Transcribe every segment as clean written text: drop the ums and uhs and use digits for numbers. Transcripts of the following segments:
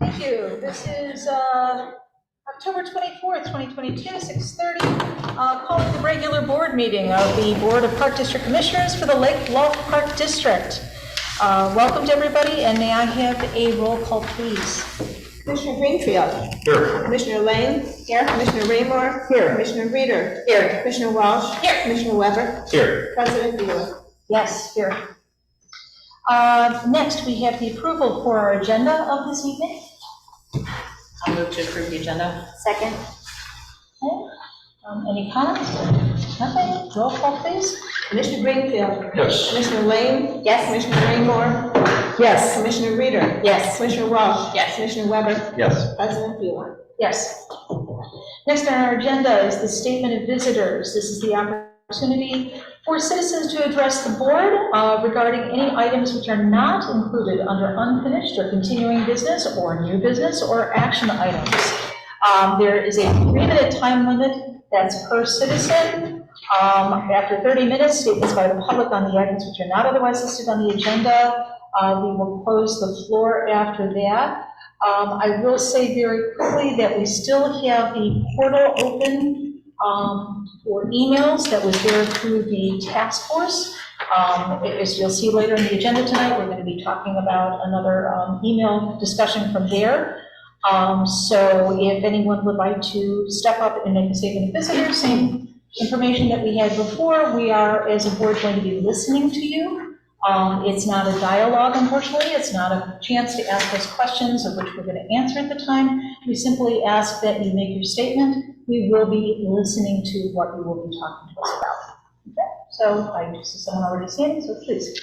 Thank you. This is October 24th, 2022, 6:30. Calling the regular board meeting of the Board of Park District Commissioners for the Lake Bluff Park District. Welcome to everybody, and may I have a roll call, please? Commissioner Greenfield. Here. Commissioner Lane. Here. Commissioner Raymore. Here. Commissioner Reeder. Here. Commissioner Walsh. Here. Commissioner Weber. Here. President Bueller. Yes, here. Next, we have the approval for our agenda of this evening. I'll move to approve the agenda. Second. Okay. Any comments? Nothing? Roll call, please. Commissioner Greenfield. Yes. Commissioner Lane. Yes. Commissioner Raymore. Yes. Commissioner Reeder. Yes. Commissioner Walsh. Yes. Commissioner Weber. Yes. President Bueller. Yes. Next on our agenda is the statement of visitors. This is the opportunity for citizens to address the board regarding any items which are not included under unfinished or continuing business or new business or action items. There is a 3-minute time limit that's per citizen. After 30 minutes, statements by the public on the items which are not otherwise listed on the agenda. We will close the floor after that. I will say very quickly that we still have the portal open for emails that was there through the task force. As you'll see later in the agenda tonight, we're going to be talking about another email discussion from there. So if anyone would like to step up and make a statement of visitors, same information that we had before, we are, as a board, going to be listening to you. It's not a dialogue, unfortunately. It's not a chance to ask us questions of which we're going to answer at the time. We simply ask that you make your statement. We will be listening to what you will be talking to us about. Okay, so I see someone already standing, so please.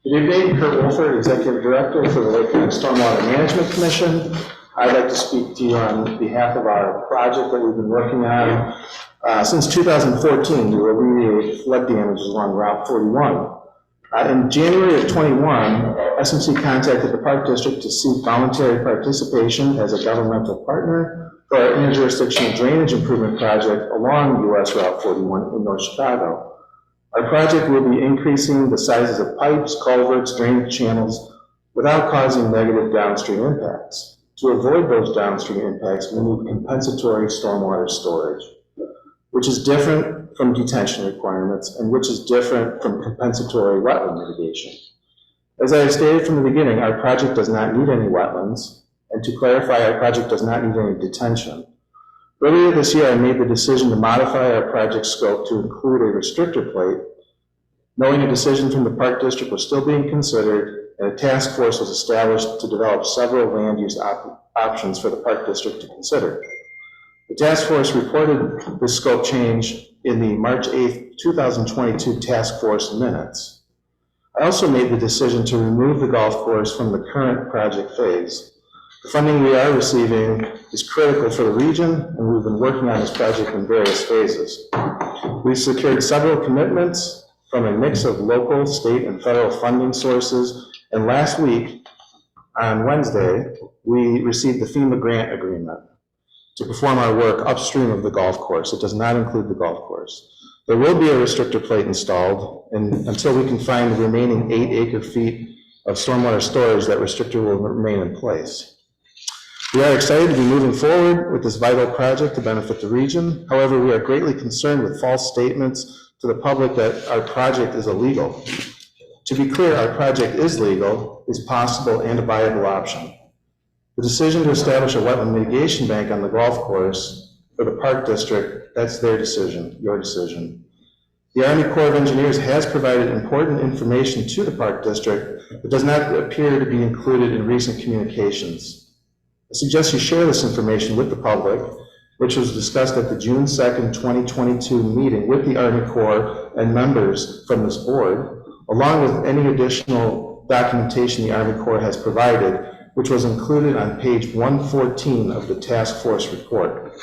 Good evening, Kurt Wolford, Executive Director for the Lake County Stormwater Management Commission. I'd like to speak to you on behalf of our project that we've been working on since 2014 to remediate flood damages along Route 41. In January of 21, SMC contacted the Park District to seek voluntary participation as a governmental partner for our interjurisdictional drainage improvement project along US Route 41 in North Chicago. Our project will be increasing the sizes of pipes, culverts, drainage channels without causing negative downstream impacts. To avoid those downstream impacts, we need compensatory stormwater storage, which is different from detention requirements and which is different from compensatory wetland mitigation. As I have stated from the beginning, our project does not need any wetlands, and to clarify, our project does not need any detention. Earlier this year, I made the decision to modify our project scope to include a restrictor plate, knowing a decision from the Park District was still being considered, and a task force was established to develop several land use options for the Park District to consider. The task force reported this scope change in the March 8th, 2022 task force minutes. I also made the decision to remove the golf course from the current project phase. The funding we are receiving is critical for the region, and we've been working on this project in various phases. We've secured several commitments from a mix of local, state, and federal funding sources, and last week, on Wednesday, we received the FEMA grant agreement to perform our work upstream of the golf course. It does not include the golf course. There will be a restrictor plate installed, and until we can find the remaining 8 acre-feet of stormwater storage, that restrictor will remain in place. We are excited to be moving forward with this vital project to benefit the region. However, we are greatly concerned with false statements to the public that our project is illegal. To be clear, our project is legal, is possible, and a viable option. The decision to establish a wetland mitigation bank on the golf course for the Park District, that's their decision, your decision. The Army Corps of Engineers has provided important information to the Park District, but does not appear to be included in recent communications. I suggest you share this information with the public, which was discussed at the June 2nd, 2022 meeting with the Army Corps and members from this board, along with any additional documentation the Army Corps has provided, which was included on page 114 of the task force report.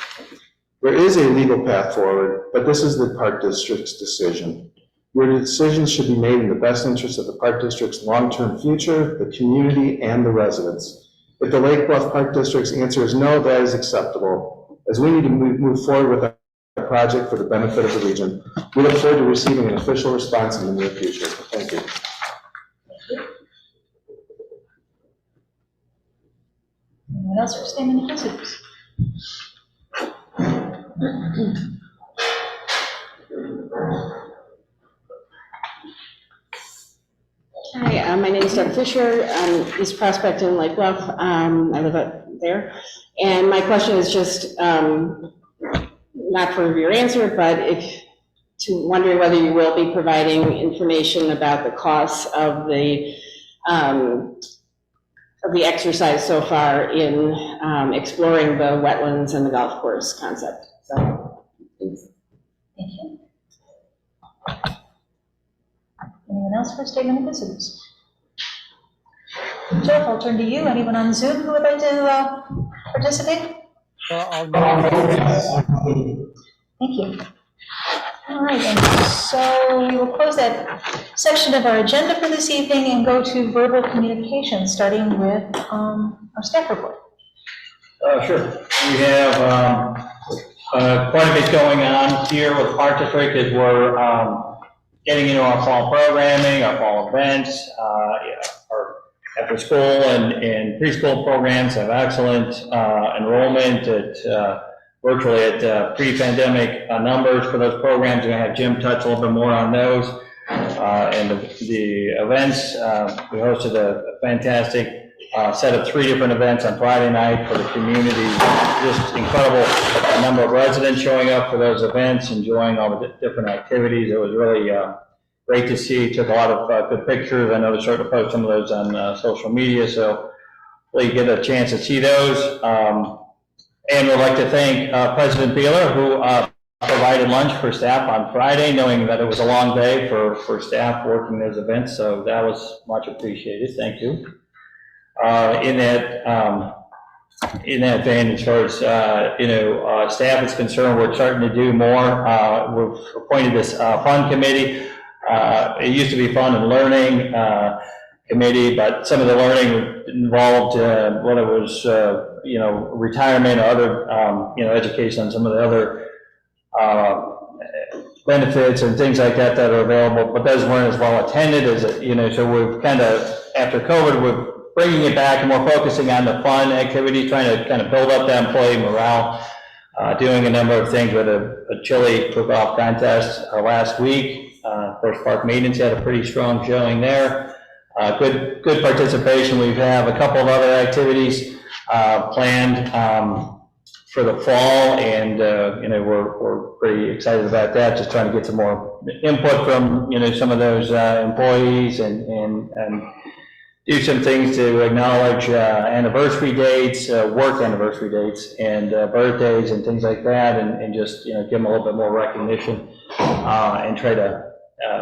There is a legal path forward, but this is the Park District's decision. Your decisions should be made in the best interest of the Park District's long-term future, the community, and the residents. If the Lake Bluff Park District's answer is no, that is acceptable, as we need to move forward with our project for the benefit of the region. We look forward to receiving an official response in the near future. Thank you. Anyone else for statement of visitors? Hi, my name is Deb Fisher. I'm East Prospect in Lake Bluff. I live up there. And my question is just, not for your answer, but wondering whether you will be providing information about the costs of the exercise so far in exploring the wetlands and the golf course concept. So, thanks. Thank you. Anyone else for statement of visitors? Jeff, I'll turn to you. Anyone on Zoom who would like to participate? Thank you. All right, and so we will close that section of our agenda for this evening and go to verbal communication, starting with our staff report. Sure. We have quite a bit going on here with Park District as we're getting into our fall programming, our fall events, our after school and preschool programs have excellent enrollment at virtually at pre-pandemic numbers for those programs. We're going to have Jim touch a little bit more on those. And the events, we hosted a fantastic set of 3 different events on Friday night for the community. Just incredible number of residents showing up for those events, enjoying all the different activities. It was really great to see. Took a lot of good pictures. I know they're starting to post some of those on social media, so hopefully you get a chance to see those. And we'd like to thank President Beeler, who provided lunch for staff on Friday, knowing that it was a long day for staff working those events, so that was much appreciated. Thank you. In that vein, as far as staff is concerned, we're starting to do more. We've appointed this fund committee. It used to be fun and learning committee, but some of the learning involved whether it was retirement or other education on some of the other benefits and things like that are available, but those weren't as well attended as so we've kind of, after COVID, we're bringing it back and we're focusing on the fun activity, trying to kind of build up the employee morale, doing a number of things with a chili cook-off contest last week. First Park Maintenance had a pretty strong showing there. Good participation. We have a couple of other activities planned for the fall, and we're pretty excited about that. Just trying to get some more input from some of those employees and do some things to acknowledge anniversary dates, work anniversary dates, and birthdays and things like that, and just give them a little bit more recognition and try to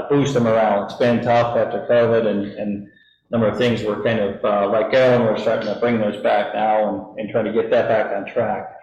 boost the morale. It's been tough after COVID, and a number of things were kind of let go, and we're starting to bring those back now and trying to get that back on track.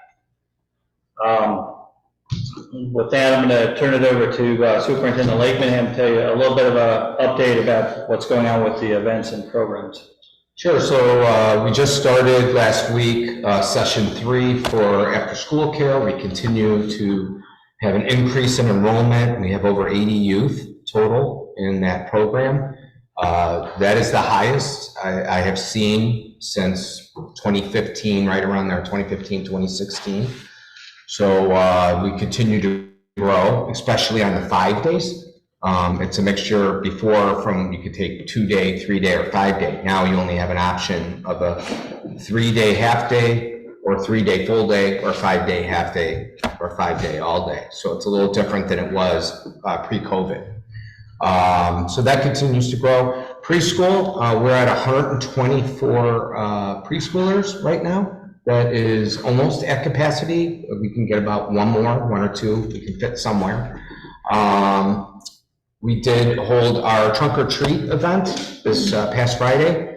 With that, I'm going to turn it over to Superintendent Lakeman and have him tell you a little bit of an update about what's going on with the events and programs. Sure. So we just started last week session 3 for after school care. We continue to have an increase in enrollment. We have over 80 youth total in that program. That is the highest I have seen since 2015, right around there, 2015, 2016. So we continue to grow, especially on the 5 days. It's a mixture before from you could take 2-day, 3-day, or 5-day. Now you only have an option of a 3-day half day, or 3-day full day, or 5-day half day, or 5-day all day. So it's a little different than it was pre-COVID. So that continues to grow. Preschool, we're at 124 preschoolers right now. That is almost at capacity. We can get about one or two. We can fit somewhere. We did hold our trunk or treat event this past Friday.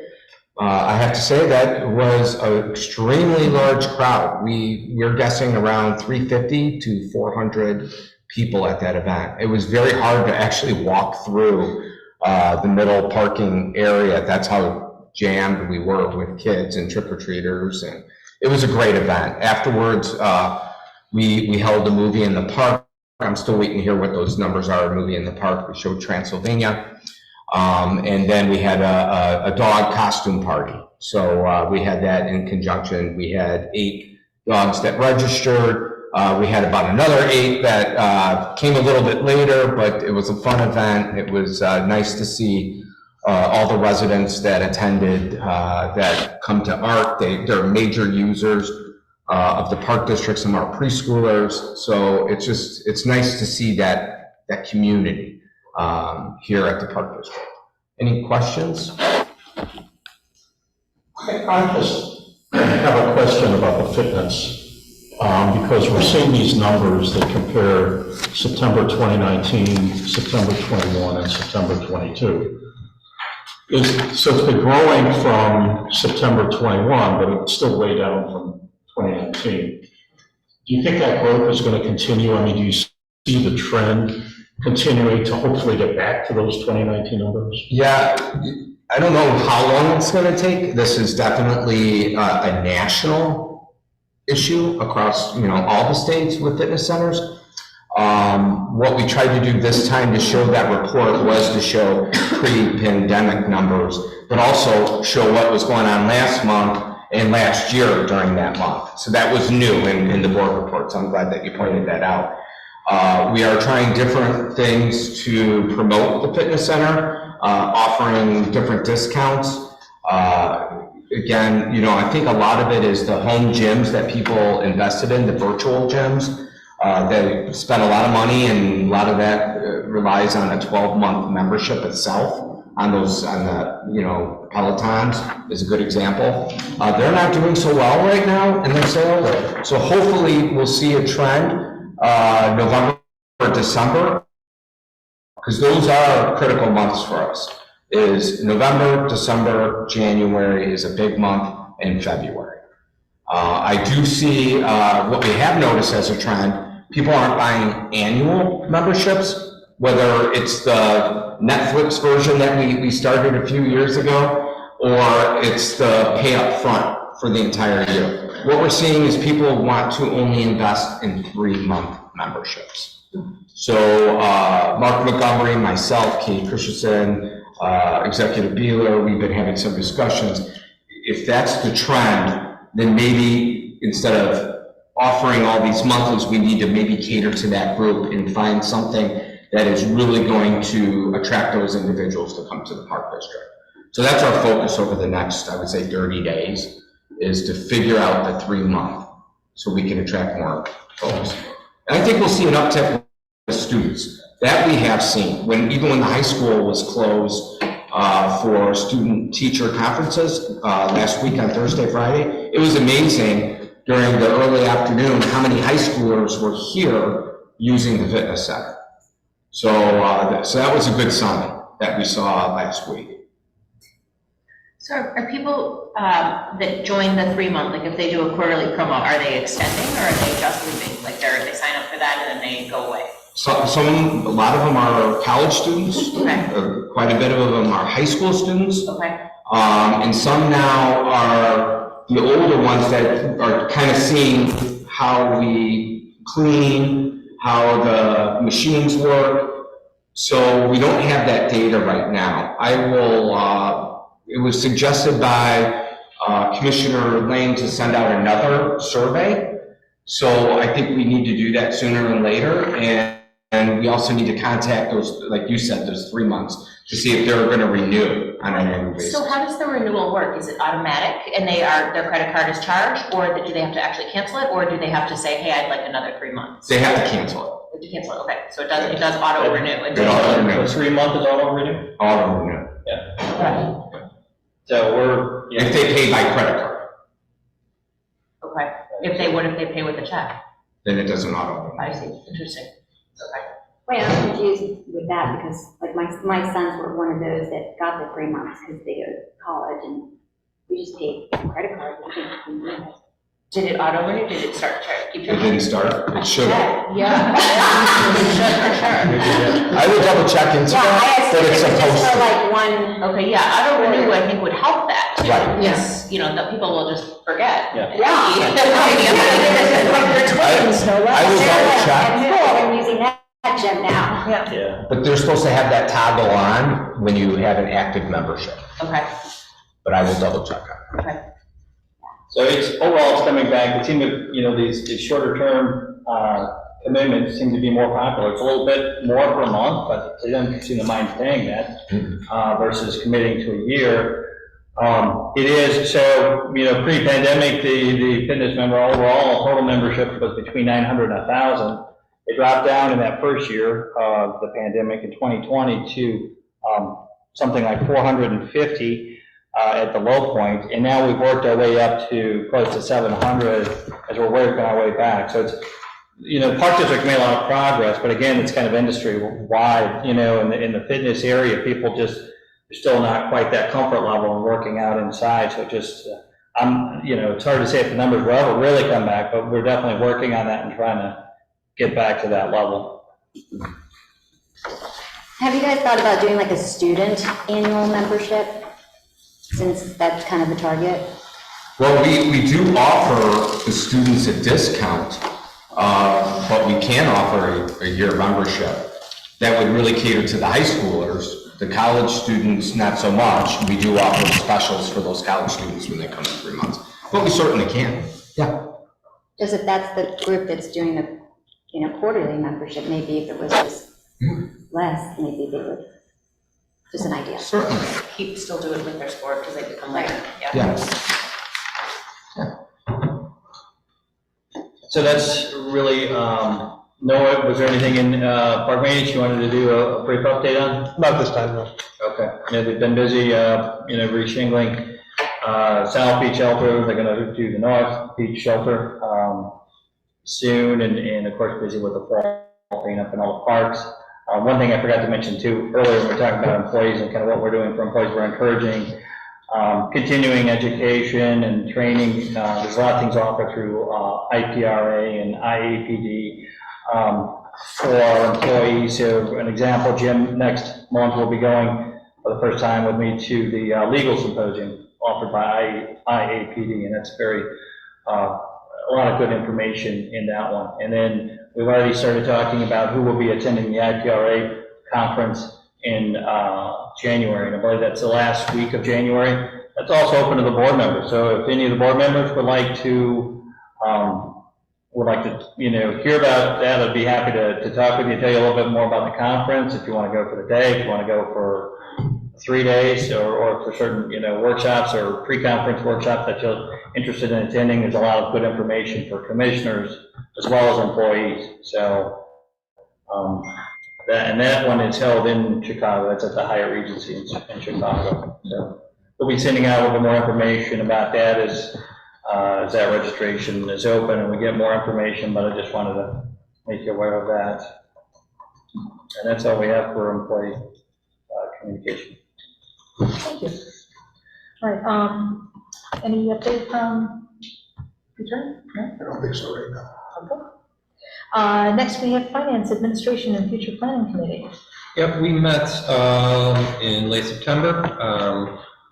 I have to say that was an extremely large crowd. We're guessing around 350 to 400 people at that event. It was very hard to actually walk through the middle parking area. That's how jammed we were with kids and trick-or-treaters, and it was a great event. Afterwards, we held a movie in the park I'm still waiting to hear what those numbers are. Movie in the Park, we showed Transylvania. And then we had a dog costume party. So we had that in conjunction. We had 8 dogs that registered. We had about another 8 that came a little bit later, but it was a fun event. It was nice to see all the residents that attended that come to ARC. They're major users of the Park District, some are preschoolers. So it's nice to see that community here at the Park District. Any questions? I just have a question about the fitness, because we're seeing these numbers that compare September 2019, September 21, and September 22. So it's been growing from September 21, but it's still way down from 2019. Do you think that growth is going to continue? I mean, do you see the trend continuing to hopefully get back to those 2019 numbers? Yeah, I don't know how long it's going to take. This is definitely a national issue across, all the states with fitness centers. What we tried to do this time to show that report was to show pre-pandemic numbers, but also show what was going on last month and last year during that month. So that was new in the board report, so I'm glad that you pointed that out. We are trying different things to promote the fitness center, offering different discounts. Again, I think a lot of it is the home gyms that people invested in, the virtual gyms. They spent a lot of money, and a lot of that relies on a 12-month membership itself. On the Pelotons is a good example. They're not doing so well right now in their sales. So hopefully we'll see a trend November or December, because those are critical months for us. Is November, December, January is a big month, and February. I do see what we have noticed as a trend, people aren't buying annual memberships, whether it's the Netflix version that we started a few years ago, or it's the pay up front for the entire year. What we're seeing is people want to only invest in 3-month memberships. So Mark Montgomery, myself, Kate Christensen, Executive Beeler, we've been having some discussions. If that's the trend, then maybe instead of offering all these monthlies, we need to maybe cater to that group and find something that is really going to attract those individuals to come to the Park District. So that's our focus over the next, I would say, 30 days, is to figure out the 3-month so we can attract more folks. And I think we'll see an uptick with students. That we have seen. Even when the high school was closed for student-teacher conferences last week on Thursday, Friday, it was amazing during the early afternoon how many high schoolers were here using the fitness center. So that was a good sign that we saw last week. So are people that join the 3-month, like if they do a quarterly promo, are they extending or are they just leaving? Like they sign up for that and then they go away? A lot of them are college students. Okay. Quite a bit of them are high school students. Okay. And some now are the older ones that are kind of seeing how we clean, how the machines work. So we don't have that data right now. It was suggested by Commissioner Lane to send out another survey. So I think we need to do that sooner than later. And we also need to contact those, like you said, those 3 months to see if they're going to renew on an annual basis. So how does the renewal work? Is it automatic and their credit card is charged, or do they have to actually cancel it, or do they have to say, hey, I'd like another 3 months? They have to cancel it. They have to cancel it, okay. So it does auto renew. It auto renews. 3 month is auto renew? Auto renew. Yeah. So If they pay by credit card, Okay. If they pay with a check? then it doesn't auto renew. I see, interesting. Okay. Wait, I'm confused with that because like my sons were one of those that got the 3 months because they go to college and we just paid credit card. Did it auto renew? Did it start to keep It track? didn't start, it should have. Yeah. It should for sure. I would double check into Yeah, I that, asked but if it's it was just supposed for to. like one. Okay, yeah, auto renew I think would help that Right. Yes, you know, that people will just forget. Yeah. I will double check, I'm using that gym now. Yeah. but they're supposed to have that toggle on when you have an active membership, Okay, but I will double check on it. okay. So it's, overall, it's coming back, it seemed that, you know, these shorter term, commitments seem to be more popular. It's a little bit more per month, but they don't seem to mind paying that, versus committing to a year. It is, so, you know, pre-pandemic, the fitness member overall, total membership was between 900 and 1,000. It dropped down in that first year of the pandemic in 2020 to, something like 450. At the low point, and now we've worked our way up to close to 700 as we're working our way back. So it's, you know, Park District made a lot of progress, but again, it's kind of industry-wide, you know, in the fitness area, people just are still not quite that comfort level in working out inside. So just, you know, it's hard to say if the numbers will ever really come back, but we're definitely working on that and trying to get back to that level. Have you guys thought about doing like a student annual membership? Since that's kind of the target? Well, we do offer the students a discount, but we can offer a year membership. That would really cater to the high schoolers. The college students, not so much. We do offer specials for those college students when they come in 3 months, but we certainly can. Yeah. Just if that's the group that's doing the, you know, quarterly membership, maybe if it was just less, maybe they would, just an idea. Certainly. Still do it with their sport because they become later, yeah. Yes. So that's really, Noah, was there anything in park maintenance you wanted to do a brief update on? Not this time, no. Okay, yeah, they've been busy, you know, re-shingling South Beach shelter, they're gonna do the North Beach shelter soon, and of course busy with the fall cleanup in all the parks. One thing I forgot to mention too, earlier when we were talking about employees and kind of what we're doing for employees, we're encouraging continuing education and training. There's a lot of things offered through IPRA and IAPD for our employees. So an example, Jim next month will be going for the first time with me to the legal symposium offered by IAPD, and that's very, a lot of good information in that one. And then we've already started talking about who will be attending the IPRA conference in January, and I believe that's the last week of January. That's also open to the board members. So if any of the board members would like to, you know, hear about that, I'd be happy to talk with you, tell you a little bit more about the conference. If you want to go for the day, if you want to go for 3 days, or for certain, you know, workshops or pre-conference workshops that you're interested in attending, there's a lot of good information for commissioners as well as employees. So, that one is held in Chicago. That's at the Hyatt Regency in Chicago. So we'll be sending out a little bit more information about that as that registration is open and we get more information, but I just wanted to make you aware of that. And that's all we have for employee communication. Thank you. All right, any update from Peter? No? I don't think so right now. Okay. Next, we have Finance, Administration, and Future Planning Committee. Yep, we met in late September.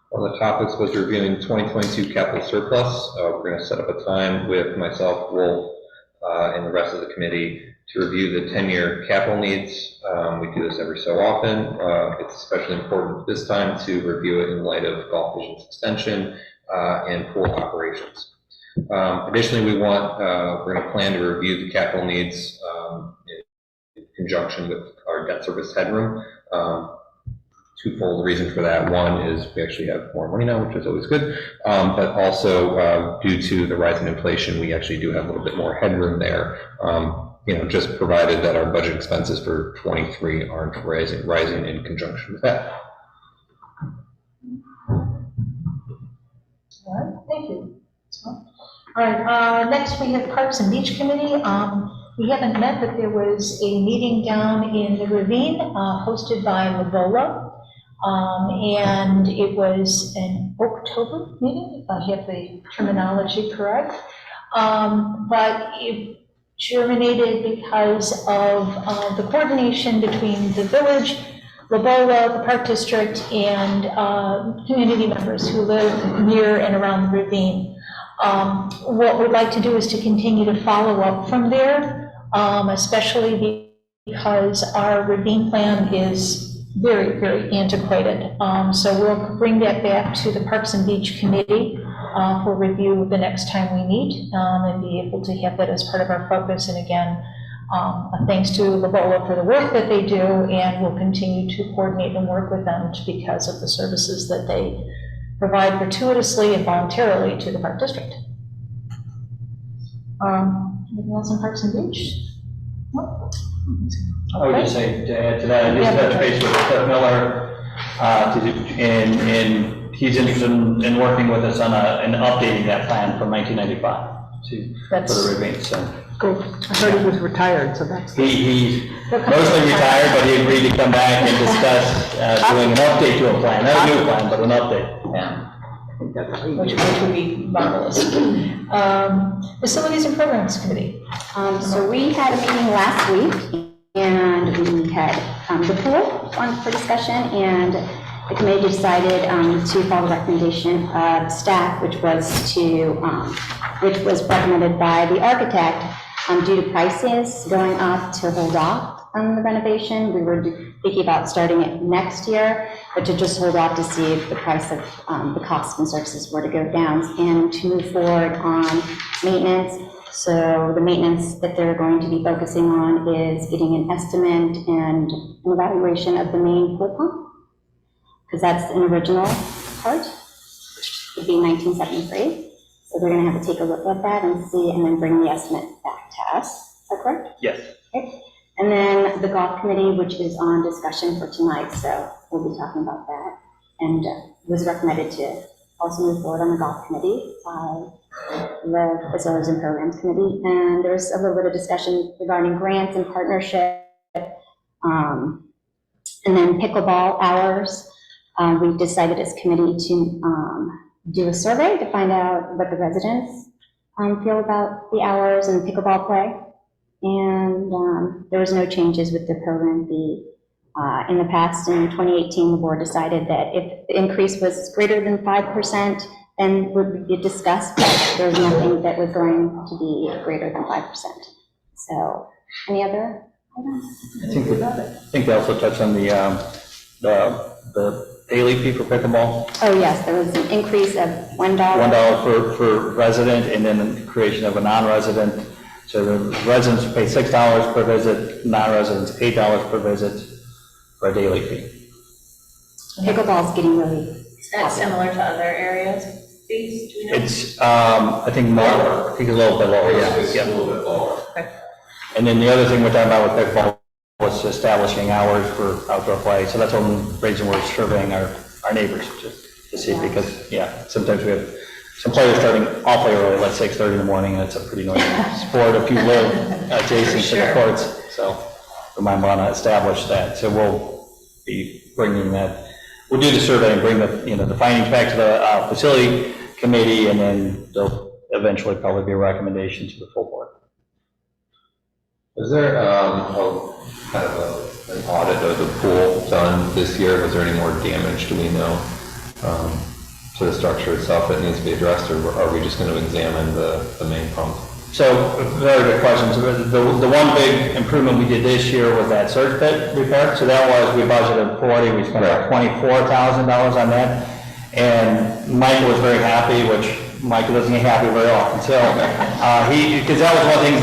One of the topics was reviewing 2022 capital surplus. We're going to set up a time with myself, Wolf, and the rest of the committee to review the 10-year capital needs. We do this every so often. It's especially important this time to review it in light of Golf Vision's extension and pool operations. Additionally, we're going to plan to review the capital needs in conjunction with our debt service headroom. Twofold reason for that. One is we actually have more money now, which is always good, but also due to the rise in inflation, we actually do have a little bit more headroom there. You know, just provided that our budget expenses for 23 aren't rising in conjunction with that. All right, thank you. All right, next we have Parks and Beach Committee. We haven't met, but there was a meeting down in the Ravine hosted by Lavola. And it was an October meeting, if I have the terminology correct. But it germinated because of the coordination between the village, Lobola, the Park District, and community members who live near and around the ravine. What we'd like to do is to continue to follow up from there, especially because our ravine plan is very, very antiquated. So we'll bring that back to the Parks and Beach Committee for review the next time we meet, and be able to have that as part of our focus. And again, thanks to Lobola for the work that they do, and we'll continue to coordinate and work with them because of the services that they provide gratuitously and voluntarily to the Park District. Anything else on Parks and Beach? No? I would just say, to add to that, I just touched base with Cliff Miller, and he's interested in working with us on and updating that plan from 1995 for the ravine, so. Cool. I heard he was retired, so that's. He's mostly retired, but he agreed to come back and discuss doing an update to a plan, not a new plan, but an update. Yeah. Which would be marvelous. Facilities and Programs Committee. So we had a meeting last week, and we had the pool on for discussion, and the committee decided to follow the recommendation of staff, which was recommended by the architect due to prices going up to hold off on the renovation. We were thinking about starting it next year, but to just hold off to see if the price of the costs and services were to go down, and to move forward on maintenance. So the maintenance that they're going to be focusing on is getting an estimate and an evaluation of the main pool pump, because that's an original part, which would be 1973. So they're going to have to take a look at that and see, and then bring the estimate back to us. Is that correct? Yes. Okay. And then the golf committee, which is on discussion for tonight, so we'll be talking about that. And was recommended to also move forward on the golf committee by the Facilities and Programs Committee. And there's a little bit of discussion regarding grants and partnership. And then pickleball hours. We've decided as committee to do a survey to find out what the residents feel about the hours and pickleball play. And there was no changes with the program fee. In the past, in 2018, the board decided that if the increase was greater than 5%, then would be discussed, but there was nothing that was going to be greater than 5%. So, any other items? I think they also touched on the daily fee for pickleball. Oh, yes, there was an increase of $1. $1 for resident, and then the creation of a non-resident. So the residents pay $6 per visit, non-residents $8 per visit for a daily fee. Pickleball's getting really. Is that similar to other areas, fees, do you know? It's, I think more, I think a little bit lower, yeah. It's a little bit lower. Okay. And then the other thing we're talking about with pickleball was establishing hours for outdoor play. So that's one reason we're surveying our neighbors to see, because, yeah, sometimes we have some players starting awfully early, like 6:30 in the morning, and it's a pretty noisy sport if you live adjacent to the courts. So we might want to establish that. So we'll be bringing that, we'll do the survey and bring the findings back to the facility committee, and then there'll eventually probably be a recommendation to the full board. Was there kind of an audit of the pool done this year? Was there any more damage, do we know, to the structure itself that needs to be addressed, or are we just going to examine the main pump? So, very good question. So the one big improvement we did this year was that surge pit repair. So that was, we budgeted 40, we spent about $24,000 on that. And Michael was very happy, which Michael doesn't get happy very often. So, because that was one of the things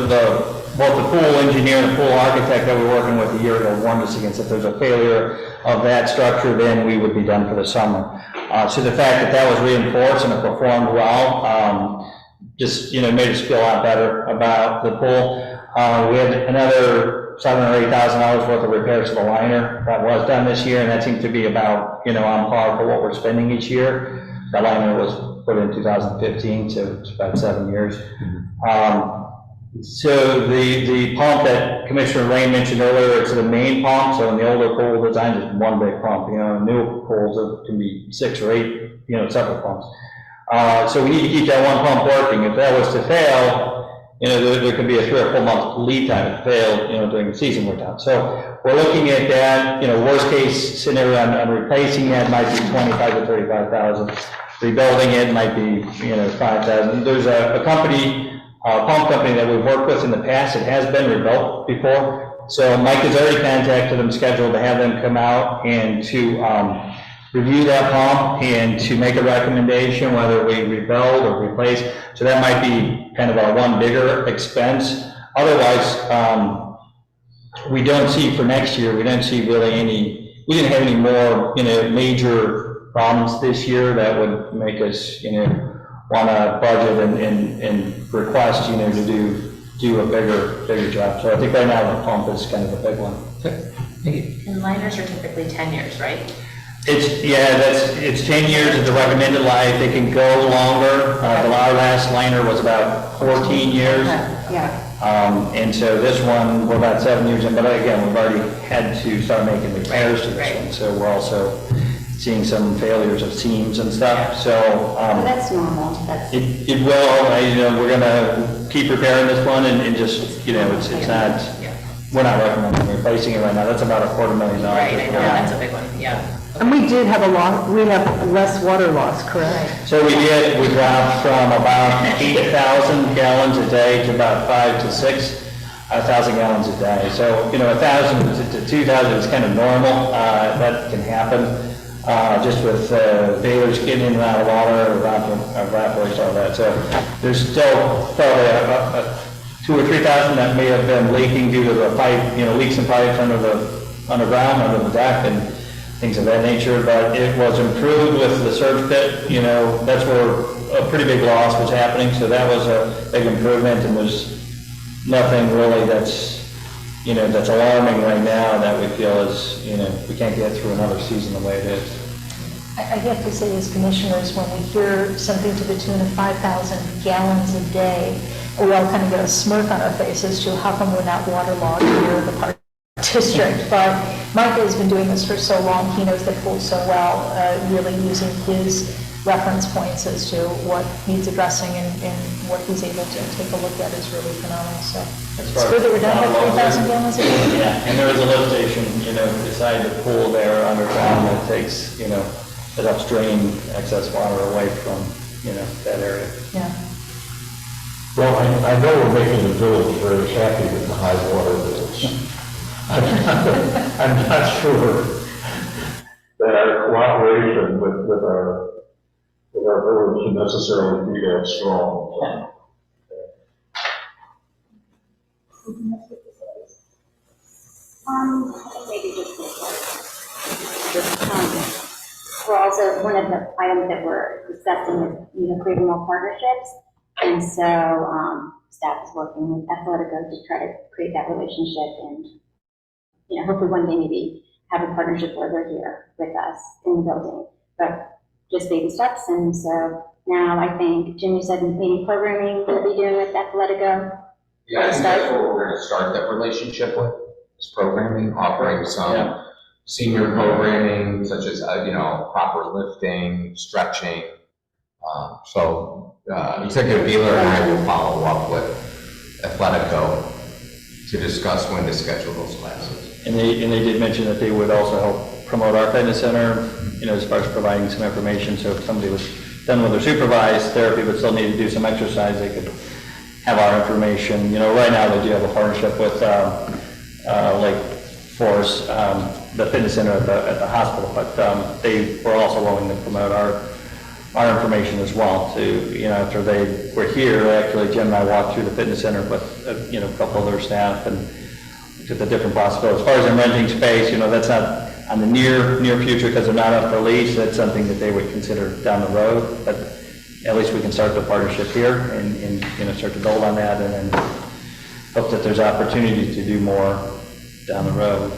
that both the pool engineer and the pool architect that we were working with a year ago warned us against. If there's a failure of that structure, then we would be done for the summer. So the fact that was reinforced and it performed well, just, made us feel a lot better about the pool. We had another $7,000 or $8,000 worth of repairs to the liner that was done this year, and that seems to be about, on par for what we're spending each year. That liner was put in 2015, so it's about 7 years. So the pump that Commissioner Lane mentioned earlier, it's the main pump. So in the older pool design, it's one big pump. New pools, it can be 6 or 8, separate pumps. So we need to keep that one pump working. If that was to fail, there could be a 3 or 4 month lead time if it failed, during the season we're down. So we're looking at that, worst case scenario on replacing that might be 25 to 35,000. Rebuilding it might be, 5,000. There's a company, pump company that we've worked with in the past. It has been rebuilt before. So Mike has already contacted them, scheduled to have them come out and to review that pump and to make a recommendation whether we rebuild or replace. So that might be kind of our one bigger expense. Otherwise, we don't see for next year, we don't see really we didn't have any more, major problems this year that would make us, want to budget and request, to do a bigger job. So I think right now the pump is kind of a big one. And liners are typically 10 years, right? It's 10 years at the recommended life. They can go longer. Our last liner was about 14 years. Yeah. And so this one, we're about 7 years in, but again, we've already had to start making repairs to this one. So we're also seeing some failures of seams and stuff. So That's normal. it will, we're gonna keep repairing this one and just, it's not, we're not recommending replacing it right now. That's about $250,000. Right, I know, that's a big one, yeah. And we did have we have less water loss, correct? So we dropped from about 8,000 gallons a day to about 5,000 to 6,000 gallons a day. So, 1,000 to 2,000 is kind of normal. That can happen just with balers getting in and out of water, evaporates, all that. So there's still probably 2,000 or 3,000 that may have been leaking due to the pipe, leaks in pipes underground, under the deck, and things of that nature, but it was improved with the surge pit. That's where a pretty big loss was happening, so that was a big improvement, and there's nothing really that's alarming right now that we feel is, we can't get through another season the way it is. I have to say, as commissioners, when we hear something to the tune of 5,000 gallons a day, we all kind of get a smirk on our faces to how come we're not waterlogged here in the park district. But Mike has been doing this for so long, he knows the pool so well, really using his reference points as to what needs addressing and what he's able to take a look at is really phenomenal. So it's good that we're done with 3,000 gallons a day. Yeah, and there is a lift station, beside the pool there underground that takes, that upstream excess water away from, that area. Yeah. Well, I know we're making the village very happy with the high water bills. I'm not sure that our cooperation with our village should necessarily be that strong. Maybe we're also, one of the items that we're discussing is, creating more partnerships. And so, staff is working with Athletico to try to create that relationship and, hopefully one day maybe have a partnership where they're here with us in the building, but just baby steps. And so now I think, Jim, you said maybe programming we'll be doing with Athletico. Yeah, I think that's what we're going to start that relationship with, is programming, offering some senior programming, such as, proper lifting, stretching. Executive Beeler and I will follow up with Athletico to discuss when to schedule those classes. And they did mention that they would also help promote our fitness center, as far as providing some information. So if somebody was done with their supervised therapy but still needed to do some exercise, they could have our information. Right now they do have a partnership with Lake Forest, the fitness center at the hospital, but they were also willing to promote our information as well. To after they were here, actually Jim and I walked through the fitness center with a couple of their staff and looked at the different possibilities. As far as them renting space, that's not on the near future because they're not up for lease. That's something that they would consider down the road, but at least we can start the partnership here and start to build on that, and then hope that there's opportunity to do more down the road.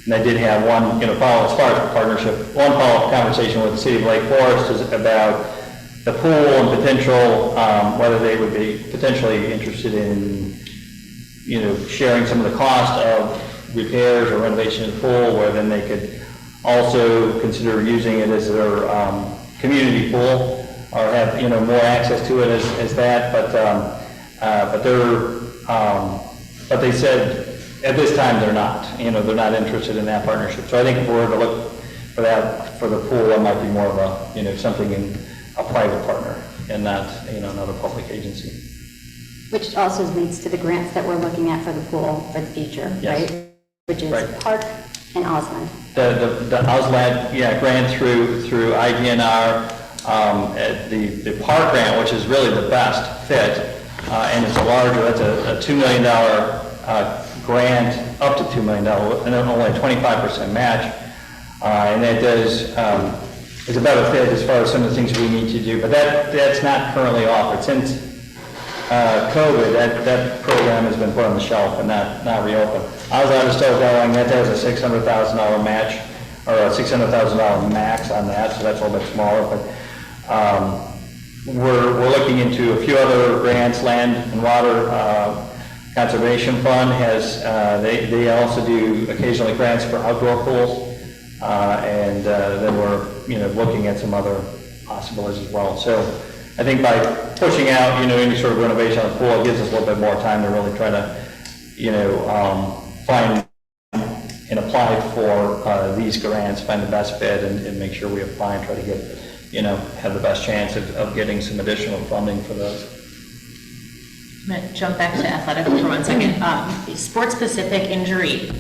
And I did have one, as far as partnership, one follow-up conversation with the city of Lake Forest is about the pool and potential, whether they would be potentially interested in, sharing some of the cost of repairs or renovation of the pool, where then they could also consider using it as their community pool or have, more access to it as that. But but but they said at this time they're not, they're not interested in that partnership. So I think if we were to look for that, for the pool, it might be more of a, something in a private partner and not, another public agency. Which also leads to the grants that we're looking at for the pool for the future, Yes. right? Which is Right. Park and Osmond. The Ausland, grant through IDNR, the park grant, which is really the best fit, and it's a larger, that's a $2 million grant, up to $2 million, and only a 25% match, and that does, is a better fit as far as some of the things we need to do, but that's not currently offered. Since COVID, that program has been put on the shelf and not reopened. Ausland is still going, that has a $600,000 match, or a $600,000 max on that, so that's a little bit smaller, but we're looking into a few other grants. Land and Water Conservation Fund has, they also do occasionally grants for outdoor pools, and then we're, looking at some other possibilities as well. So I think by pushing out, any sort of renovation on the pool, it gives us a little bit more time to really try to, find and apply for these grants, find the best fit, and make sure we apply and try to get, have the best chance of getting some additional funding for those. I'm going to jump back to athletics for 1 second. Sport-specific injury,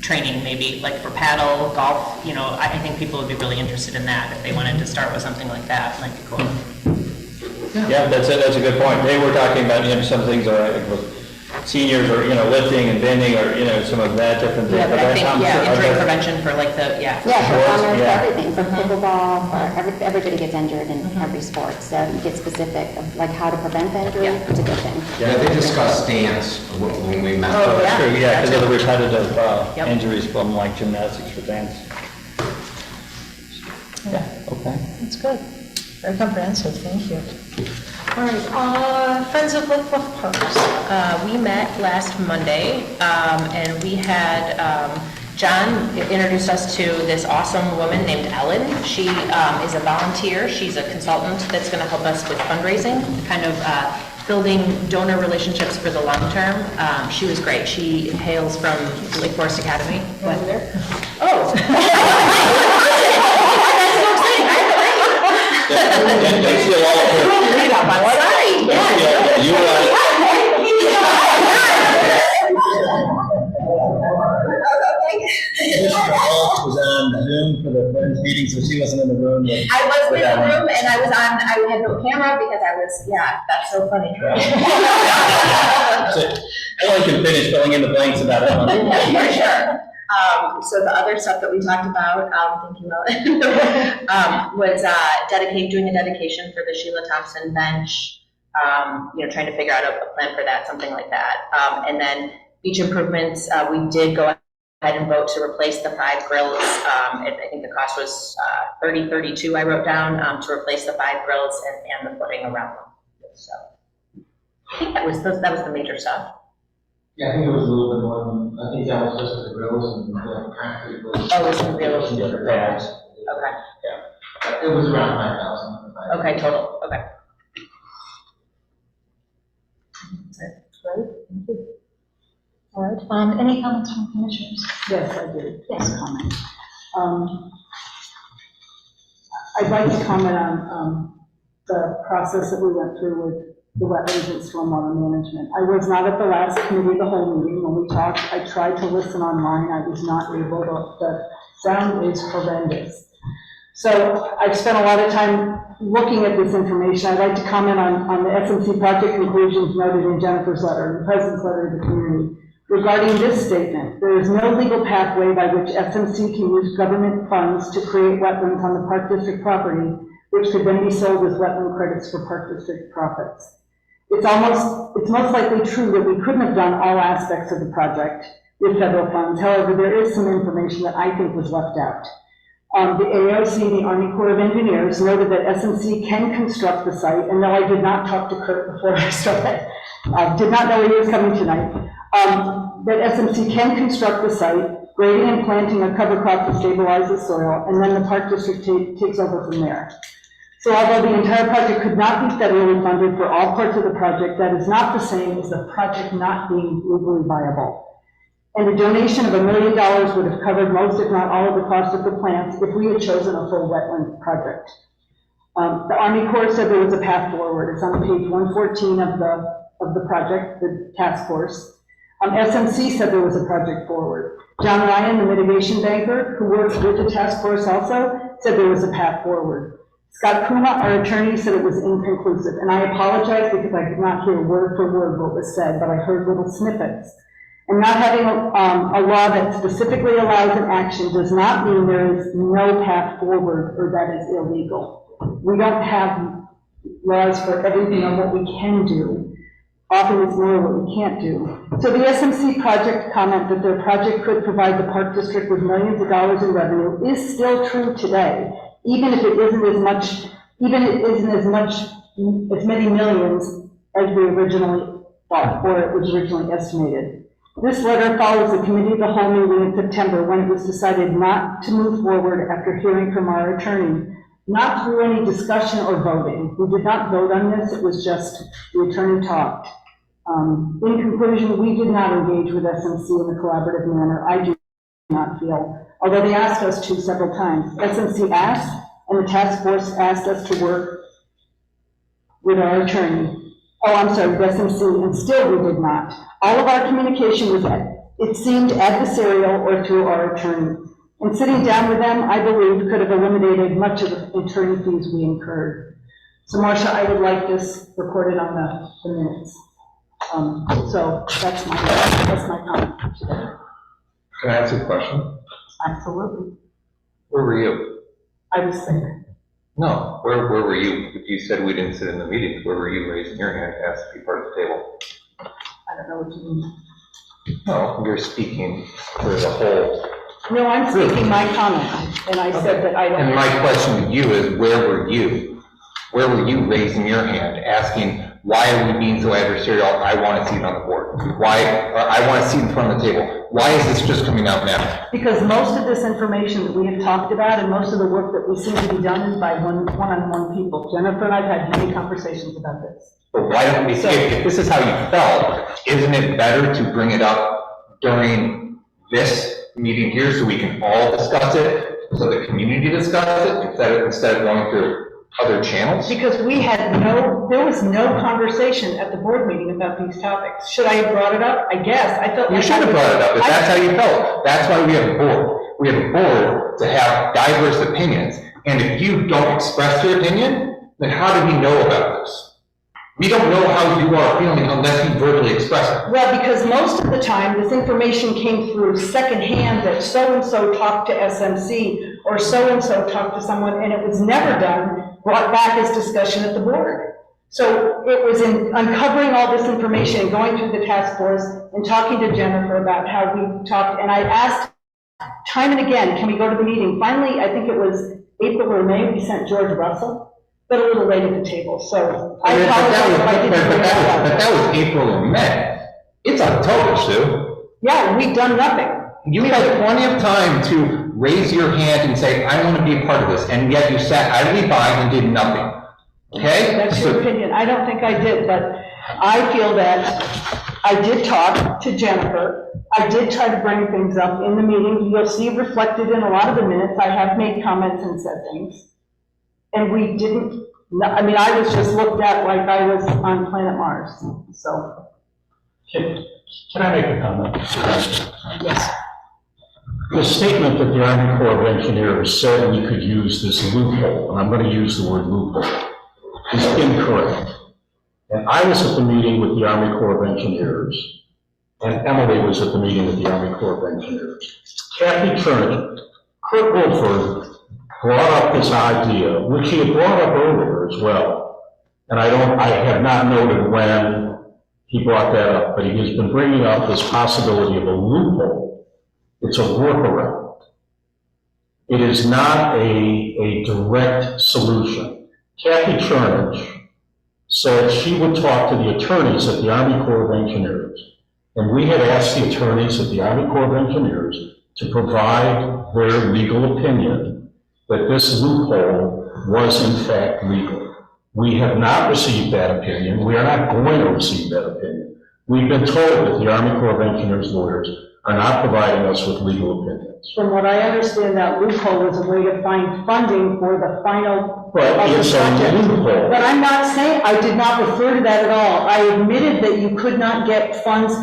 training maybe, like for paddle, golf, I think people would be really interested in that. If they wanted to start with something like that, it might be cool. Yeah, that's a good point. They were talking about, some things are like with seniors or, lifting and bending or, some of that different things. Yeah, but I think, I'm sure- injury prevention for like the, Yeah, for Sports, runners, for yeah. everything, for pickleball, for everybody gets injured in every sport. So you get specific of like how to prevent the injury, Yeah. it's a good thing. Yeah, they discussed dance when we met. Oh, That's true, yeah, because of the repetitive Yep. injuries from like gymnastics or dance. Yeah, okay. That's good. Very comprehensive, thank you. All right, Friends of Lake Bluff Parks. We met last Monday, and we had, John introduced us to this awesome woman named Ellen. She is a volunteer. She's a consultant that's going to help us with fundraising, kind of building donor relationships for the long term. She was great. She hails from Lake Forest Academy. Over there? Oh. They see a lot of her. Sorry, yeah. You was on Zoom for the friends meeting, so she wasn't in the room. I was in the room and I had no camera because I was, that's so funny. Ellen can finish filling in the blanks about it. For sure. So the other stuff that we talked about, thank you, Ellen, was doing a dedication for the Sheila Thompson bench, trying to figure out a plan for that, something like that. And then beach improvements, we did go ahead and vote to replace the 5 grills. I think the cost was $32 I wrote down, to replace the 5 grills and the footing around them. So I think that was the major stuff. Yeah, I think it was a little bit more than, I think that was just for the grills and the concrete was. Oh, it was the grills. The pads. Okay. Yeah. It was around 5,000. Okay, total, okay. Great, thank you. All right, any comments from commissioners? Yes, I do. Yes. Comment. I'd like to comment on the process that we went through with the wetlands and stormwater management. I was not at the last committee of the whole meeting when we talked. I tried to listen online. I was not able to. The sound is horrendous. So I've spent a lot of time looking at this information. I'd like to comment on the SMC project conclusions noted in Jennifer's letter, the President's letter to the community. Regarding this statement, there is no legal pathway by which SMC can use government funds to create wetlands on the Park District property, which could then be sold as wetland credits for Park District profits. It's most likely true that we couldn't have done all aspects of the project with federal funds. However, there is some information that I think was left out. The AOC, the Army Corps of Engineers, noted that SMC can construct the site, and no, I did not talk to Kurt before I started. I did not know he was coming tonight. That SMC can construct the site, grading and planting a cover crop to stabilize the soil, and then the Park District takes over from there. So although the entire project could not be federally funded for all parts of the project, that is not the same as the project not being legally viable. And a donation of $1 million would have covered most, if not all, of the cost of the plants if we had chosen a full wetland project. The Army Corps said there was a path forward. It's on page 114 of the project, the task force. SMC said there was a project forward. John Ryan, the mitigation banker, who works with the task force also, said there was a path forward. Scott Kuma, our attorney, said it was inconclusive, and I apologize because I did not hear word for word what was said, but I heard little snippets. And not having a law that specifically allows an action does not mean there is no path forward or that is illegal. We don't have laws for everything on what we can do. Often it's more what we can't do. So the SMC project comment that their project could provide the Park District with millions of dollars in revenue is still true today, even if it isn't as much, as many millions as we originally thought, or it was originally estimated. This letter follows the committee of the whole meeting in September when it was decided not to move forward after hearing from our attorney, not through any discussion or voting. We did not vote on this, it was just the attorney talked. In conclusion, we did not engage with SMC in a collaborative manner, I do not feel, although they asked us to several times. SMC asked, and the task force asked us to work with our attorney. Oh, I'm sorry, with SMC, and still we did not. All of our communication was, it seemed, adversarial or through our attorney. And sitting down with them, I believe, could have eliminated much of the attorney fees we incurred. So, Marcia, I would like this recorded on the minutes. So that's my comment today. Can I ask you a question? Absolutely. Where were you? I was sick. No, where were you? You said we didn't sit in the meetings. Where were you raising your hand to ask to be part of the table? I don't know what you mean. No, you're speaking for the whole. No, I'm speaking my comment, and I said that I don't. And my question to you is, where were you? Where were you raising your hand, asking, why are we being so adversarial? I want a seat on the board. Why, or I want a seat in front of the table. Why is this just coming out now? Because most of this information that we have talked about and most of the work that we seem to be done is by one-on-one people. Jennifer and I've had many conversations about this. But why don't we say, if this is how you felt, isn't it better to bring it up during this meeting here so we can all discuss it, so the community discuss it, instead of going through other channels? Because there was no conversation at the board meeting about these topics. Should I have brought it up? I guess. I felt You should have brought it up, if that's how you felt. That's why we have a board. We have a board to have diverse opinions. And if you don't express your opinion, then how do we know about this? We don't know how you are feeling unless you verbally express it. Well, because most of the time, this information came through secondhand that so-and-so talked to SMC or so-and-so talked to someone, and it was never brought back as discussion at the board. So it was in uncovering all this information and going through the task force and talking to Jennifer about how we talked, and I asked time and again, can we go to the meeting? Finally, I think it was April or May, we sent George Russell, but a little late at the table, so I apologize if I didn't bring it up. But that was April and May. It's October, Sue. Yeah, we've done nothing. You had plenty of time to raise your hand and say, I want to be a part of this, and yet you sat idly by and did nothing. Okay? That's your opinion. I don't think I did, but I feel that I did talk to Jennifer. I did try to bring things up in the meeting. You'll see reflected in a lot of the minutes. I have made comments and said things. And we didn't, I mean, I was just looked at like I was on planet Mars, so. Can I make a comment? Yes. The statement that the Army Corps of Engineers said we could use this loophole, and I'm going to use the word loophole, is incorrect. And I was at the meeting with the Army Corps of Engineers, and Emily was at the meeting with the Army Corps of Engineers. Kathy Turner, Kurt Wolford brought up this idea, which he had brought up earlier as well. And I have not noted when he brought that up, but he has been bringing up this possibility of a loophole. It's a workaround. It is not a direct solution. Kathy Chernich said she would talk to the attorneys at the Army Corps of Engineers, and we had asked the attorneys at the Army Corps of Engineers to provide their legal opinion that this loophole was in fact legal. We have not received that opinion. We are not going to receive that opinion. We've been told that the Army Corps of Engineers lawyers are not providing us with legal opinions. From what I understand, that loophole was a way to find funding for the final. But it's a loophole. But I'm not saying, I did not refer to that at all. I admitted that you could not get funds.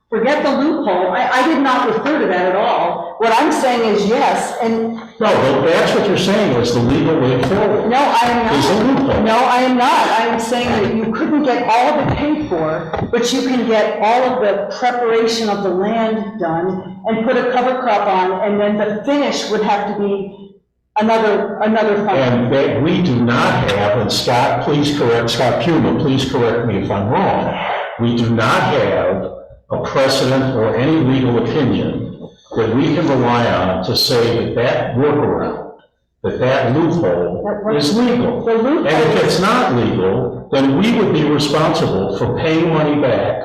Forget the loophole. I did not refer to that at all. What I'm saying is yes, and. No, but that's what you're saying is the legal way forward. No, I am not. Is a loophole. No, I am not. I am saying that you couldn't get all of it paid for, but you can get all of the preparation of the land done and put a cover crop on, and then the finish would have to be another fund. And that we do not have, and Scott Puma, please correct me if I'm wrong, we do not have a precedent or any legal opinion that we can rely on to say that that workaround, that loophole is legal. And if it's not legal, then we would be responsible for paying money back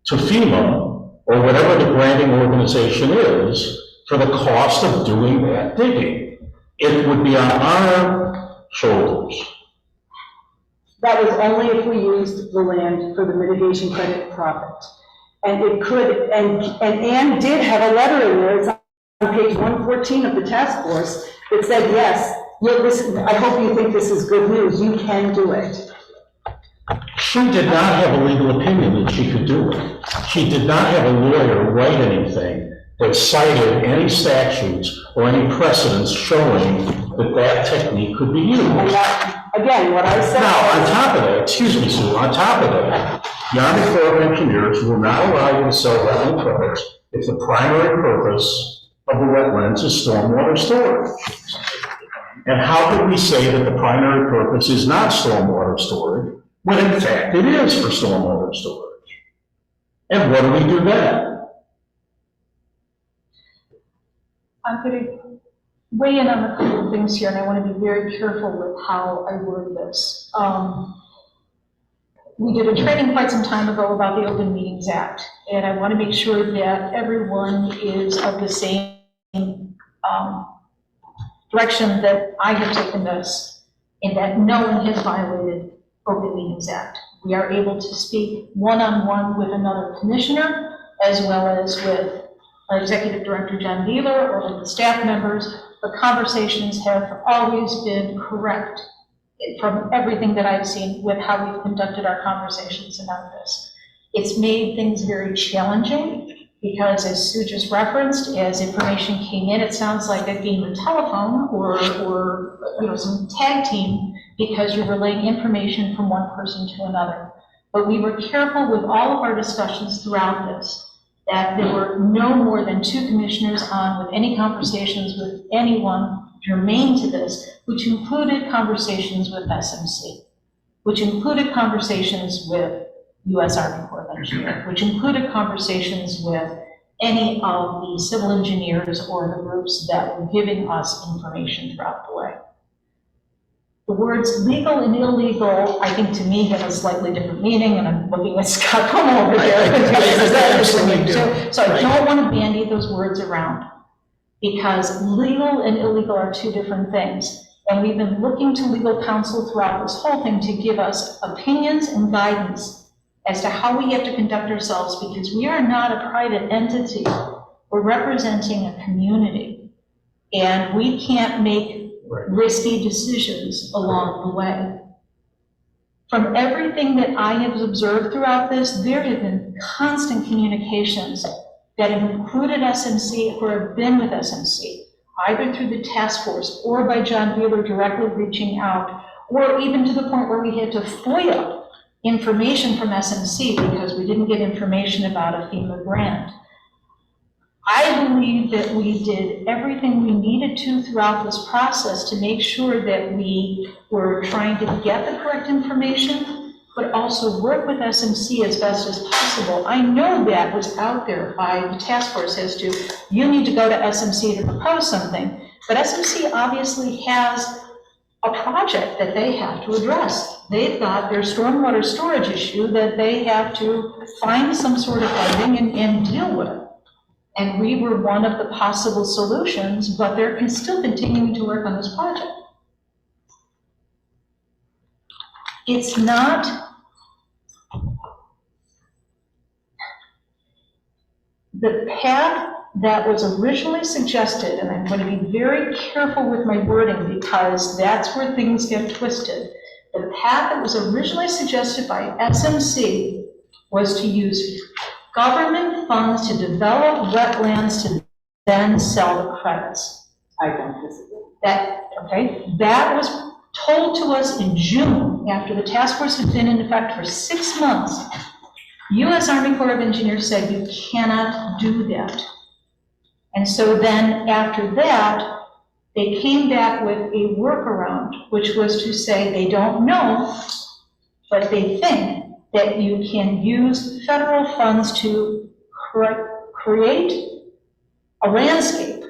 to FEMA or whatever the granting organization is for the cost of doing that digging. It would be on our shoulders. That was only if we used the land for the mitigation credit profit. And it could, and Ann did have a letter in there, it's on page 114 of the task force, that said, yes, I hope you think this is good news, you can do it. She did not have a legal opinion that she could do it. She did not have a lawyer write anything that cited any statutes or any precedents showing that that technique could be used. And that, again, what I said. Now, on top of that, excuse me, Sue, on top of that, the Army Corps of Engineers will not allow you to sell wetland credits if the primary purpose of the wetlands is stormwater storage. And how could we say that the primary purpose is not stormwater storage, when in fact it is for stormwater storage? And what do we do then? I'm going to weigh in on a couple of things here, and I want to be very careful with how I word this. We did a training quite some time ago about the Open Meetings Act, and I want to make sure that everyone is of the same direction that I have taken this, and that no one has violated Open Meetings Act. We are able to speak one-on-one with another commissioner, as well as with our Executive Director, John Dealer, or with the staff members. The conversations have always been correct from everything that I've seen with how we've conducted our conversations about this. It's made things very challenging because, as Sue just referenced, as information came in, it sounds like a game of telephone or some tag team because you're relaying information from one person to another. But we were careful with all of our discussions throughout this that there were no more than 2 commissioners on with any conversations with anyone germane to this, which included conversations with SMC, which included conversations with U.S. Army Corps of Engineers, which included conversations with any of the civil engineers or the groups that were giving us information throughout the way. The words legal and illegal, I think to me have a slightly different meaning, and I'm looking at Scott Como over here. So I don't want to bandy those words around, because legal and illegal are 2 different things. And we've been looking to legal counsel throughout this whole thing to give us opinions and guidance as to how we have to conduct ourselves, because we are not a private entity. We're representing a community, and we can't make risky decisions along the way. From everything that I have observed throughout this, there have been constant communications that have included SMC or have been with SMC, either through the task force or by John Wheeler directly reaching out, or even to the point where we had to FOIA information from SMC because we didn't get information about a FEMA grant. I believe that we did everything we needed to throughout this process to make sure that we were trying to get the correct information, but also work with SMC as best as possible. I know that was out there by the task force as to, you need to go to SMC to propose something, but SMC obviously has a project that they have to address. They've got their stormwater storage issue that they have to find some sort of funding and deal with. And we were one of the possible solutions, but they're still continuing to work on this project. It's not the path that was originally suggested, and I'm going to be very careful with my wording because that's where things get twisted. The path that was originally suggested by SMC was to use government funds to develop wetlands to then sell the credits. I don't disagree. That was told to us in June, after the task force had been in effect for 6 months. U.S. Army Corps of Engineers said you cannot do that. And so then after that, they came back with a workaround, which was to say they don't know, but they think that you can use federal funds to create a landscape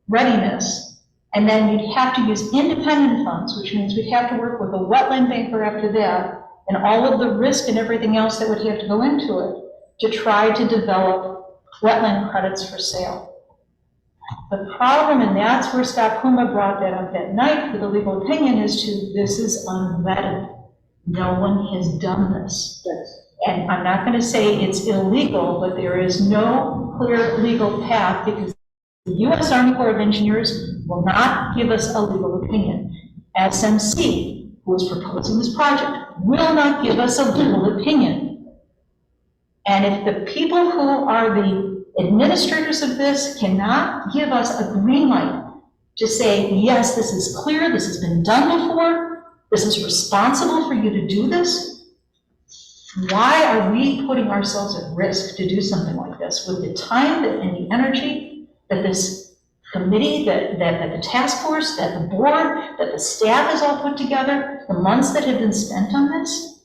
readiness. And then you'd have to use independent funds, which means we'd have to work with a wetland banker after that, and all of the risk and everything else that would have to go into it to try to develop wetland credits for sale. The problem, and that's where Scott Puma brought that up that night for the legal opinion, is this is unvetted. No one has done this. And I'm not going to say it's illegal, but there is no clear legal path because the U.S. Army Corps of Engineers will not give us a legal opinion. SMC, who is proposing this project, will not give us a legal opinion. And if the people who are the administrators of this cannot give us a green light to say, yes, this is clear, this has been done before, this is responsible for you to do this, why are we putting ourselves at risk to do something like this with the time and the energy that this committee, that the task force, that the board, that the staff is all put together, the months that have been spent on this?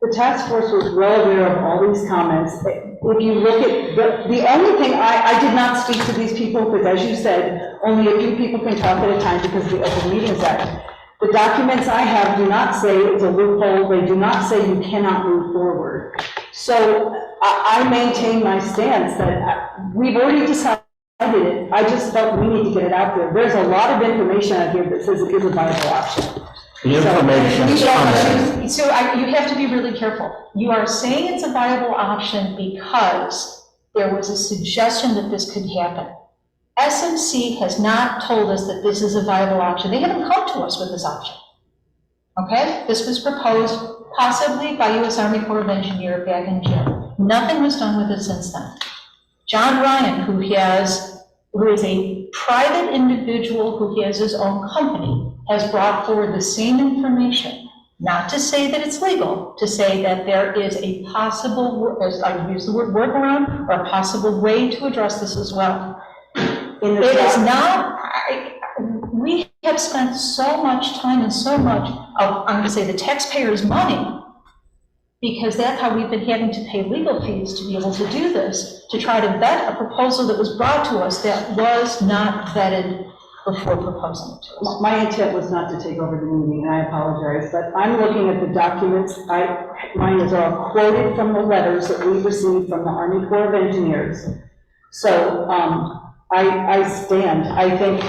The task force was well aware of all these comments. If you look at, the only thing, I did not speak to these people because, as you said, only a few people can talk at a time because of the Open Meetings Act. The documents I have do not say it's a loophole. They do not say you cannot move forward. So I maintain my stance that we've already decided it. I just felt we need to get it out there. There's a lot of information out here that says it is a viable option. The information is coming. So you have to be really careful. You are saying it's a viable option because there was a suggestion that this could happen. SMC has not told us that this is a viable option. They haven't come to us with this option. Okay? This was proposed possibly by U.S. Army Corps of Engineers back in June. Nothing was done with it since then. John Ryan, who is a private individual who has his own company, has brought forward the same information, not to say that it's legal, to say that there is a possible, as I use the word workaround, or a possible way to address this as well. It is not, we have spent so much time and so much of, I'm going to say, the taxpayers' money, because that's how we've been having to pay legal fees to be able to do this, to try to vet a proposal that was brought to us that was not vetted before proposing it to us. My intent was not to take over the meeting, and I apologize, but I'm looking at the documents. Mine is all quoted from the letters that we received from the Army Corps of Engineers. So I stand. I think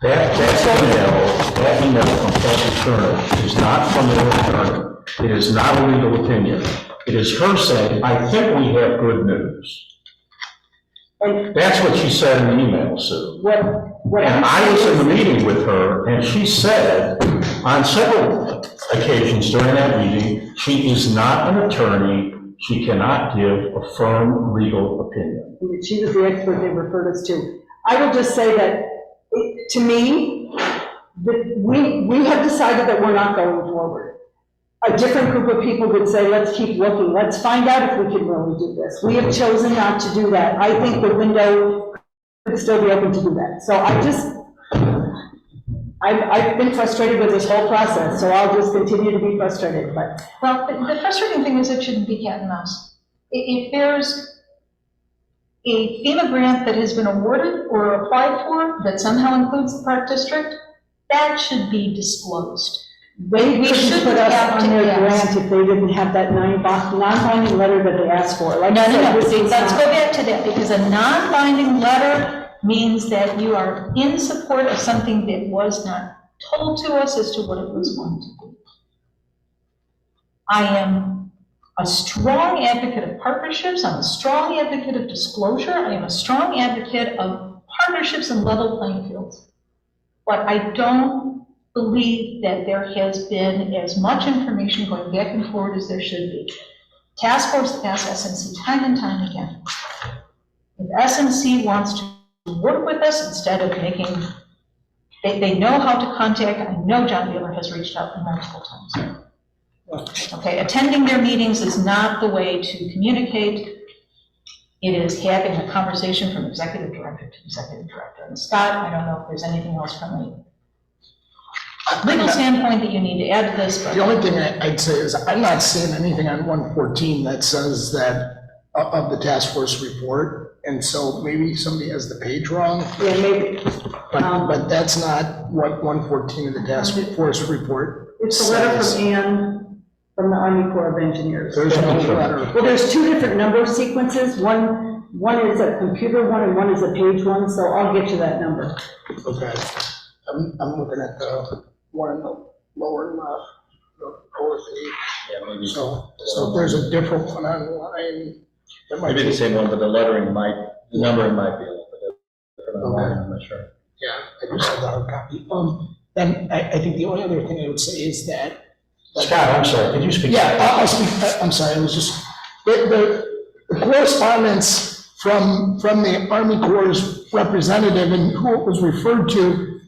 that email from Kathy Turner is not from the attorney. It is not a legal opinion. It is her saying, I think we have good news. That's what she said in the email, Sue. And I was in the meeting with her, and she said on several occasions during that meeting, she is not an attorney. She cannot give a firm legal opinion. She was the expert they referred us to. I will just say that, to me, we have decided that we're not going forward. A different group of people would say, let's keep looking. Let's find out if we can really do this. We have chosen not to do that. I think the window could still be open to do that. So I've been frustrated with this whole process, so I'll just continue to be frustrated. But well, the frustrating thing is it shouldn't be cat and mouse. If there's a FEMA grant that has been awarded or applied for that somehow includes the Park District, that should be disclosed. They We couldn't shouldn't put us have on to their ask. grant if they didn't have that non-binding letter that they asked for. Like No, I no, said, no, this see, is let's not- go back to that, because a non-binding letter means that you are in support of something that was not told to us as to what it was going to be. I am a strong advocate of partnerships, I'm a strong advocate of disclosure, I am a strong advocate of partnerships and level playing fields. But I don't believe that there has been as much information going back and forward as there should be. Task force asks SNC time and time again. If SNC wants to work with us instead of making, they know how to contact, I know John Wheeler has reached out multiple times. Okay, attending their meetings is not the way to communicate. It is having a conversation from executive director to executive director. And Scott, I don't know if there's anything else from a legal standpoint that you need to add to this, but. The only thing I'd say is I'm not seeing anything on 114 that says that, of the task force report. And so maybe somebody has the page wrong, Yeah, maybe. but that's not what 114 of the task force report It's a letter says. from Ann, from the Army Corps of Engineers. There's no letter. Well, there's two different number sequences. One is a computer one and one is a page one, so I'll get you that number. Okay. I'm looking at the one in the lower left, the fourth page. Yeah, maybe. So there's a different one online. That might Maybe be- the same one, but the lettering might, the numbering might be a little bit different online, I'm not sure. Yeah, I just have the hard copy. Then I think the only other thing I would say is that. Scott, I'm sorry, could you speak? Yeah, I'll speak, I'm sorry, it was just, the correspondence from the Army Corps' representative and who it was referred to,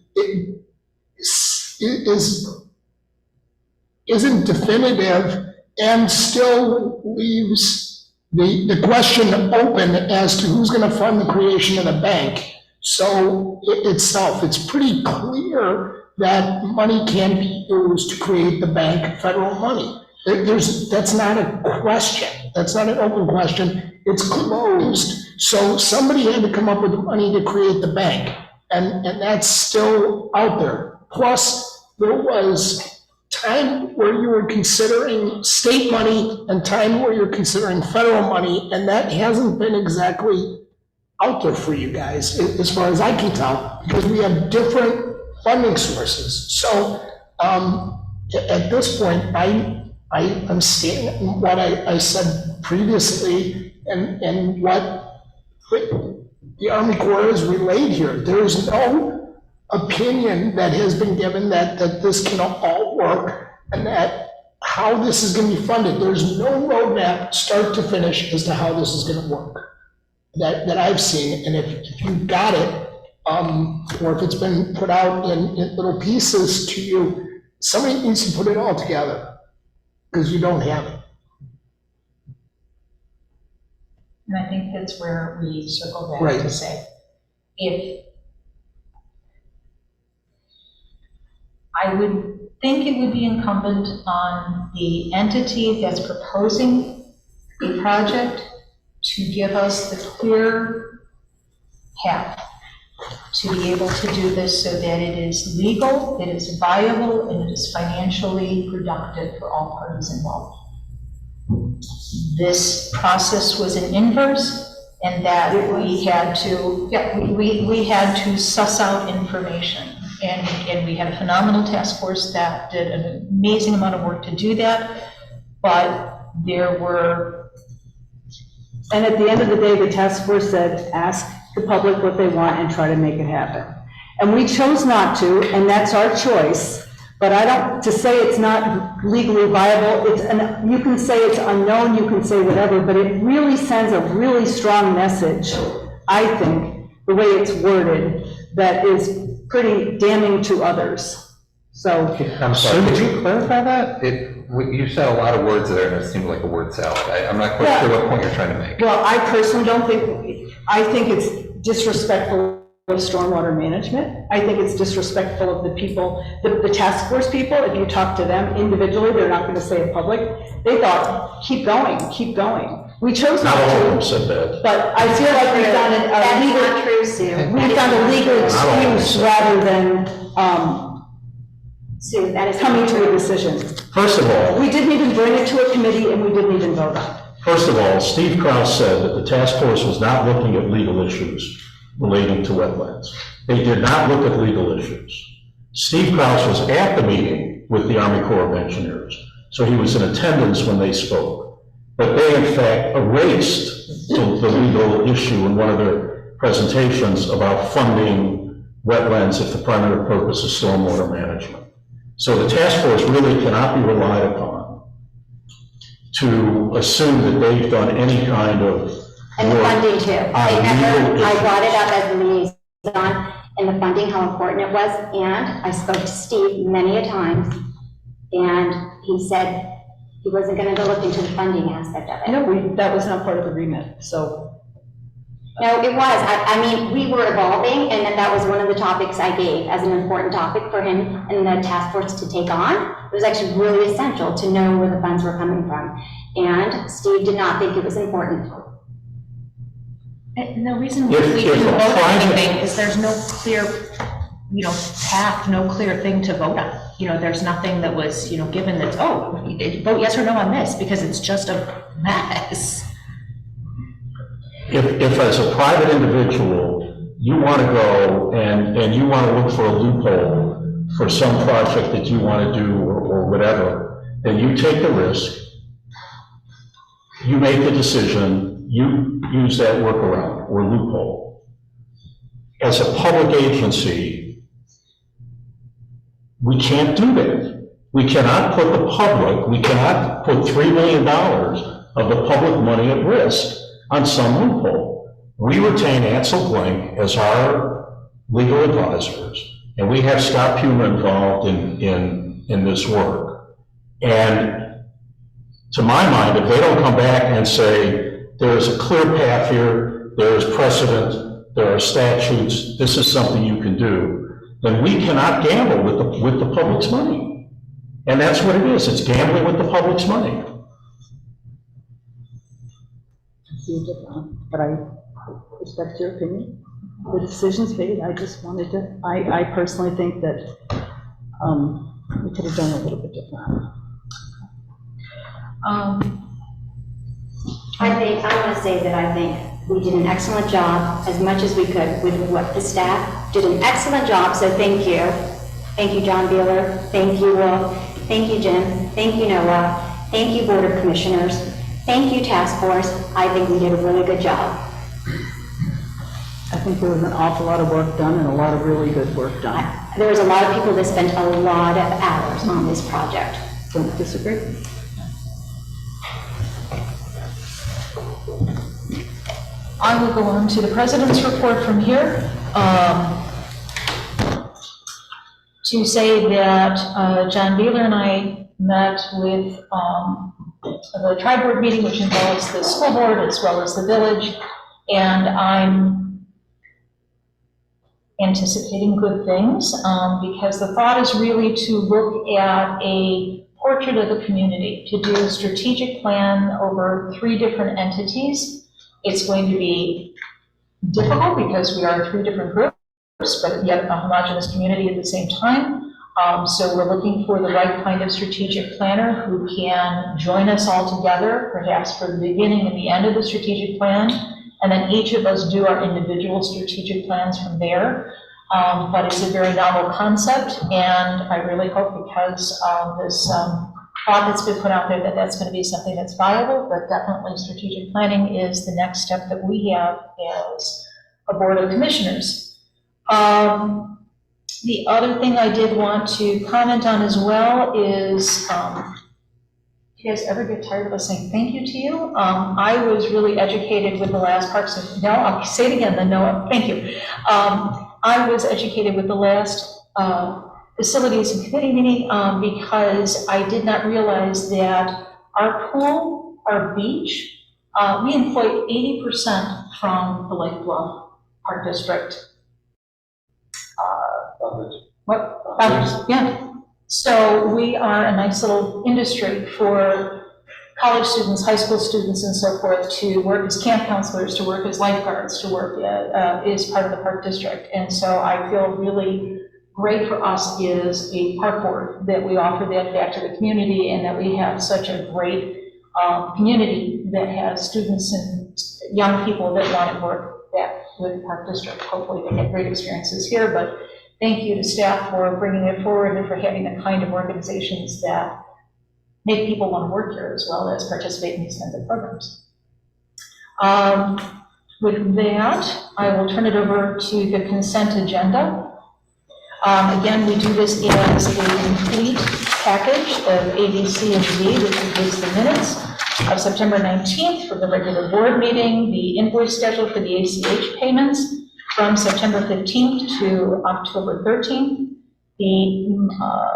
isn't definitive and still leaves the question open as to who's gonna fund the creation of the bank. So itself, it's pretty clear that money can be used to create the bank, federal money. That's not a question, that's not an open question, it's closed. So somebody had to come up with the money to create the bank, and that's still out there. Plus, there was time where you were considering state money and time where you're considering federal money, and that hasn't been exactly out there for you guys, as far as I can tell, because we have different funding sources. So at this point, I'm standing in what I said previously and what the Army Corps has relayed here. There is no opinion that has been given that this can all work and that how this is going to be funded. There's no roadmap, start to finish, as to how this is going to work that I've seen. And if you've got it, or if it's been put out in little pieces to you, somebody needs to put it all together, because you don't have it. And I think that's where we circle back Right. to say, if I would think it would be incumbent on the entity that's proposing a project to give us the clear path to be able to do this so that it is legal, it is viable, and it is financially productive for all parties involved. This process was an inverse, and that we had to, we had to suss out information. And we had a phenomenal task force that did an amazing amount of work to do that, but there were. And at the end of the day, the task force said, ask the public what they want and try to make it happen. And we chose not to, and that's our choice. But I don't, to say it's not legally viable, you can say it's unknown, you can say whatever, but it really sends a really strong message, I think, the way it's worded, that is pretty damning to others. So, I'm sorry, could you clarify that? You said a lot of words there, and it seemed like a word salad. I'm not quite sure what point you're trying to make. well, I personally don't think, I think it's disrespectful of stormwater management. I think it's disrespectful of the people, the task force people. If you talk to them individually, they're not going to say it public. They thought, keep going, keep going. We chose not Not all of them to, said that. but I feel like we found a legal, That's not true, Sue. we found a legal Not all of them excuse said rather than Sue, that is. coming to a decision. First of all, We didn't even bring it to a committee and we didn't even vote on it. First of all, Steve Kraus said that the task force was not looking at legal issues relating to wetlands. They did not look at legal issues. Steve Kraus was at the meeting with the Army Corps of Engineers, so he was in attendance when they spoke. But they in fact erased the legal issue in one of their presentations about funding wetlands if the primary purpose is stormwater management. So the task force really cannot be relied upon to assume that they've done any kind of And the work funding too. on They never, legal I issues. brought it up as the liaison, and the funding, how important it was, and I spoke to Steve many a times, and he said he wasn't gonna go look into the funding aspect of it. No, that was not part of the remit, so. No, it was, I mean, we were evolving, and then that was one of the topics I gave as an important topic for him and the task force to take on. It was actually really essential to know where the funds were coming from, and Steve did not think it was important. And the reason we If didn't a vote on private- anything is there's no clear, path, no clear thing to vote on. There's nothing that was, given that's, oh, vote yes or no on this, because it's just a mess. If as a private individual, you want to go and you want to look for a loophole for some project that you want to do or whatever, then you take the risk, you make the decision, you use that workaround or loophole. As a public agency, we can't do that. We cannot put the public, we cannot put $3 million of the public money at risk on some loophole. We retain Ansel Blank as our legal advisors, and we have Scott Puma involved in this work. And to my mind, if they don't come back and say, there is a clear path here, there is precedent, there are statutes, this is something you can do, then we cannot gamble with the public's money. And that's what it is, it's gambling with the public's money. But I respect your opinion. The decision's made. I just wanted to, I personally think that we could have done a little bit different. I want to say that I think we did an excellent job, as much as we could, with what the staff did an excellent job, so thank you. Thank you, John Beeler. Thank you, Will. Thank you, Jim. Thank you, Noah. Thank you, Board of Commissioners. Thank you, Task Force. I think we did a really good job. I think there was an awful lot of work done and a lot of really good work done. There was a lot of people that spent a lot of hours on this project. Don't disagree. I will go on to the president's report from here. To say that John Beeler and I met with the tri-board meeting, which involves the school board as well as the village, and I'm anticipating good things because the thought is really to look at a portrait of the community, to do a strategic plan over 3 different entities. It's going to be difficult because we are 3 different groups, but yet a homogeneous community at the same time. So we're looking for the right kind of strategic planner who can join us all together, perhaps for the beginning and the end of the strategic plan, and then each of us do our individual strategic plans from there. But it's a very novel concept, and I really hope because of this thought that's been put out there that that's going to be something that's viable, but definitely strategic planning is the next step that we have as a board of commissioners. The other thing I did want to comment on as well is, do you guys ever get tired of us saying thank you to you? I was really educated with the last Parks and, no, I'll say it again then, no, thank you. I was educated with the last facilities and committee meeting because I did not realize that our pool, our beach, we employ 80% from the Lake Bluff Park District. What? Yeah. So we are a nice little industry for college students, high school students, and so forth to work as camp counselors, to work as lifeguards, to work as part of the park district. And so I feel really great for us is a park board, that we offer that back to the community, and that we have such a great community that has students and young people that want to work back with Park District. Hopefully they get great experiences here, but thank you to staff for bringing it forward and for having the kind of organizations that make people want to work here as well as participate in these kinds of programs. With that, I will turn it over to the consent agenda. Again, we do this as a complete package of A, B, C, and D, which includes the minutes of September 19th for the regular board meeting, the invoice schedule for the ACH payments from September 15th to October 13th, the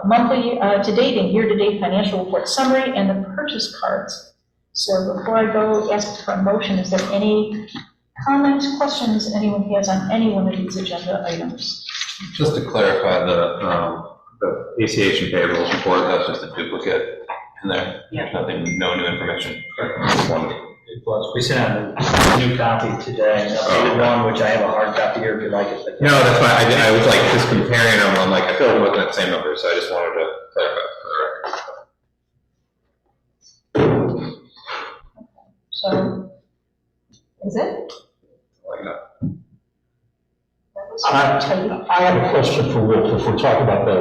monthly to-date and year-to-date financial report summary, and the purchase cards. So before I go ask for a motion, is there any comments, questions anyone has on any one of these agenda items? Just to clarify, the ACH and payables report, that's just a duplicate in there? Yeah. Nothing, no new information? It was. We sent out a new copy today, an updated one, which I have a hard copy here if you'd like it. But No, that's fine. I was like just comparing them. I'm like, I feel like I'm looking at the same numbers, so I just wanted to clarify for the record. So, is it? Like that. I have a question for Will, if we're talking about the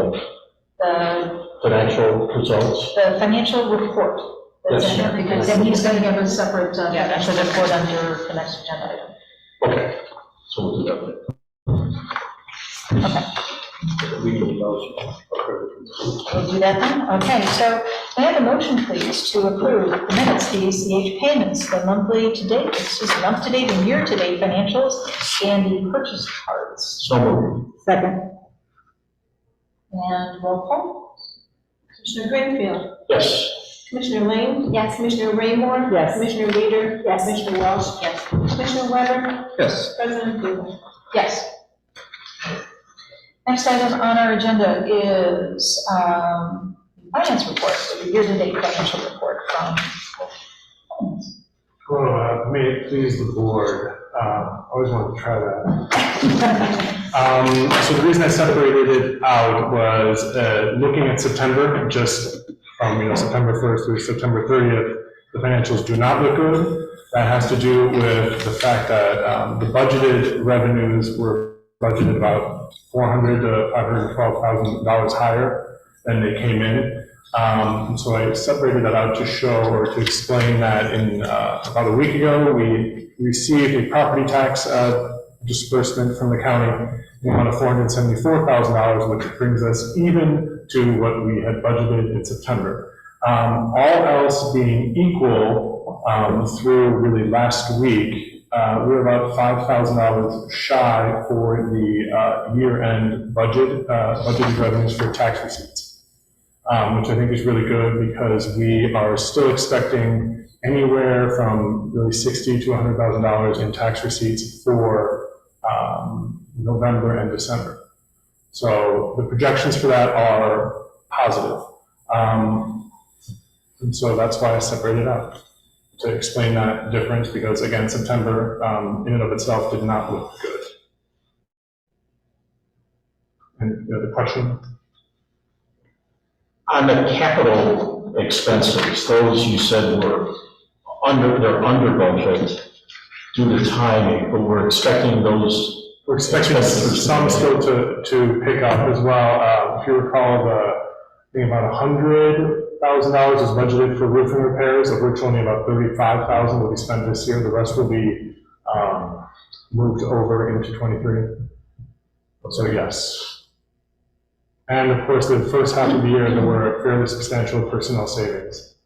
financial results. The financial report. That's in Yes. there, because then he's going to have a separate financial report under the next agenda item. Okay, so we'll do that. Okay. We need a motion. We'll do that then? Okay, so may I have a motion, please, to approve the minutes, the ACH payments, the monthly to-date, month-to-date and year-to-date financials, and the purchase cards. So moved. Second. And roll call? Commissioner Greenfield, Yes. Commissioner Lane, Yes. Commissioner Raymore, Yes. Commissioner Reader, Yes. Commissioner Welch, Yes. Commissioner Weber, Yes. President Dubin. Yes. Next item on our agenda is finance report, the year-to-date financial report from. Well, may it please the board, always wanted to try that. So the reason I separated it out was looking at September, just from September 1st through September 30th, the financials do not look good. That has to do with the fact that the budgeted revenues were budgeted about $400,000 to $512,000 higher than they came in. So I separated that out to show or to explain that in about a week ago, we received a property tax disbursement from the county in the amount of $474,000, which brings us even to what we had budgeted in September. All else being equal, through really last week, we're about $5,000 shy for the year-end budgeted revenues for tax receipts, which I think is really good because we are still expecting anywhere from really $60,000 to $100,000 in tax receipts for November and December. So the projections for that are positive. And so that's why I separated out, to explain that difference, because again, September in and of itself did not look good. And the other question? On the capital expenses, those you said were they're under budget due to timing, but we're expecting those. We're expecting some still to pick up as well. If you recall, I think about $100,000 is budgeted for roofing repairs, of which only about $35,000 will be spent this year. The rest will be moved over into '23. So yes. And of course, the first half of the year, there were fairly substantial personnel savings,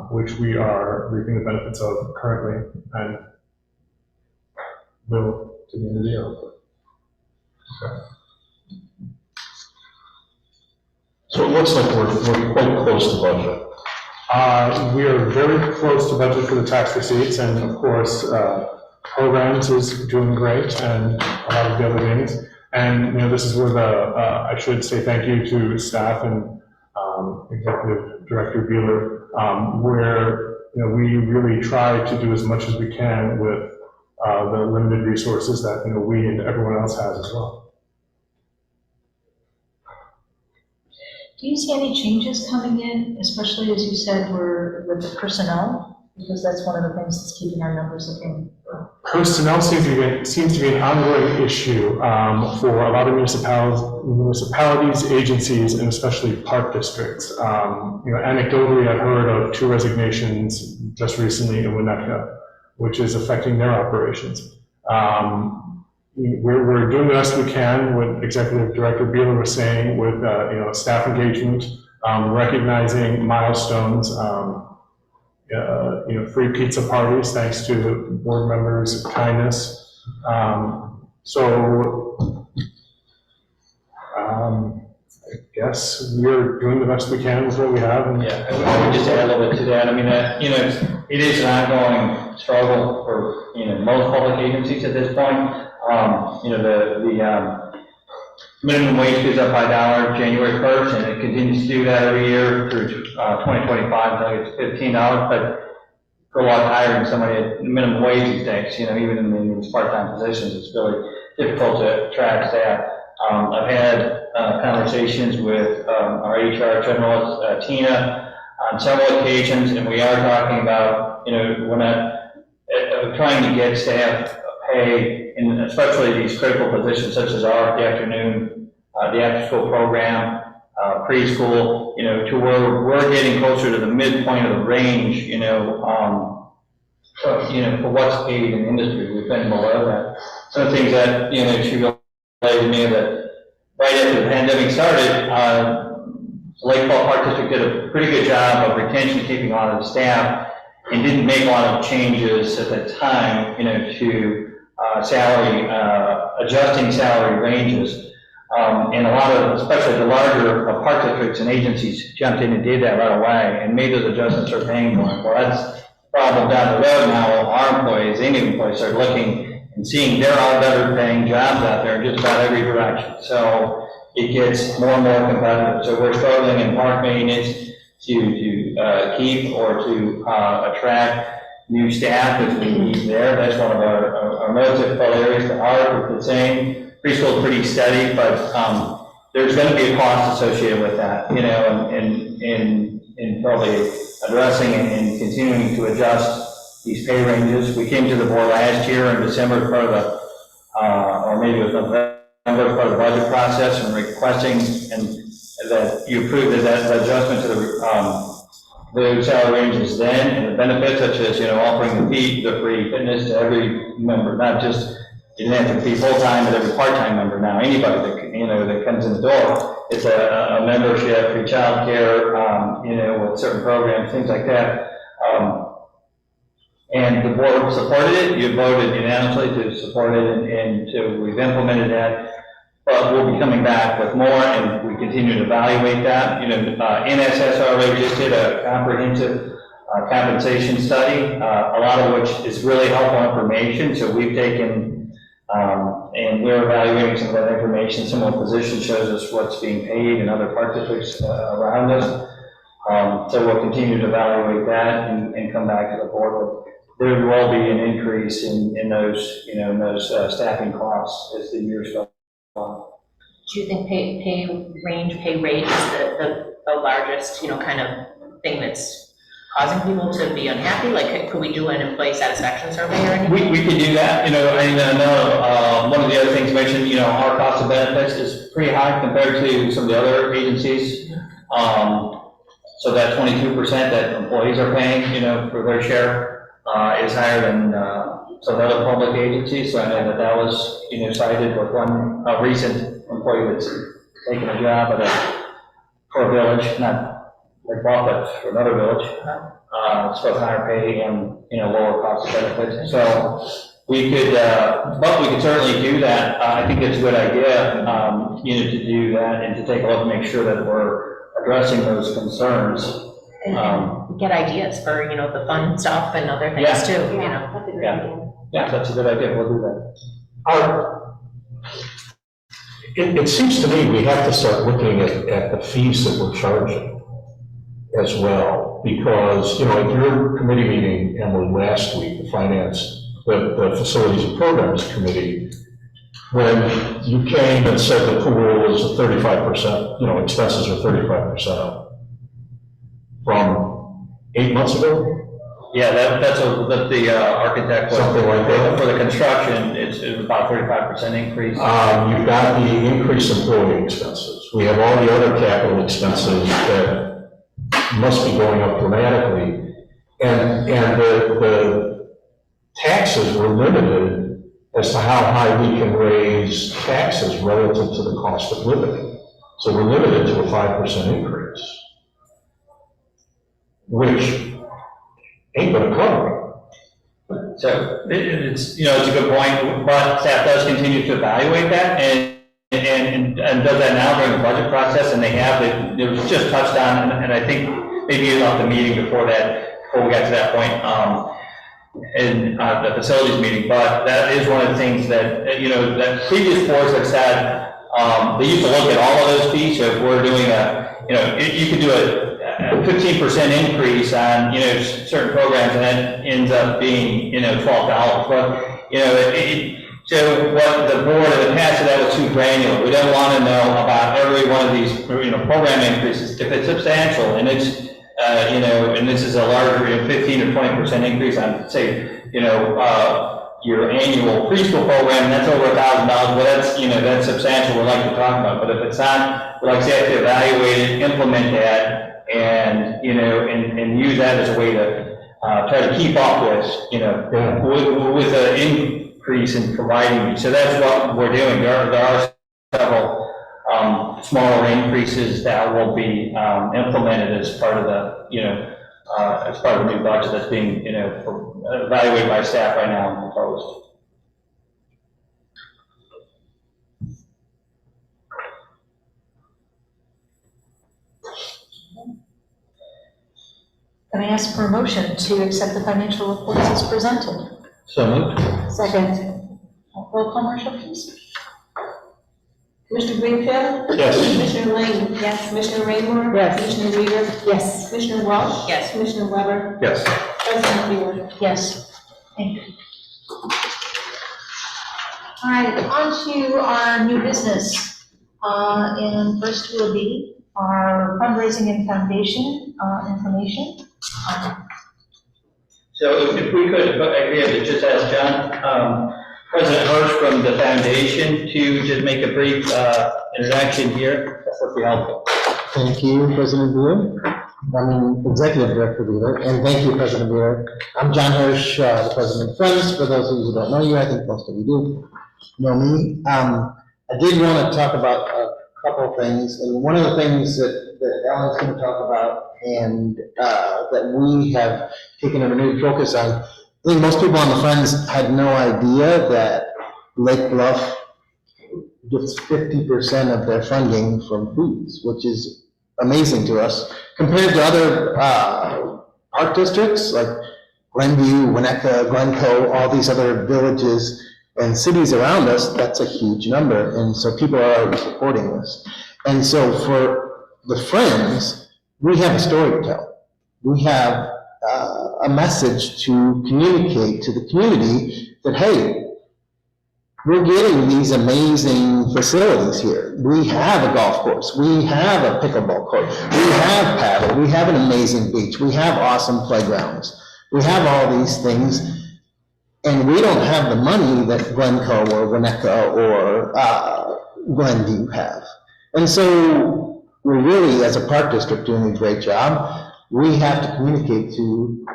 which we are reaping the benefits of currently and will to the end of the year. So it looks like we're quite close to budget. We are very close to budget for the tax receipts, and of course, programs is doing great, and a lot of the other things. And this is where I should say thank you to staff and Executive Director Beeler, where we really try to do as much as we can with the limited resources that we and everyone else has as well. Do you see any changes coming in, especially as you said, we're with the personnel? Because that's one of the things that's keeping our numbers looking. Personnel seems to be an ongoing issue for a lot of municipalities, agencies, and especially park districts. Anecdotally, I've heard of 2 resignations just recently in Winnetka, which is affecting their operations. We're doing the best we can, what Executive Director Beeler was saying, with staff engagement, recognizing milestones. Free pizza parties, thanks to board members' kindness. I guess we're doing the best we can with what we have. And Yeah, I would just add a little bit to that. I mean, it is an ongoing struggle for, most public agencies at this point. The minimum wage goes up by $1 January 1st, and it continues to do that every year through 2025 until it's $15. But for a lot higher than somebody at minimum wage these days, even in these part-time positions, it's really difficult to attract staff. I've had conversations with our HR generalist, Tina, on several occasions, and we are talking about, we're not trying to get staff pay, in especially these critical positions such as the afternoon, the after-school program, preschool, to where we're getting closer to the midpoint of the range, for what's paid in the industry. We've been below that. Some of the things that, she realized to me that right after the pandemic started, the Lake Ball Park District did a pretty good job of retention, keeping a lot of the staff, and didn't make a lot of changes at that time, to salary, adjusting salary ranges. And a lot of, especially the larger park districts and agencies jumped in and did that right away and made those adjustments they're paying for. Well, that's the problem down the road now. Our employees, any employees, are looking and seeing there are better paying jobs out there in just about every direction. So it gets more and more competitive. So we're struggling in park maintenance to keep or to attract new staff as we need there. That's one of our most difficult areas. The art is the same. Preschool is pretty steady, but there's going to be a cost associated with that, in probably addressing and continuing to adjust these pay ranges. We came to the board last year in December, part of the, or maybe it was November, part of the budget process, and requesting that you approve that adjustment to the salary ranges then, and the benefits such as, offering the free fitness to every member, not just, you didn't have to be full-time, but every part-time member now, anybody that, that comes in the door. It's a membership, free childcare, with certain programs, things like that. And the board supported it. You voted unanimously to support it, and so we've implemented that. But we'll be coming back with more, and we continue to evaluate that. NSS already just did a comprehensive compensation study, a lot of which is really helpful information. So we've taken, and we're evaluating some of that information. Some of the position shows us what's being paid in other park districts around us. So we'll continue to evaluate that and come back to the board. There will be an increase in those, in those staffing costs as the years go on. Do you think pay rate is the largest, kind of thing that's causing people to be unhappy? Like, could we do an employee satisfaction survey or anything? We could do that, I know one of the other things mentioned, our cost of benefits is pretty high compared to some of the other agencies. So that 22% that employees are paying, for their share, is higher than some other public agencies. So I know that was, cited with one recent employee that's taken a job for a village, not like Bluff, but for another village. It's both higher pay and, lower cost of benefits. So we could, but we could certainly do that. I think it's a good idea, to do that and to take a look and make sure that we're addressing those concerns. And get ideas for, the fun stuff and other things too, That's a great idea. Yeah, that's a good idea. We'll do that. It seems to me we have to start looking at the fees that we're charging as well, because, at your committee meeting, Emily, last week, the Facilities and Programs Committee, when you came and said the pool is 35%, expenses are 35% up from 8 months ago? Yeah, that's the architect. Something like that. For the construction, it's about 35% increase. You've got the increased employee expenses. We have all the other capital expenses that must be going up dramatically. And the taxes were limited as to how high we can raise taxes relative to the cost of living. So we're limited to a 5% increase, which ain't gonna cover it. So it's a good point, but staff does continue to evaluate that and does that now during the budget process, and they have, it was just touched on, and I think maybe it was off the meeting before we got to that point, in the facilities meeting, but that is one of the things that, that previous boards have said, they used to look at all of those fees, so if we're doing you could do a 15% increase on, certain programs, and that ends up being, $12. But, so what the board in the past said, that was too granular. We don't want to know about every one of these, program increases. If it's substantial and it's, and this is a larger, 15 or 20% increase on, say, your annual preschool program, and that's over $1,000, well, that's substantial, we'd like to talk about. But if it's not, we'd like to have to evaluate it, implement that, and use that as a way to try to keep up with, with an increase in providing. So that's what we're doing. There are several smaller increases that will be implemented as part of the, as part of the new budget that's being, evaluated by staff right now and proposed. Can I ask for a motion to accept the financial reports as presented? So moved. Second. Roll call, Marshall, please. Commissioner Greenfield? Yes. Commissioner Lang? Yes. Commissioner Raymore? Yes. Commissioner Reader? Yes. Commissioner Walsh? Yes. Commissioner Weber? Yes. President Mueller? Yes. Thank you. All right, on to our new business. And first will be our fundraising and foundation information. So if we could, I could just ask John, President Hirsch from the foundation to just make a brief introduction here. That would be helpful. Thank you, President Bueller. I'm Executive Director Bueller, and thank you, President Bueller. I'm John Hirsch, the President of Friends. For those of you who don't know you, I think most of you do know me. I did want to talk about a couple of things, and one of the things that Ellen's going to talk about and that we have taken a renewed focus on, I think most people on the Friends had no idea that Lake Bluff gets 50% of their funding from fees, which is amazing to us compared to other park districts like Glenview, Winnetka, Glencoe, all these other villages and cities around us. That's a huge number, and so people are already supporting this. And so for the Friends, we have a story to tell. We have a message to communicate to the community that, hey, we're getting these amazing facilities here. We have a golf course. We have a pickleball court. We have paddle. We have an amazing beach. We have awesome playgrounds. We have all these things, and we don't have the money that Glencoe or Winnetka or Glenview have. And so we're really, as a park district, doing a great job. We have to communicate to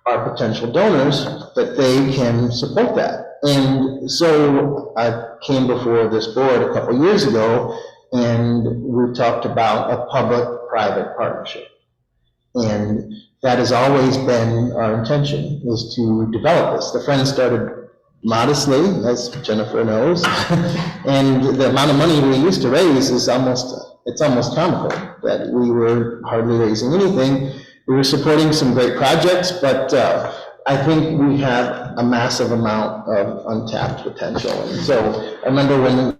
our potential donors that they can support that. And so I came before this board a couple years ago, and we talked about a public-private partnership. And that has always been our intention, is to develop this. The Friends started modestly, as Jennifer knows, and the amount of money we used to raise is it's almost comical that we were hardly raising anything. We were supporting some great projects, but I think we have a massive amount of untapped potential. And so I remember when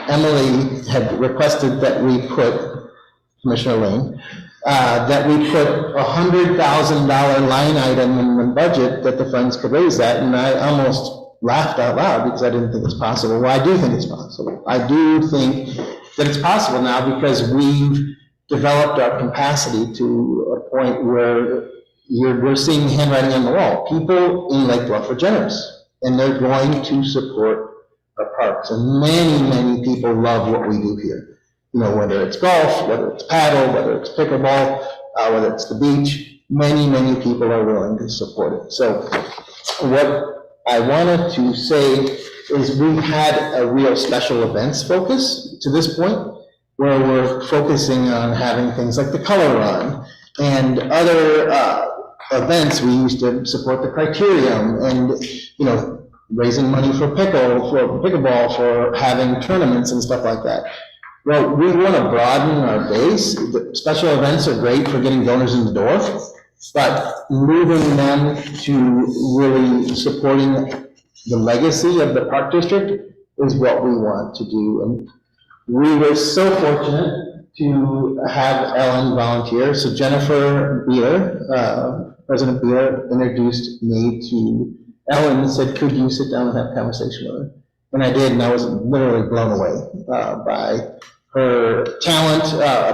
Emily had requested that we put, Commissioner Lane, that we put $100,000 line item in the budget that the Friends could raise that, and I almost laughed out loud because I didn't think it's possible. Well, I do think it's possible. I do think that it's possible now because we've developed our capacity to a point where we're seeing handwriting on the wall. People in Lake Bluff are generous, and they're going to support our parks. And many, many people love what we do here. You know, whether it's golf, whether it's paddle, whether it's pickleball, whether it's the beach, many, many people are willing to support it. So what I wanted to say is we've had a real special events focus to this point, where we're focusing on having things like the color run and other events. We used to support the criterium and, you know, raising money for pickleball, for having tournaments and stuff like that. Well, we want to broaden our base. The special events are great for getting donors in the door, but moving them to really supporting the legacy of the park district is what we want to do. And we were so fortunate to have Ellen volunteer. So Jennifer Beer, President Beer, introduced me to Ellen and said, could you sit down and have a conversation with her? And I did, and I was literally blown away by her talent,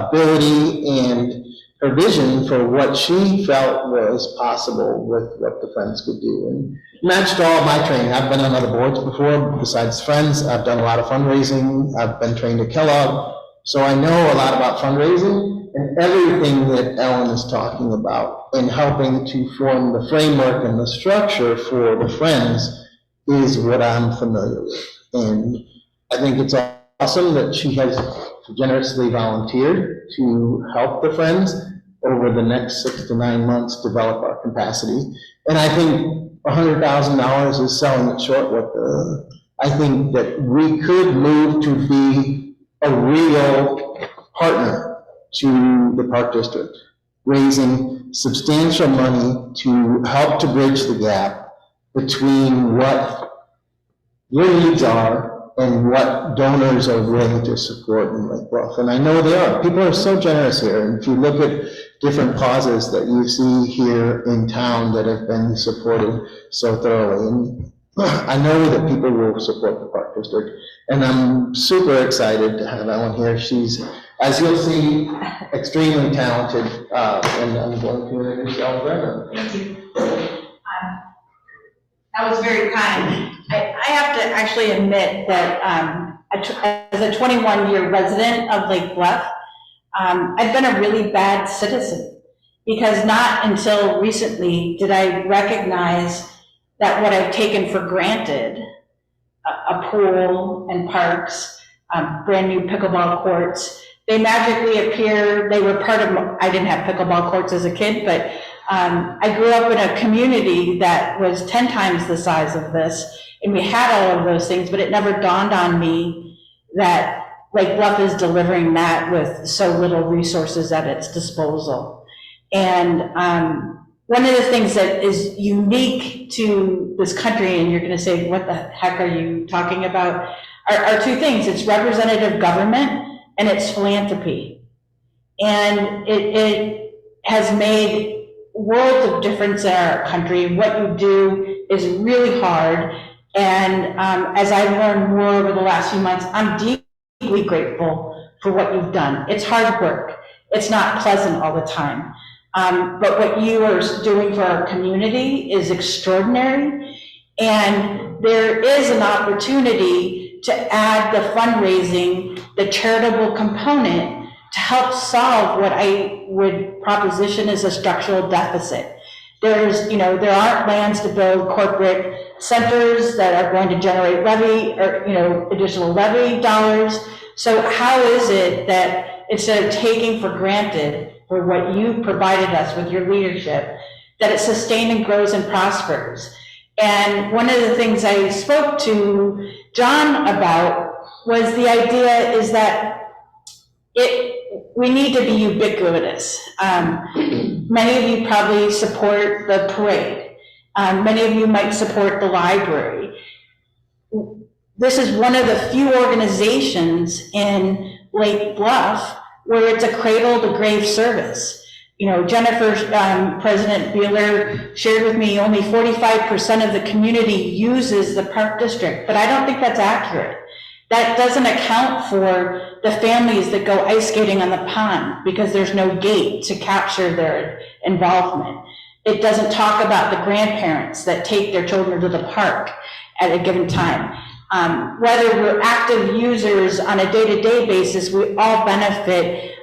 ability, and her vision for what she felt was possible with what the Friends could do. And matched all of my training. I've been on other boards before, besides Friends. I've done a lot of fundraising. I've been trained at Kellogg. So I know a lot about fundraising, and everything that Ellen is talking about in helping to form the framework and the structure for the Friends is what I'm familiar with. And I think it's awesome that she has generously volunteered to help the Friends over the next 6 to 9 months develop our capacity. And I think $100,000 is selling it short with I think that we could move to be a real partner to the Park District, raising substantial money to help to bridge the gap between what your needs are and what donors are willing to support in Lake Bluff. And I know they are. People are so generous here. And if you look at different causes that you see here in town that have been supported so thoroughly, and I know that people will support the Park District. And I'm super excited to have Ellen here. She's, as you'll see, extremely talented, and I'm going to introduce Ellen. Thank you. That was very kind. I have to actually admit that as a 21-year resident of Lake Bluff, I've been a really bad citizen, because not until recently did I recognize that what I've taken for granted, a pool and parks, brand new pickleball courts, they magically appear. They were part of, I didn't have pickleball courts as a kid, but I grew up in a community that was 10 times the size of this, and we had all of those things, but it never dawned on me that Lake Bluff is delivering that with so little resources at its disposal. And one of the things that is unique to this country, and you're going to say, what the heck are you talking about, are two things. It's representative government and it's philanthropy. And it has made worlds of difference in our country. What you do is really hard. And as I've learned more over the last few months, I'm deeply grateful for what you've done. It's hard work. It's not pleasant all the time. But what you are doing for our community is extraordinary. And there is an opportunity to add the fundraising, the charitable component, to help solve what I would proposition as a structural deficit. There's, there aren't plans to build corporate centers that are going to generate levy or, additional levy dollars. So how is it that instead of taking for granted for what you provided us with your leadership, that it sustains and grows and prospers? And one of the things I spoke to John about was the idea is that we need to be ubiquitous. Many of you probably support the parade. Many of you might support the library. This is one of the few organizations in Lake Bluff where it's a cradle to grave service. You know, Jennifer, President Beeler shared with me only 45% of the community uses the park district, but I don't think that's accurate. That doesn't account for the families that go ice skating on the pond because there's no gate to capture their involvement. It doesn't talk about the grandparents that take their children to the park at a given time. Whether we're active users on a day-to-day basis, we all benefit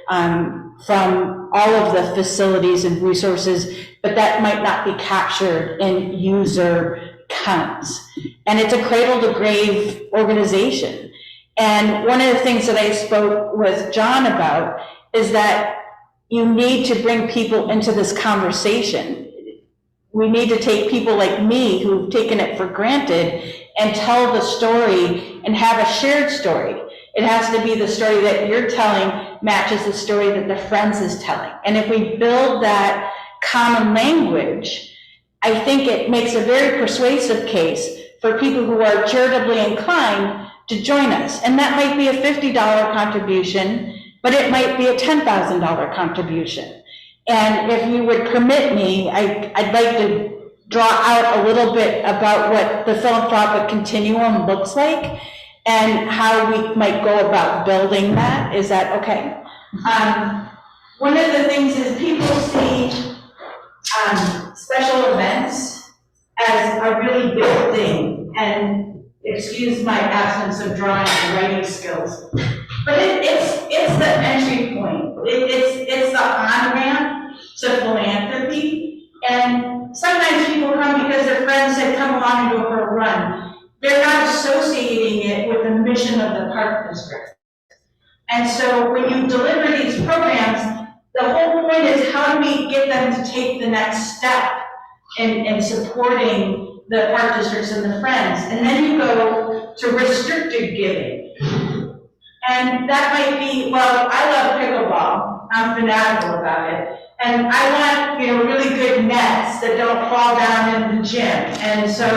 from all of the facilities and resources, but that might not be captured in user counts. And it's a cradle-to-grave organization. And one of the things that I spoke with John about is that you need to bring people into this conversation. We need to take people like me who've taken it for granted and tell the story and have a shared story. It has to be the story that you're telling matches the story that the Friends is telling. And if we build that common language, I think it makes a very persuasive case for people who are charitably inclined to join us. And that might be a $50 contribution, but it might be a $10,000 contribution. And if you would permit me, I'd like to draw out a little bit about what the philanthropic continuum looks like and how we might go about building that. Is that okay? One of the things is people see special events as a really big thing, and excuse my absence of drawing and writing skills, but it's the entry point. It's the on-ramp to philanthropy, and sometimes people come because their friends said come along and go for a run. They're not associating it with the mission of the park district. And so when you deliver these programs, the whole point is how do we get them to take the next step in supporting the park districts and the Friends. And then you go to restricted giving. And that might be, well, I love pickleball. I'm fanatical about it. And I want, really good nets that don't fall down in the gym. And so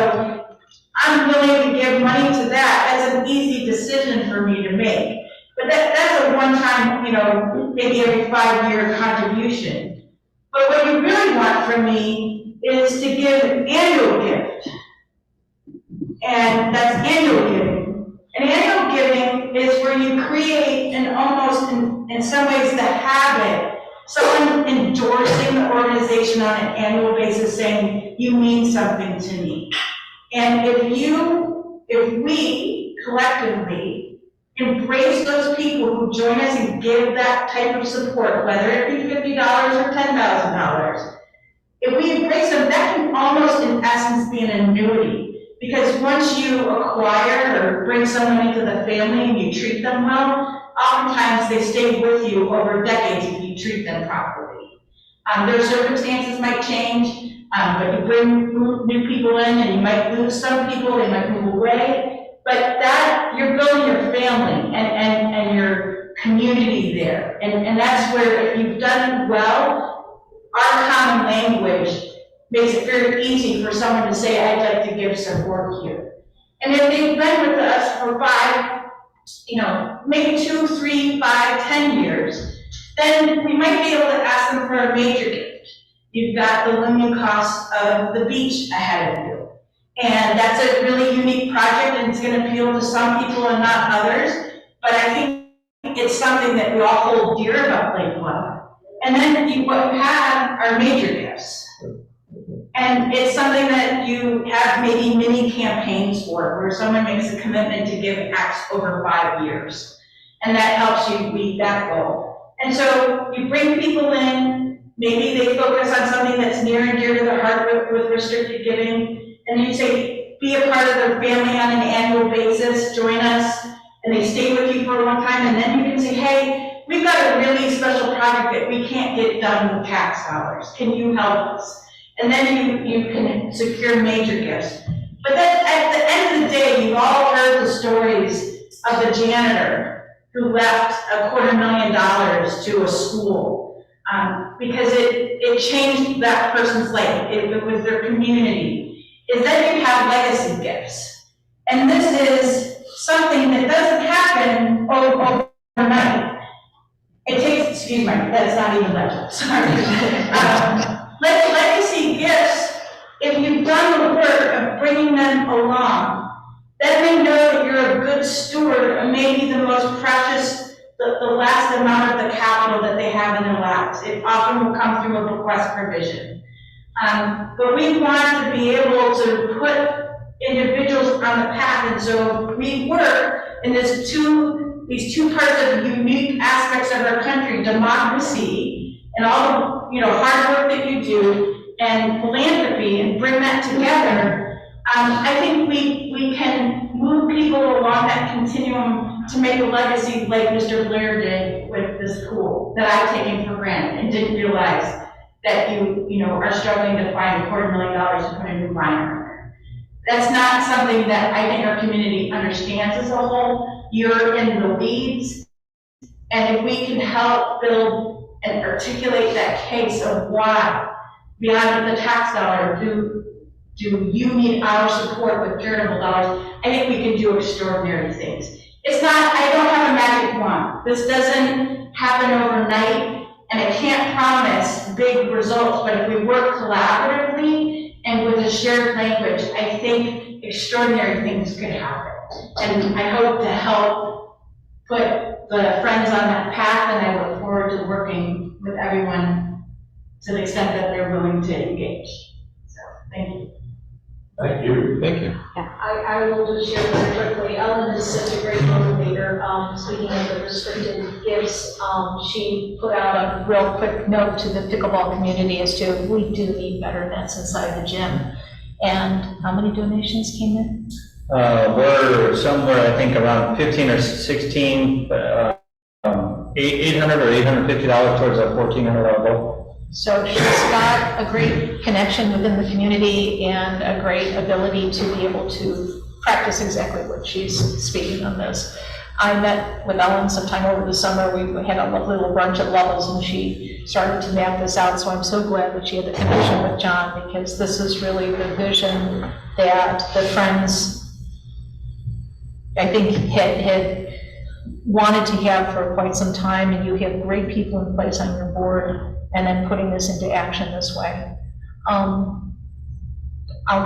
I'm willing to give money to that. That's an easy decision for me to make. But that's a one-time, maybe every 5-year contribution. But what you really want from me is to give an annual gift. And that's annual giving. And annual giving is where you create an almost, in some ways, the habit, someone endorsing the organization on an annual basis saying, you mean something to me. And if we collectively embrace those people who join us and give that type of support, whether it be $50 or $10,000, if we embrace them, that can almost in essence be an annuity. Because once you acquire or bring someone into the family and you treat them well, oftentimes they stay with you over decades if you treat them properly. Their circumstances might change, but you bring new people in and you might lose some people, they might move away, but that, you're building your family and your community there. And that's where if you've done well, our common language makes it very easy for someone to say, I'd like to give support here. And if they've been with us for 5, maybe 2, 3, 5, 10 years, then we might be able to ask them for a major gift. You've got the looming cost of the beach ahead of you. And that's a really unique project, and it's going to appeal to some people and not others. But I think it's something that we all hold dear about Lake Bluff. And then what you have are major gifts. And it's something that you have maybe mini campaigns for, where someone makes a commitment to give X over 5 years. And that helps you meet that goal. And so you bring people in, maybe they focus on something that's near and dear to the heart with restricted giving, and you say, be a part of their family on an annual basis, join us, and they stay with you for a long time, and then you can say, hey, we've got a really special project that we can't get done with tax dollars. Can you help us? And then you can secure major gifts. But then at the end of the day, you've all heard the stories of the janitor who left $250,000 to a school because it changed that person's life. It was their community. Is that you have legacy gifts. And this is something that doesn't happen overnight. It takes excuse me, that's not even legible, sorry. Legacy gifts, if you've done the work of bringing them along, then they know that you're a good steward of maybe the most precious, the last amount of the capital that they have in their lives. It often will come through a bequest provision. But we want to be able to put individuals on the path, and so we work in these two parts of unique aspects of our country, democracy, and all the, hard work that you do, and philanthropy, and bring that together. I think we can move people along that continuum to make a legacy like Mr. Blair did with this pool that I've taken for granted and didn't realize that you are struggling to find $250,000 to put a new liner in there. That's not something that I think our community understands as a whole. You're in the weeds, and if we can help build and articulate that case of why, beyond the tax dollar, do you need our support with charitable dollars, I think we can do extraordinary things. It's not, I don't have a magic wand. This doesn't happen overnight, and I can't promise big results, but if we work collaboratively and with a shared language, I think extraordinary things could happen. And I hope to help put the friends on that path, and I look forward to working with everyone to the extent that they're willing to engage. So, thank you. Thank you. Thank you. I will just share very quickly. Ellen is such a great motivator. Speaking of the restricted gifts, she put out a real quick note to the pickleball community as to we do need better nets inside the gym. And how many donations came in? We're somewhere, I think, around 15 or 16, $800 or $850 towards a $1,400 goal. So she's got a great connection within the community and a great ability to be able to practice exactly what she's speaking on this. I met with Ellen sometime over the summer. We had a little brunch at Levels, and she started to map this out. So I'm so glad that she had the connection with John, because this is really the vision that the Friends, I think, had wanted to have for quite some time, and you have great people in place on your board, and then putting this into action this way. I'll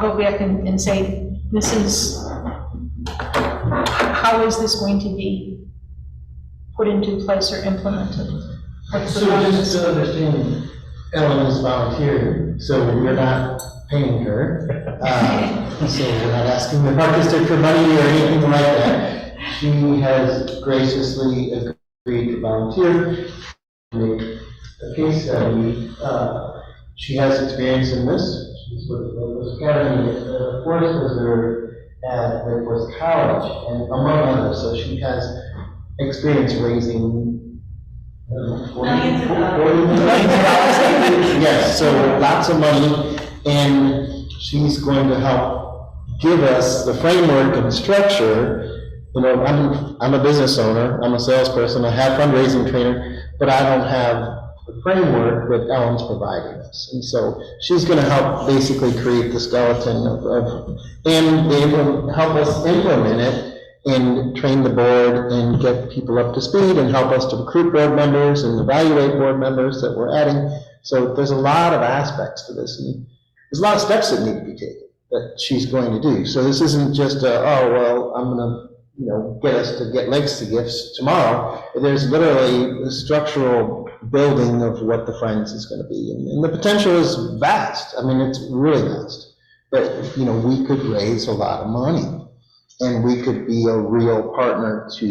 go back and say, this is, how is this going to be put into place or implemented? What's the So just to understand, Ellen is volunteer, so we're not paying her. So we're not asking the park district for money or anything like that. She has graciously agreed to volunteer, make a case study. She has experience in this. She's with the Lake Academy, a forest visitor at Lake Forest College, and among others. So she has experience raising $40 million. Yes, so lots of money, and she's going to help give us the framework and structure. I'm a business owner, I'm a salesperson, I have fundraising trainer, but I don't have the framework that Ellen's providing us. And so she's going to help basically create the skeleton and be able to help us implement it and train the board and get people up to speed and help us to recruit board members and evaluate board members that we're adding. So there's a lot of aspects to this, and there's a lot of steps that need to be taken that she's going to do. So this isn't just I'm going to get us to get legs to gifts tomorrow. There's literally a structural building of what the Friends is going to be. And the potential is vast. I mean, it's really vast. But, we could raise a lot of money, and we could be a real partner to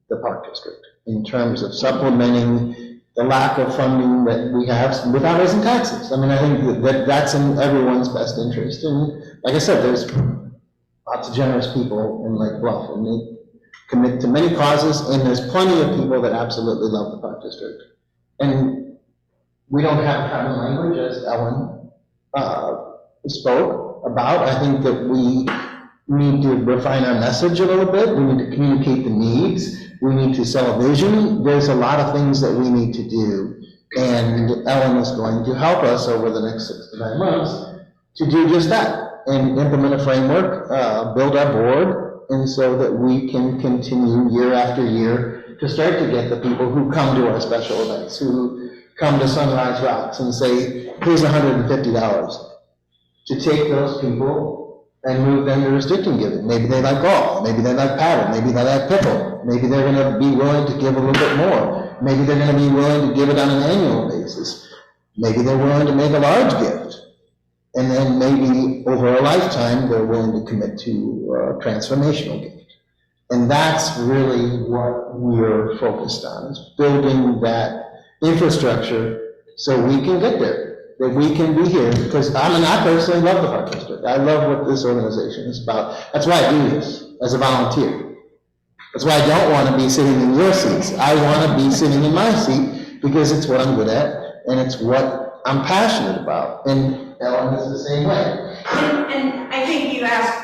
the Park District in terms of supplementing the lack of funding that we have without raising taxes. I mean, I think that's in everyone's best interest. And like I said, there's lots of generous people in Lake Bluff, and they commit to many causes, and there's plenty of people that absolutely love the Park District. And we don't have common language, as Ellen spoke about. I think that we need to refine our message a little bit. We need to communicate the needs. We need to sell a vision. There's a lot of things that we need to do, and Ellen is going to help us over the next 6 to 9 months to do just that, and implement a framework, build our board, and so that we can continue year after year to start to get the people who come to our special events, who come to Sunrise Rocks and say, here's $150, to take those people and move them to restricting giving. Maybe they like golf, maybe they like paddle, maybe they like pickle, maybe they're gonna be willing to give a little bit more, maybe they're gonna be willing to give it on an annual basis, maybe they're willing to make a large gift. And then maybe over a lifetime, they're willing to commit to a transformational gift. And that's really what we're focused on, is building that infrastructure so we can get there, that we can be here. Because I personally love the Park District. I love what this organization is about. That's why I do this as a volunteer. That's why I don't want to be sitting in your seats. I want to be sitting in my seat because it's what I'm good at and it's what I'm passionate about. And Ellen is the same way. And I think you asked,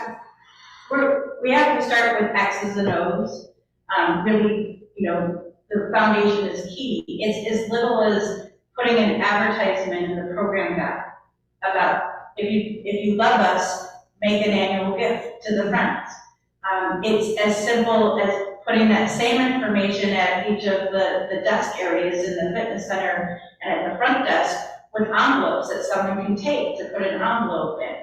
we have to start with X's and O's. Really, the foundation is key. It's as little as putting an advertisement in the program guide about if you love us, make an annual gift to the friends. It's as simple as putting that same information at each of the desk areas in the fitness center and at the front desk with envelopes that someone can take to put an envelope in.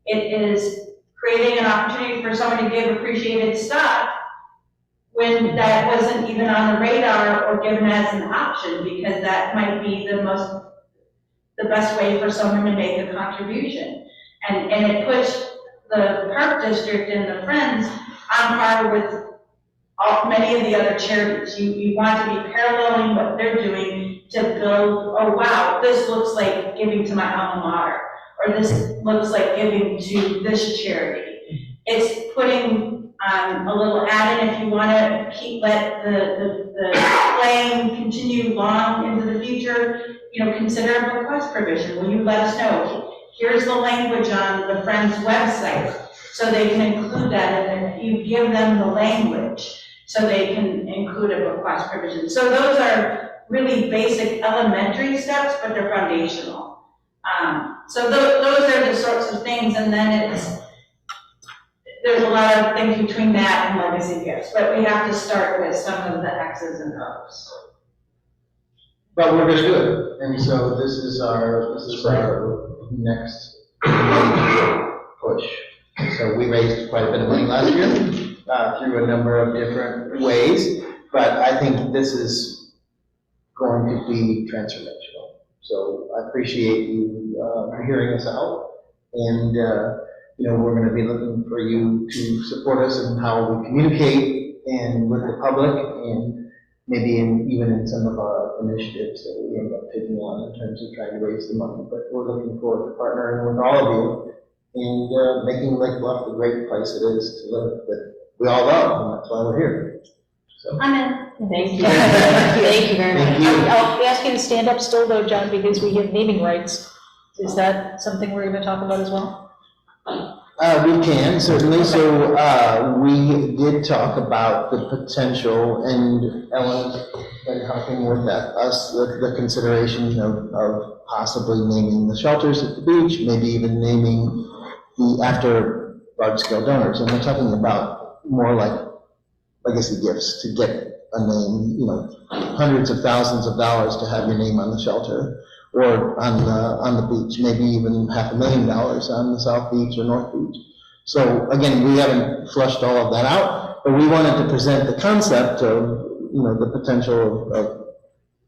It is creating an opportunity for someone to give appreciated stock when that wasn't even on the radar or given as an option, because that might be the best way for someone to make a contribution. And it puts the Park District and the Friends on par with many of the other charities. You want to be paralleling what they're doing to build, oh wow, this looks like giving to my alma mater, or this looks like giving to this charity. It's putting a little add-in if you want to let the playing continue long into the future, consider a request provision. Will you let us know? Here's the language on the Friends website, so they can include that in there. You give them the language, so they can include a request provision. So those are really basic elementary steps, but they're foundational. So those are the sorts of things, and then there's a lot of things between that and legacy gifts, but we have to start with some of the X's and O's. But we're gonna do it, and so this is our next push. So we raised quite a bit of money last year through a number of different ways, but I think this is going to be transformational. So I appreciate you hearing us out, and we're going to be looking for you to support us in how we communicate and with the public, and maybe even in some of our initiatives that we end up taking on in terms of trying to raise the money. But we're looking forward to partnering with all of you and making Lake Bluff the great place it is to live that we all love, and that's why we're here. So. I'm in. Thank you. Thank you very much. I'll ask you to stand up still though, John, because we have naming rights. Is that something we're going to talk about as well? We can, certainly. So we did talk about the potential, and Ellen's been helping with that, the consideration of possibly naming the shelters at the beach, maybe even naming the after large-scale donors. And we're talking about more like legacy gifts to get a name, hundreds of thousands of dollars to have your name on the shelter or on the beach, maybe even $500,000 on the South Beach or North Beach. So again, we haven't flushed all of that out, but we wanted to present the concept of, the potential of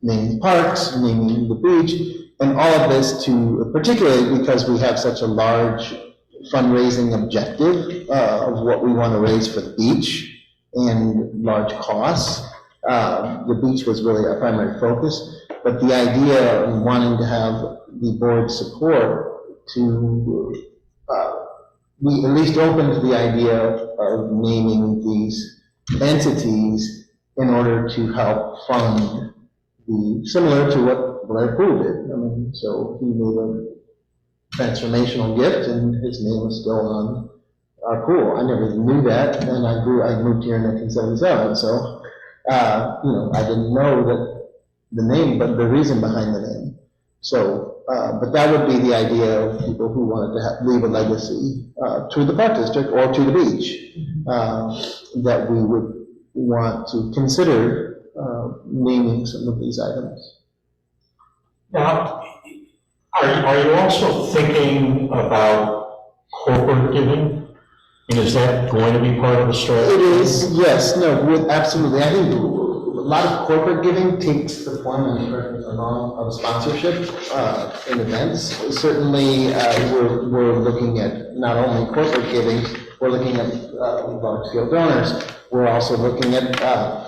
naming parks, naming the beach, and all of this particularly because we have such a large fundraising objective of what we want to raise for the beach and large costs. The beach was really our primary focus, but the idea of wanting to have the board's support to be at least open to the idea of naming these entities in order to help fund similar to what Blair Poole did. So he made a transformational gift and his name is still on our pool. I never even knew that, and I moved here in 1977, so I didn't know the name, but the reason behind the name. So, but that would be the idea of people who wanted to leave a legacy to the Park District or to the beach that we would want to consider naming some of these items. Now, are you also thinking about corporate giving? And is that going to be part of the strategy? It is, yes, no, absolutely. I think a lot of corporate giving takes the form, and correct me if I'm wrong, of sponsorship in events. Certainly, we're looking at not only corporate giving, we're looking at large-scale donors. We're also looking at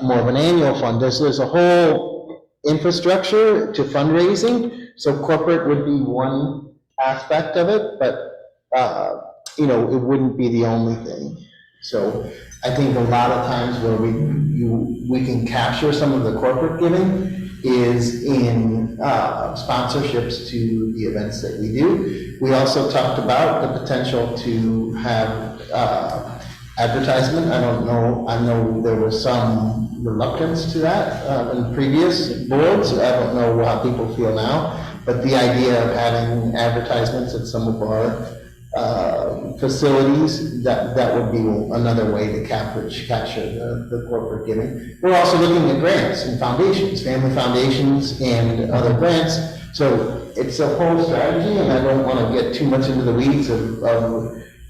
more of an annual fund. There's a whole infrastructure to fundraising, so corporate would be one aspect of it, but it wouldn't be the only thing. So I think a lot of times where we can capture some of the corporate giving is in sponsorships to the events that we do. We also talked about the potential to have advertisement. I know there was some reluctance to that in previous boards. I don't know how people feel now, but the idea of having advertisements at some of our facilities, that would be another way to capture the corporate giving. We're also looking at grants and foundations, family foundations and other grants. So it's a whole strategy, and I don't want to get too much into the weeds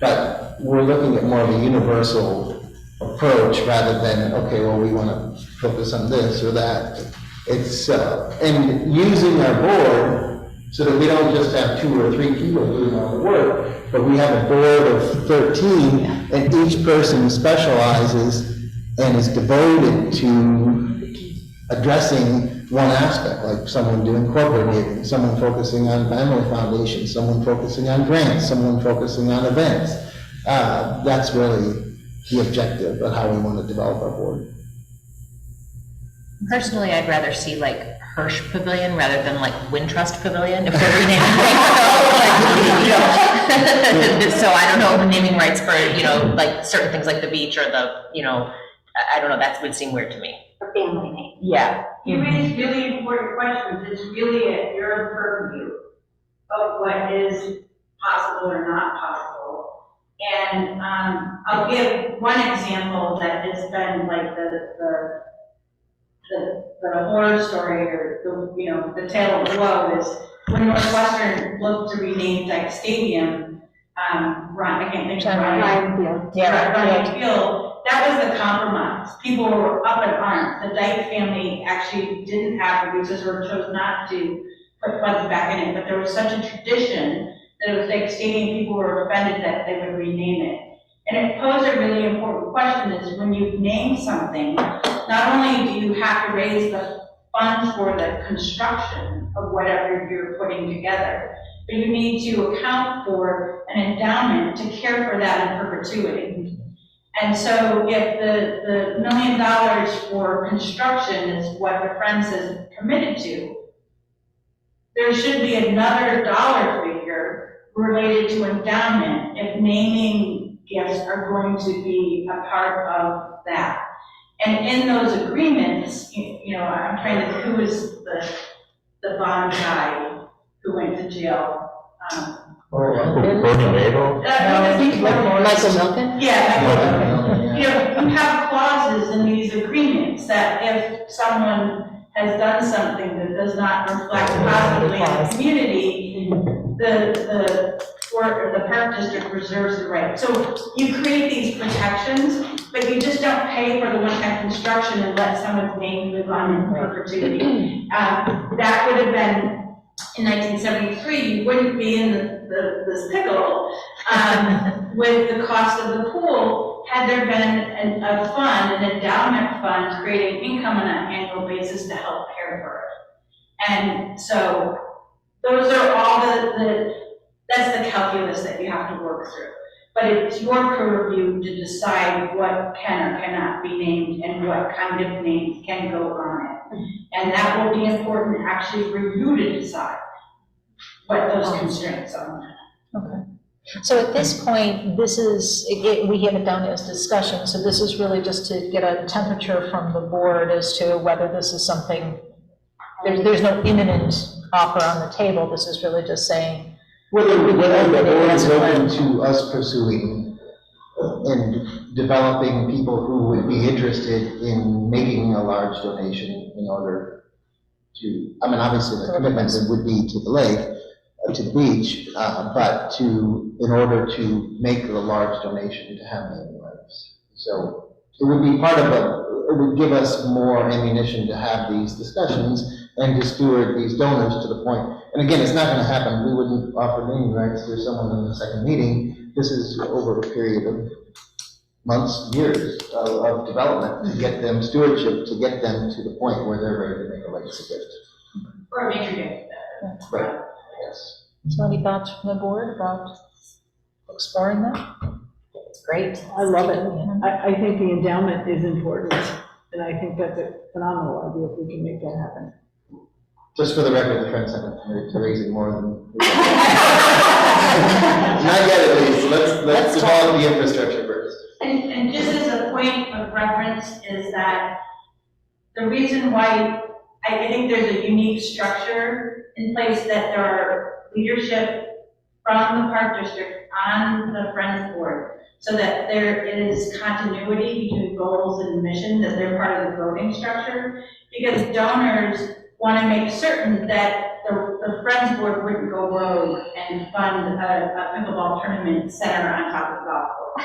but we're looking at more of a universal approach rather than, okay, well, we want to focus on this or that. It's, and using our board so that we don't just have 2 or 3 people doing all the work, but we have a board of 13, and each person specializes and is devoted to addressing one aspect, like someone doing corporate giving, someone focusing on family foundation, someone focusing on grants, someone focusing on events. That's really the objective of how we want to develop our board. Personally, I'd rather see like Hirsch Pavilion rather than like Wintrust Pavilion if we're renaming things. So I don't know, the naming rights for, like certain things like the beach or the, I don't know, that would seem weird to me. A family name. Yeah. You raise really important questions. It's really at your purview of what is possible or not possible. And I'll give one example that has been like the horror story, or the tale of woe, is when Northwestern looked to rename Dyke Stadium, I can't think of Ryan Field. Ryan Field. That was the compromise. People were up in arms. The Dyke family actually didn't have the resources or chose not to put funds back in it, but there was such a tradition that it was Dyke Stadium. People were offended that they would rename it. And it posed a really important question: is when you name something, not only do you have to raise the funds for the construction of whatever you're putting together, but you need to account for an endowment to care for that in perpetuity. And so if the $1 million for construction is what the Friends has committed to, there should be another dollar figure related to endowment if naming gifts are going to be a part of that. And in those agreements, I'm trying to think, who is the bond guy who went to jail? Bernie Madoff? Michael Milken? Yeah. You have clauses in these agreements that if someone has done something that does not reflect positively in the community, the park district reserves the right. So you create these protections, but you just don't pay for the one-time construction and let someone's name live on in perpetuity. That would have been, in 1973, you wouldn't be in this pickle with the cost of the pool had there been a fund, an endowment fund, creating income on an annual basis to help care for it. And so those are all that's the calculus that you have to work through. But it's your purview to decide what can or cannot be named and what kind of names can go on it. And that will be important actually for you to decide what those constraints are. Okay. So at this point, we have it down as discussion, so this is really just to get a temperature from the board as to whether this is something, there's no imminent offer on the table, this is really just saying, whether the board is open to us pursuing and developing people who would be interested in making a large donation in order to, I mean, obviously the commitment would be to the lake, to the beach, but in order to make the large donation to have naming rights. So it would be part of it would give us more ammunition to have these discussions and to steward these donors to the point. And again, it's not going to happen. We wouldn't offer naming rights to someone in the second meeting. This is over a period of months, years of development to get them stewardship, to get them to the point where they're ready to make a legacy gift. Or a major gift. Right, yes. So any thoughts from the board about exploring that? It's great. I love it. I think the endowment is important, and I think that's a phenomenal idea if we can make that happen. Just for the record, the Friends haven't committed to raising more than. Not yet, at least. Let's develop the infrastructure first. And just as a point of reference is that the reason why I think there's a unique structure in place, that there are leadership from the Park District on the Friends Board, so that there is continuity between goals and mission, that they're part of the voting structure, because donors want to make certain that the Friends Board wouldn't go rogue and fund a pickleball tournament center on top of the golf course.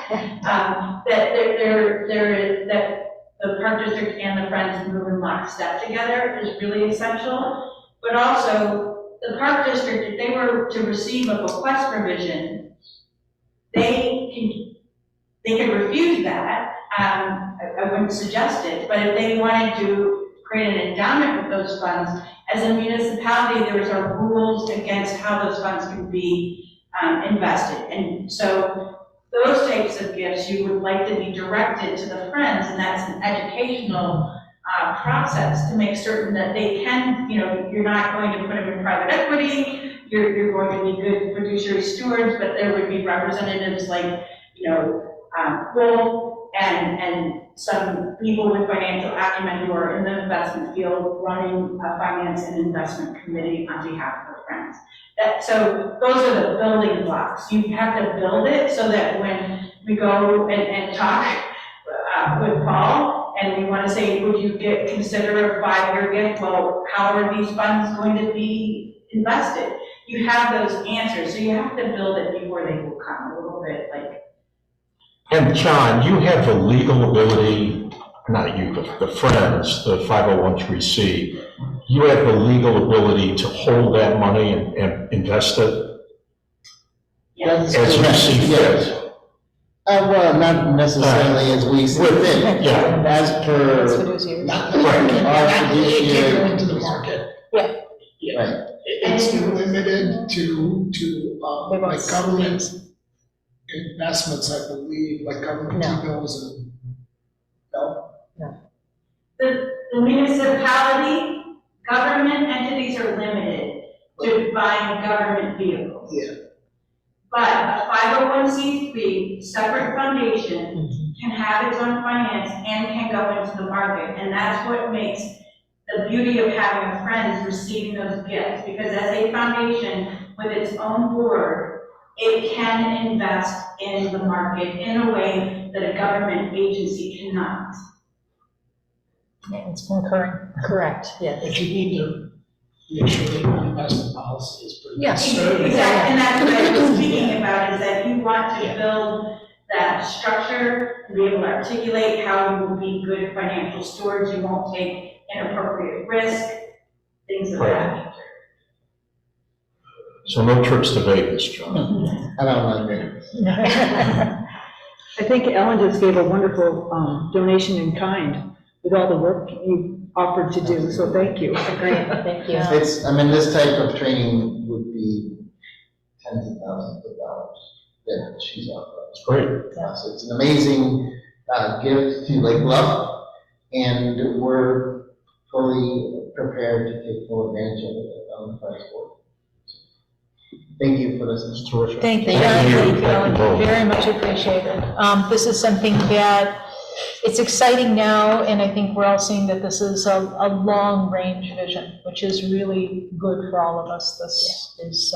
That the Park District and the Friends move in lockstep together is really essential. But also, the Park District, if they were to receive a bequest provision, they can refuse that. I wouldn't suggest it, but if they wanted to create an endowment with those funds, as a municipality, there are rules against how those funds can be invested. And so those types of gifts you would like to be directed to the Friends, and that's an educational process to make certain that they can, you're not going to put them in private equity, you're going to be good fiduciary stewards, but there would be representatives like, Wolf and some people with financial acumen who are in the investment field running a finance and investment committee on behalf of the Friends. So those are the building blocks. You have to build it so that when we go and talk with Paul, and we want to say, would you consider a 5-year gift? Well, how are these funds going to be invested? You have those answers, so you have to build it before they will come, a little bit like. And John, you have the legal ability, not you, the Friends, the 501(c), you have the legal ability to hold that money and invest it Yes. as you see fit. Well, not necessarily as we see fit. Yeah. As per. Not Right. Our it can't fiduciary. go into the market. Right. It's limited to like government investments, I believe, like government T-bills and, no? The municipality, government entities are limited to buying government vehicles. Yeah. But a 501(c)(3) separate foundation can have its own finance and can go into the market. And that's what makes the beauty of having a Friends receiving those gifts. Because as a foundation with its own board, it can invest in the market in a way that a government agency cannot. Yeah, it's concurring. Correct, yes. But you need to make sure that your investment policy is pretty Yes. conservative. Exactly, and that's what I was speaking about, is that you want to build that structure, and be able to articulate how you will be good financial stewards, you won't take inappropriate risk, things of that nature. So no trips to Vegas, John. I don't know. I think Ellen just gave a wonderful donation in kind with all the work you offered to do, so thank you. Great, thank you. This type of training would be tens of thousands of dollars that she's offering. It's great. So it's an amazing gift to Lake Bluff, and we're fully prepared to take full advantage of it on the Friends Board. Thank you for listening. Terrific. Thank you, Thank you. Thank you, Thank you both. very much appreciated. This is something that, it's exciting now, and I think we're all seeing that this is a long-range vision, which is really good for all of us. This is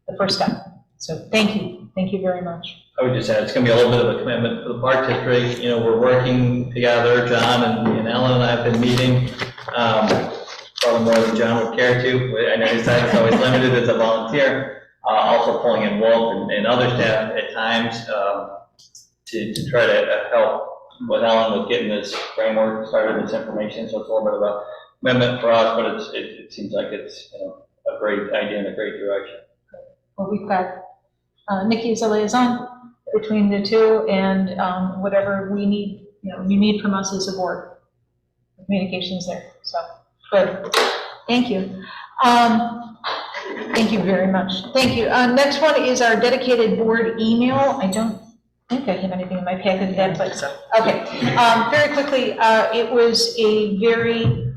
the first step. So thank you very much. I would just add, it's gonna be a little bit of a commitment for the Park District. You know, we're working together, John and Ellen and I have been meeting, probably more than John would care to. I know his time is always limited as a volunteer, also pulling in Wolf and other staff at times, to try to help with Ellen with getting this framework started, this information. So it's a little bit of a commitment for us, but it seems like it's, you know, a great idea and a great direction. Well, we've got Nikki as a liaison between the two, and whatever we need, you know, you need from us as a board. Communications there, so, good. Thank you. Thank you very much. Thank you. Next one is our dedicated board email. I don't think I have anything in my packet yet, but, okay. Very quickly, it was a very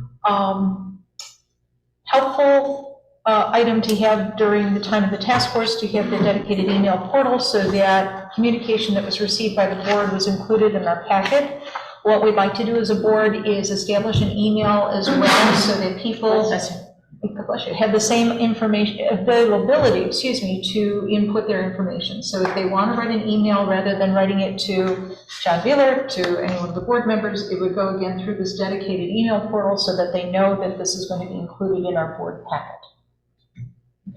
helpful item to have during the time of the task force, to have the dedicated email portal so that communication that was received by the board was included in our packet. What we'd like to do as a board is establish an email as well so that people have the same information, availability, to input their information. So if they want to write an email, rather than writing it to John Wheeler, to any one of the board members, it would go again through this dedicated email portal so that they know that this is going to be included in our board packet.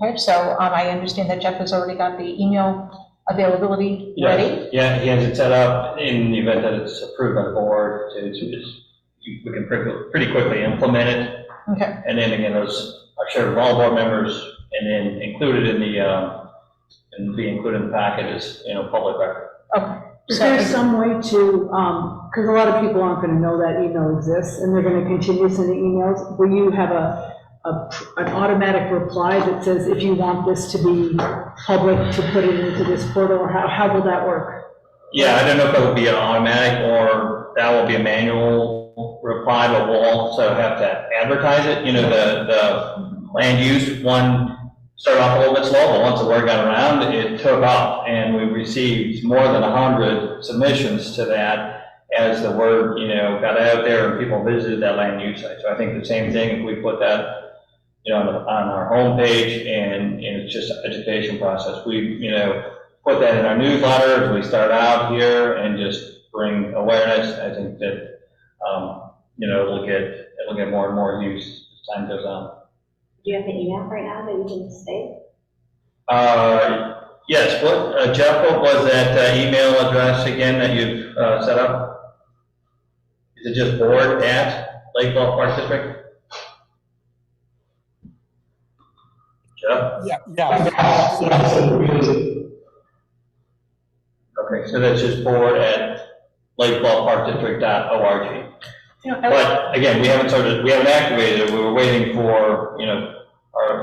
Okay, so I understand that Jeff has already got the email availability ready? Yeah, he has it set up in the event that it's approved by the board. We can pretty quickly implement it. Okay. And then again, those are shared with all board members, and then included in the, and be included in the packet as, you know, public record. Okay. Is there some way to, because a lot of people aren't going to know that email exists, and they're going to continue sending emails, will you have an automatic reply that says, if you want this to be public, to put it into this portal, or how will that work? Yeah, I don't know if that will be an automatic or that will be a manual reply, but we'll also have to advertise it. You know, the land use one started off a little bit slow, but once the word got around, it took off, and we received more than 100 submissions to that as the word, you know, got out there and people visited that land use site. So I think the same thing, if we put that, you know, on our homepage, and it's just an education process. We, you know, put that in our newsletter as we start out here and just bring awareness. I think that, you know, it'll get more and more use as time goes on. Do you have the email right now that you can say? Yes, what, Jeff, what was that email address again that you've set up? Is it just board@Lake Bluff Park District? Jeff? Yeah. Okay, so that's just board@lakebluffparkdistrict.org. But again, we haven't activated it, we were waiting for, you know,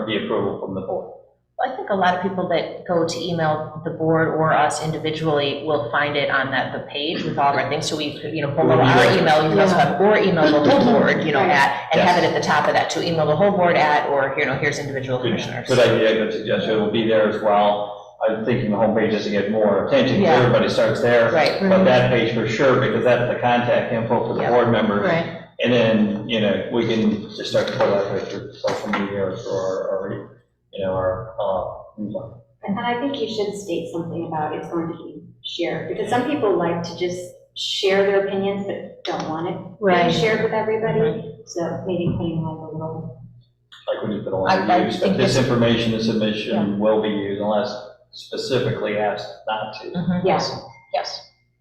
the approval from the board. Well, I think a lot of people that go to email the board or us individually will find it on the page with all of our things. So we could, you know, below our email, you can also have, or email the whole board, you know, and have it at the top of that, to email the whole board or, you know, here's individual commissioners. Good idea, good suggestion, it will be there as well. I'm thinking the homepage doesn't get more attention, everybody starts there. Right. But that page for sure, because that's the contact info for the board members. Right. And then, you know, we can just start to pull that right through social media or you know, our newsletter. And I think you should state something about it's going to be shared, because some people like to just share their opinions but don't want it shared with everybody. So maybe putting like a little. Like when you put a lot of use, this information, the submission will be used unless specifically asked not to. Yes.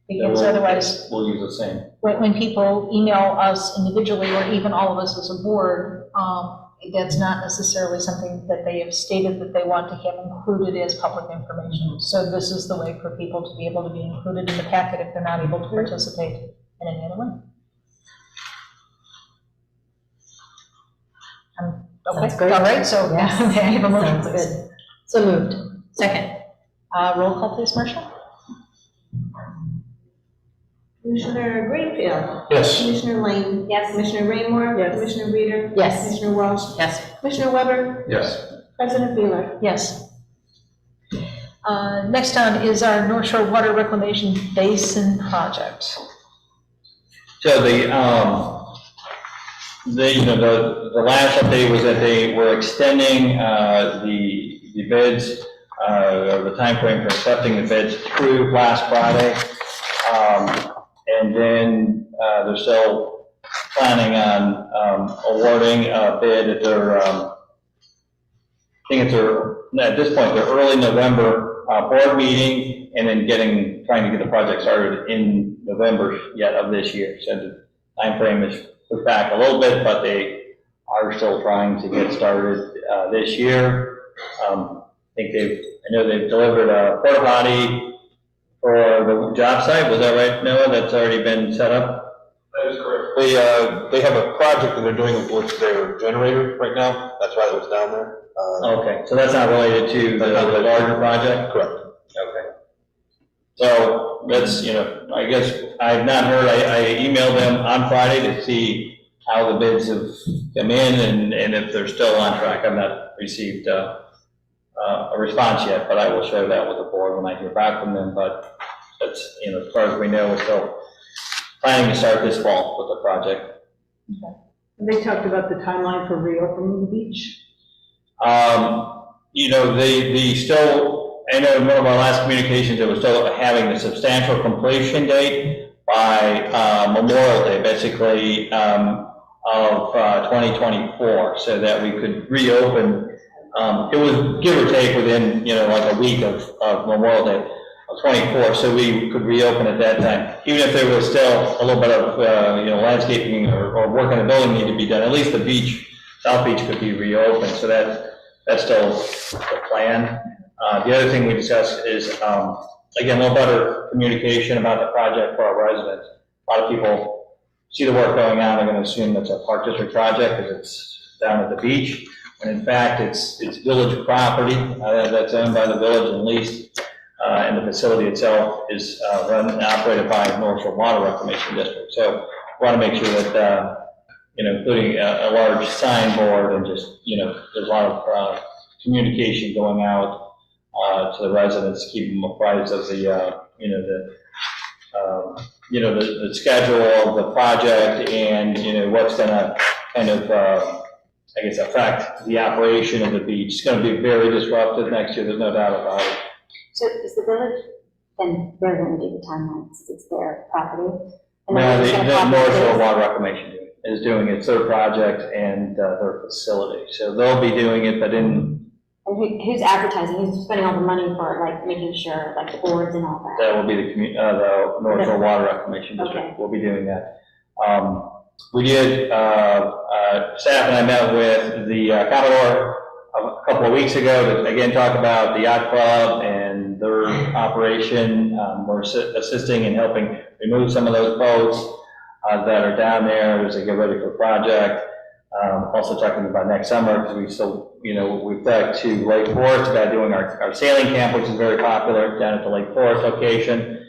Because otherwise, we'll use the same. when people email us individually, or even all of us as a board, that's not necessarily something that they have stated that they want to have included as public information. So this is the way for people to be able to be included in the packet if they're not able to participate in any other way. Okay, That's great. all right, so may I have a motion, Sounds please? good. So moved. Second. Roll call, please, Marcia? Commissioner Greenfield. Yes. Commissioner Lane. Yes. Commissioner Raymore. Yes. Commissioner Reader. Yes. Commissioner Welch. Yes. Commissioner Weber. Yes. President Wheeler. Yes. Next on is our North Shore Water Reclamation Basin Project. So the last update was that they were extending the bids the timeframe for accepting the bids through last Friday. And then they're still planning on awarding a bid at their, I think it's at this point, their early November board meeting, and then trying to get the project started in November yet of this year. So the timeframe is put back a little bit, but they are still trying to get started this year. I know they've delivered a porta potty for the job site. Was that right, Noah? That's already been set up? That is correct. They have a project that they're doing with their generator right now. That's why it was down there. Okay, so that's not related to the larger project? Correct. Okay. So that's, I guess I've not heard, I emailed them on Friday to see how the bids have come in and if they're still on track. I've not received a response yet, but I will share that with the board when I hear back from them. But that's, as far as we know, we're still planning to start this fall with the project. Okay. They talked about the timeline for reopening the beach. They still, I know in one of our last communications, they were still having the substantial completion date by Memorial Day, basically, of 2024, so that we could reopen. It was give or take within, like a week of Memorial Day of 24, so we could reopen at that time. Even if there was still a little bit of, landscaping or work on the building need to be done, at least the beach, South Beach could be reopened, so that's still the plan. The other thing we discussed is, again, a little better communication about the project for our residents. A lot of people see the work going on, they're going to assume it's a Park District project because it's down at the beach. And in fact, it's village property that's owned by the village and leased, and the facility itself is run and operated by North Shore Water Reclamation District. So we want to make sure that, including a large signboard and just, there's a lot of communication going out to the residents, keep them apprised of the, the schedule of the project and, what's going to kind of, affect the operation of the beach. It's going to be very disruptive next year, there's no doubt about it. So is the village, then they're going to do the timelines, it's their property? And No, then it's gonna the pop North up Shore this? Water Reclamation is doing it. It's their project and their facility. So they'll be doing it, but in. And who's advertising, who's spending all the money for, like, making sure, like, the boards and all that? That will be the North Shore Water Reclamation District. Okay. Will be doing that. We did, staff and I met with the Commodore a couple of weeks ago to again talk about the yacht club and their operation. We're assisting and helping remove some of those boats that are down there as they get ready for the project. Also talking about next summer, because we still, we've got to Lake Forest about doing our sailing camp, which is very popular down at the Lake Forest location.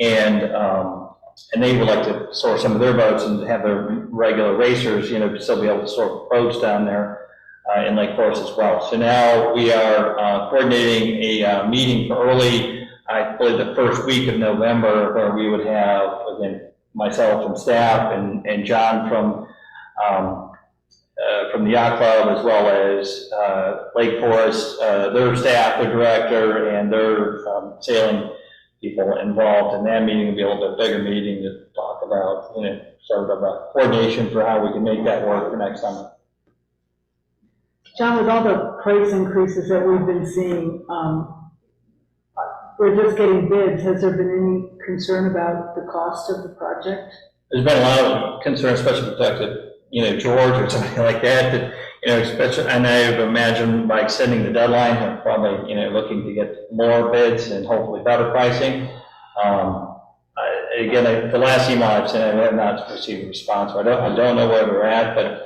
And they would like to store some of their boats and have their regular racers, still be able to store boats down there in Lake Forest as well. So now we are coordinating a meeting for early, I believe the first week of November, where we would have, again, myself and staff and John from the yacht club, as well as Lake Forest, their staff, their director, and their sailing people involved in that meeting. Will be a little bit bigger meeting to talk about, sort of a coordination for how we can make that work for next summer. John, with all the price increases that we've been seeing, we're just getting bids. Has there been any concern about the cost of the project? There's been a lot of concern, especially with George or something like that, especially, and I would imagine by extending the deadline, they're probably, looking to get more bids and hopefully better pricing. Again, the last email I've sent, I have not received a response, so I don't know where we're at, but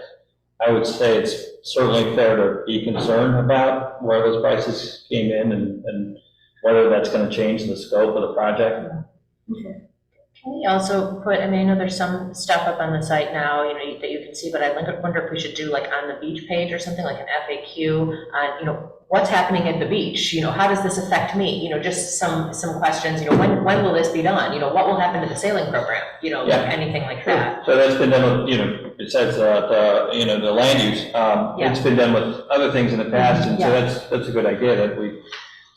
I would say it's certainly fair to be concerned about where those prices came in and whether that's going to change the scope of the project. Can we also put, I know there's some stuff up on the site now, that you can see, but I wonder if we should do like on the beach page or something, like an FAQ on, what's happening at the beach? How does this affect me? Just some questions, when will this be done? What will happen to the sailing program? Like anything like that. So that's been done with, besides the land use, it's been done with other things in the past, and so that's a good idea that we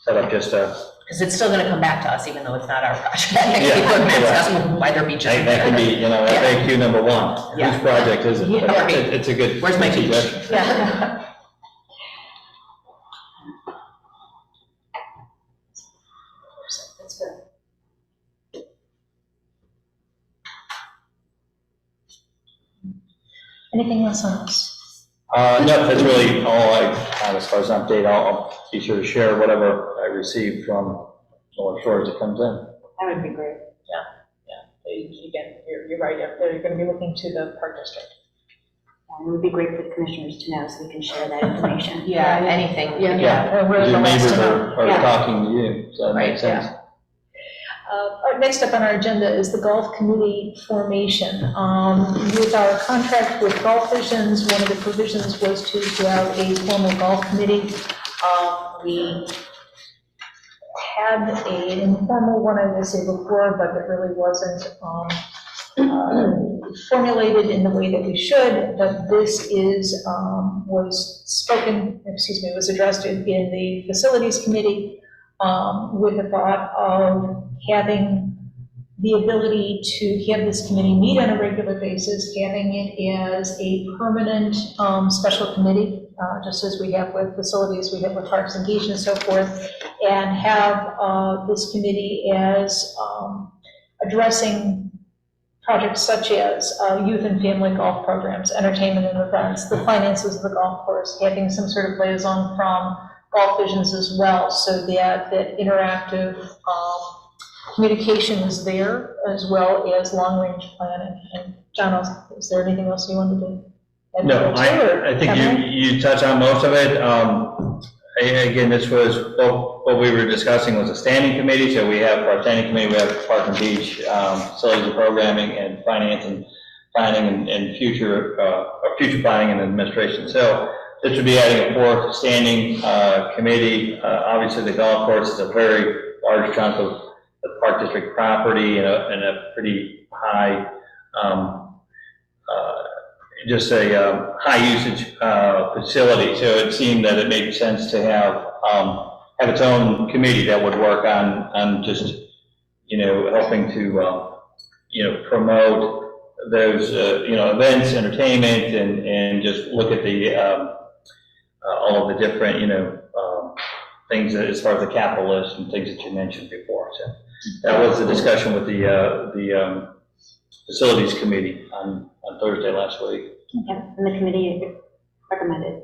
set up just a, Because it's still gonna come back to us, even though it's not our project. Yeah, People are gonna ask correct. us why there beaches. that can be, FAQ number one. Yeah. Whose project is it? Yeah. But it's a good. Where's my beach? suggestion. Yeah. That's good. Anything else on this? No, that's really all I have as far as an update. I'll be sure to share whatever I receive from North Shore as it comes in. That would be great. Again, you're right, they're going to be looking to the park district. It would be great for the commissioners to know so we can share that information. Yeah, anything. Yeah. We're the Your last neighbors to know. are Yeah. talking to you, so that makes Right, sense. Next up on our agenda is the golf committee formation. With our contract with Golf Visions, one of the provisions was to have a formal golf committee. We had an informal one, I will say before, but it really wasn't formulated in the way that we should, but this is, was addressed in the facilities committee with the thought of having the ability to have this committee meet on a regular basis, having it as a permanent special committee, just as we have with facilities, we have with Parks and Beach and so forth, and have this committee as addressing projects such as youth and family golf programs, entertainment and events, the finances of the golf course, having some sort of liaison from Golf Visions as well, so that interactive communication is there, as well as long-range planning. And John, is there anything else you wanted to add? No, I think you touched on most of it. Again, this was, what we were discussing was a standing committee, so we have our standing committee, we have Park and Beach, facilities and programming, and finance and planning, and future planning and administration. So this would be adding a fourth standing committee. Obviously, the golf course is a very large chunk of the Park District property and a pretty high, high usage facility. So it seemed that it made sense to have its own committee that would work on just, helping to, promote those, events, entertainment, and just look at the, all of the different, things as far as the capital list and things that you mentioned before. So that was the discussion with the facilities committee on Thursday last week. Okay, and the committee recommended.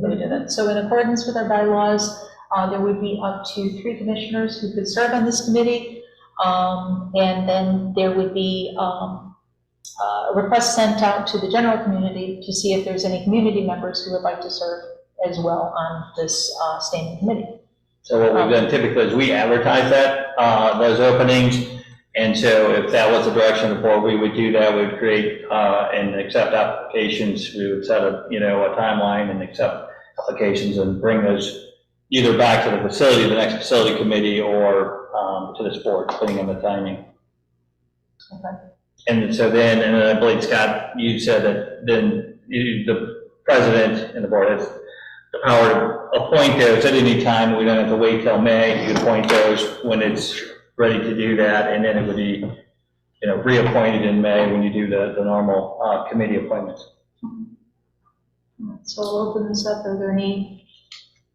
We did it. So in accordance with our bylaws, there would be up to 3 commissioners who could serve on this committee. And then there would be a request sent out to the general community to see if there's any community members who would like to serve as well on this standing committee. So what we've done typically is we advertise those openings. And so if that was the direction of the board, we would do that. We would create and accept applications. We would set a timeline and accept applications and bring those either back to the facility, the next facility committee, or to this board, depending on the timing. Okay. And so then, and I believe, Scott, you said that then the president and the board has the power to appoint those at any time. We don't have to wait till May. You appoint those when it's ready to do that, and then it would be, reappointed in May when you do the normal committee appointments. So I'll open this up. Are there any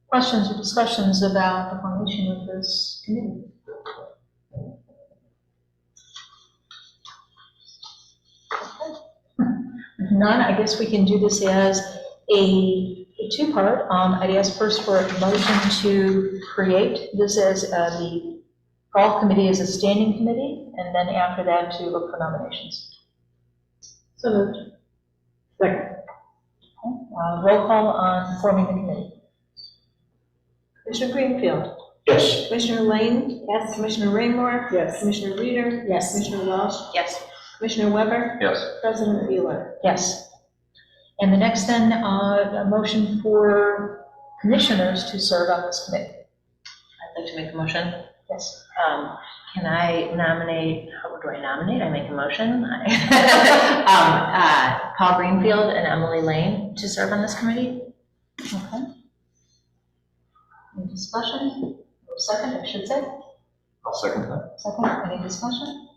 questions or discussions about the formation of this committee? None. I guess we can do this as a two-part. I'd ask first for a motion to create this as the golf committee as a standing committee, and then after that to look for nominations. So moved. Second. Okay. Roll call on forming the committee. Commissioner Greenfield? Yes. Commissioner Lane? Yes. Commissioner Raymore? Yes. Commissioner Reader? Yes. Commissioner Welch? Yes. Commissioner Weber? Yes. President Wheeler? Yes. And the next then, a motion for commissioners to serve on this committee. I'd like to make a motion. Yes. Can I nominate, how do I nominate? I make a motion. Paul Greenfield and Emily Lane to serve on this committee. Okay. Any discussion? Or second, I should say. I'll second that. Second, any discussion?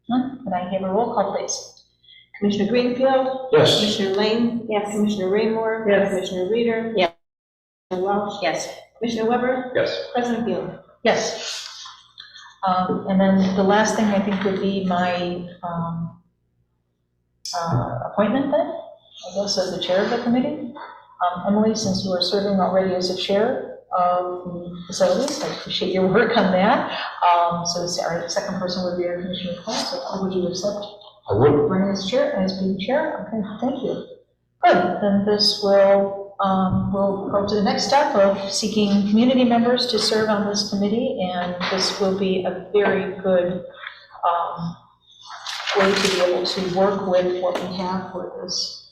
None? Can I have a roll call, please? Commissioner Greenfield? Yes. Commissioner Lane? Yes. Commissioner Raymore? Yes. Commissioner Reader? Yes. Commissioner Welch? Yes. Commissioner Weber? Yes. President Beal? Yes. And then the last thing I think would be my appointment then, I guess, as the chair of the committee. Emily, since you are serving already as the chair of the facilities, I appreciate your work on that. So our second person would be our Commissioner Cole, so would you accept I would. running as chair, as being chair? Okay, thank you. Good, then this will, we'll go to the next step of seeking community members to serve on this committee, and this will be a very good way to be able to work with what we have for this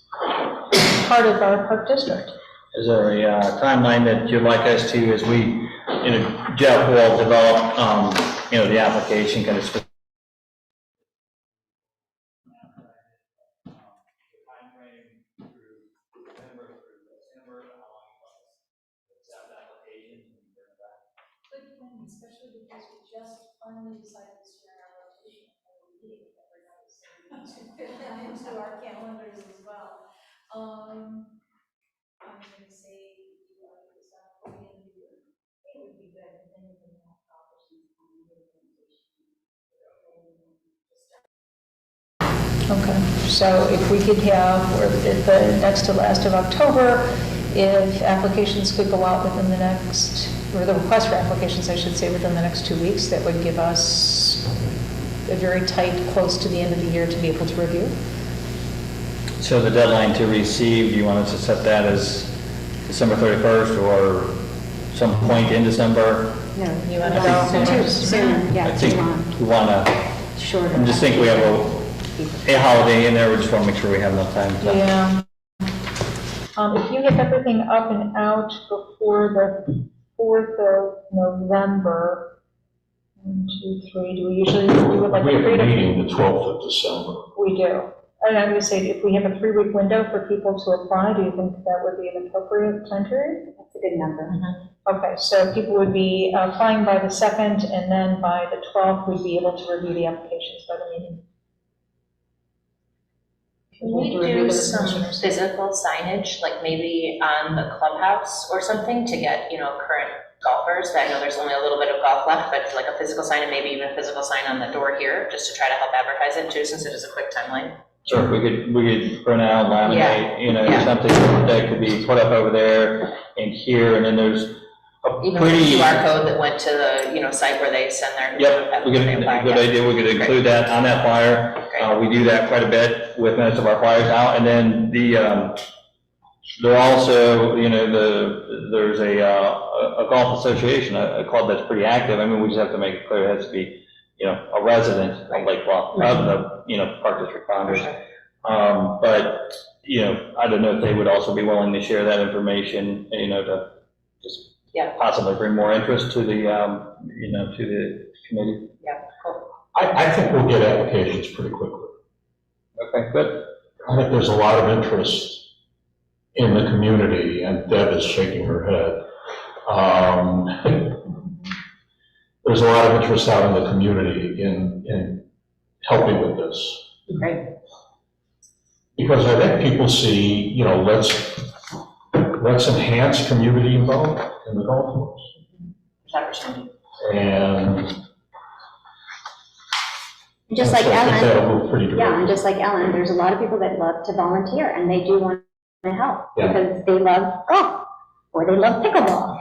part of our park district. Is there a timeline that you'd like us to, as we, Jeff will develop, the application kind of Especially because we just finally decided this year in our rotation of meeting that we're going to fit that into our calendars as well. I'm going to say, is that for the end of the year? It would be good, and then we can accomplish these on the organization. Okay, so if we could have, or at the next to last of October, if applications could go out within the next, or the request for applications, I should say, within the next 2 weeks, that would give us a very tight, close to the end of the year to be able to review. So the deadline to receive, do you want us to set that as December 31st or some point in December? No, You want to go too soon, yeah, I too think long, we want to, shorter. I just think we have a holiday in there, we just want to make sure we have enough time to. Yeah. If you get everything up and out before the 4th of November, 1, 2, 3, do we usually do it like We a have 3 a to? meeting the 12th of December. We do. And I'm going to say, if we have a 3-week window for people to apply, do you think that would be an appropriate time period? That's a good number. Okay, so people would be applying by the 2nd, and then by the 12th, we'd be able to review the applications by the meeting. Can we do some physical signage, like maybe on the clubhouse or something to get, current golfers? I know there's only a little bit of golf left, but like a physical sign and maybe even a physical sign on the door here, just to try to help advertise it too, since it is a quick timeline. Sure, we could print out, laminate, Yeah. something that could be put up over there and here, and then there's a Even pretty. the QR code that went to the, site where they send their. Yep, good idea, we could include that on that flyer. We do that quite a bit with most of our flyers out, and then there also, there's a golf association, a club that's pretty active. I mean, we just have to make it clear it has to be, a resident of Lake Bluff, of the Park District founders. But, I don't know if they would also be willing to share that information, to just possibly bring more interest to the, to the committee. Yeah, cool. I think we'll get applications pretty quickly. Okay, good. I think there's a lot of interest in the community, and Deb is shaking her head. There's a lot of interest out in the community in helping with this. Great. Because I think people see, let's enhance community involvement in the golf course. Opportunity. And Just like so I think that'll Ellen, move pretty yeah, directly. and just like Ellen, there's a lot of people that love to volunteer, and they do want to help, Yeah. because they love golf, or they love pickleball.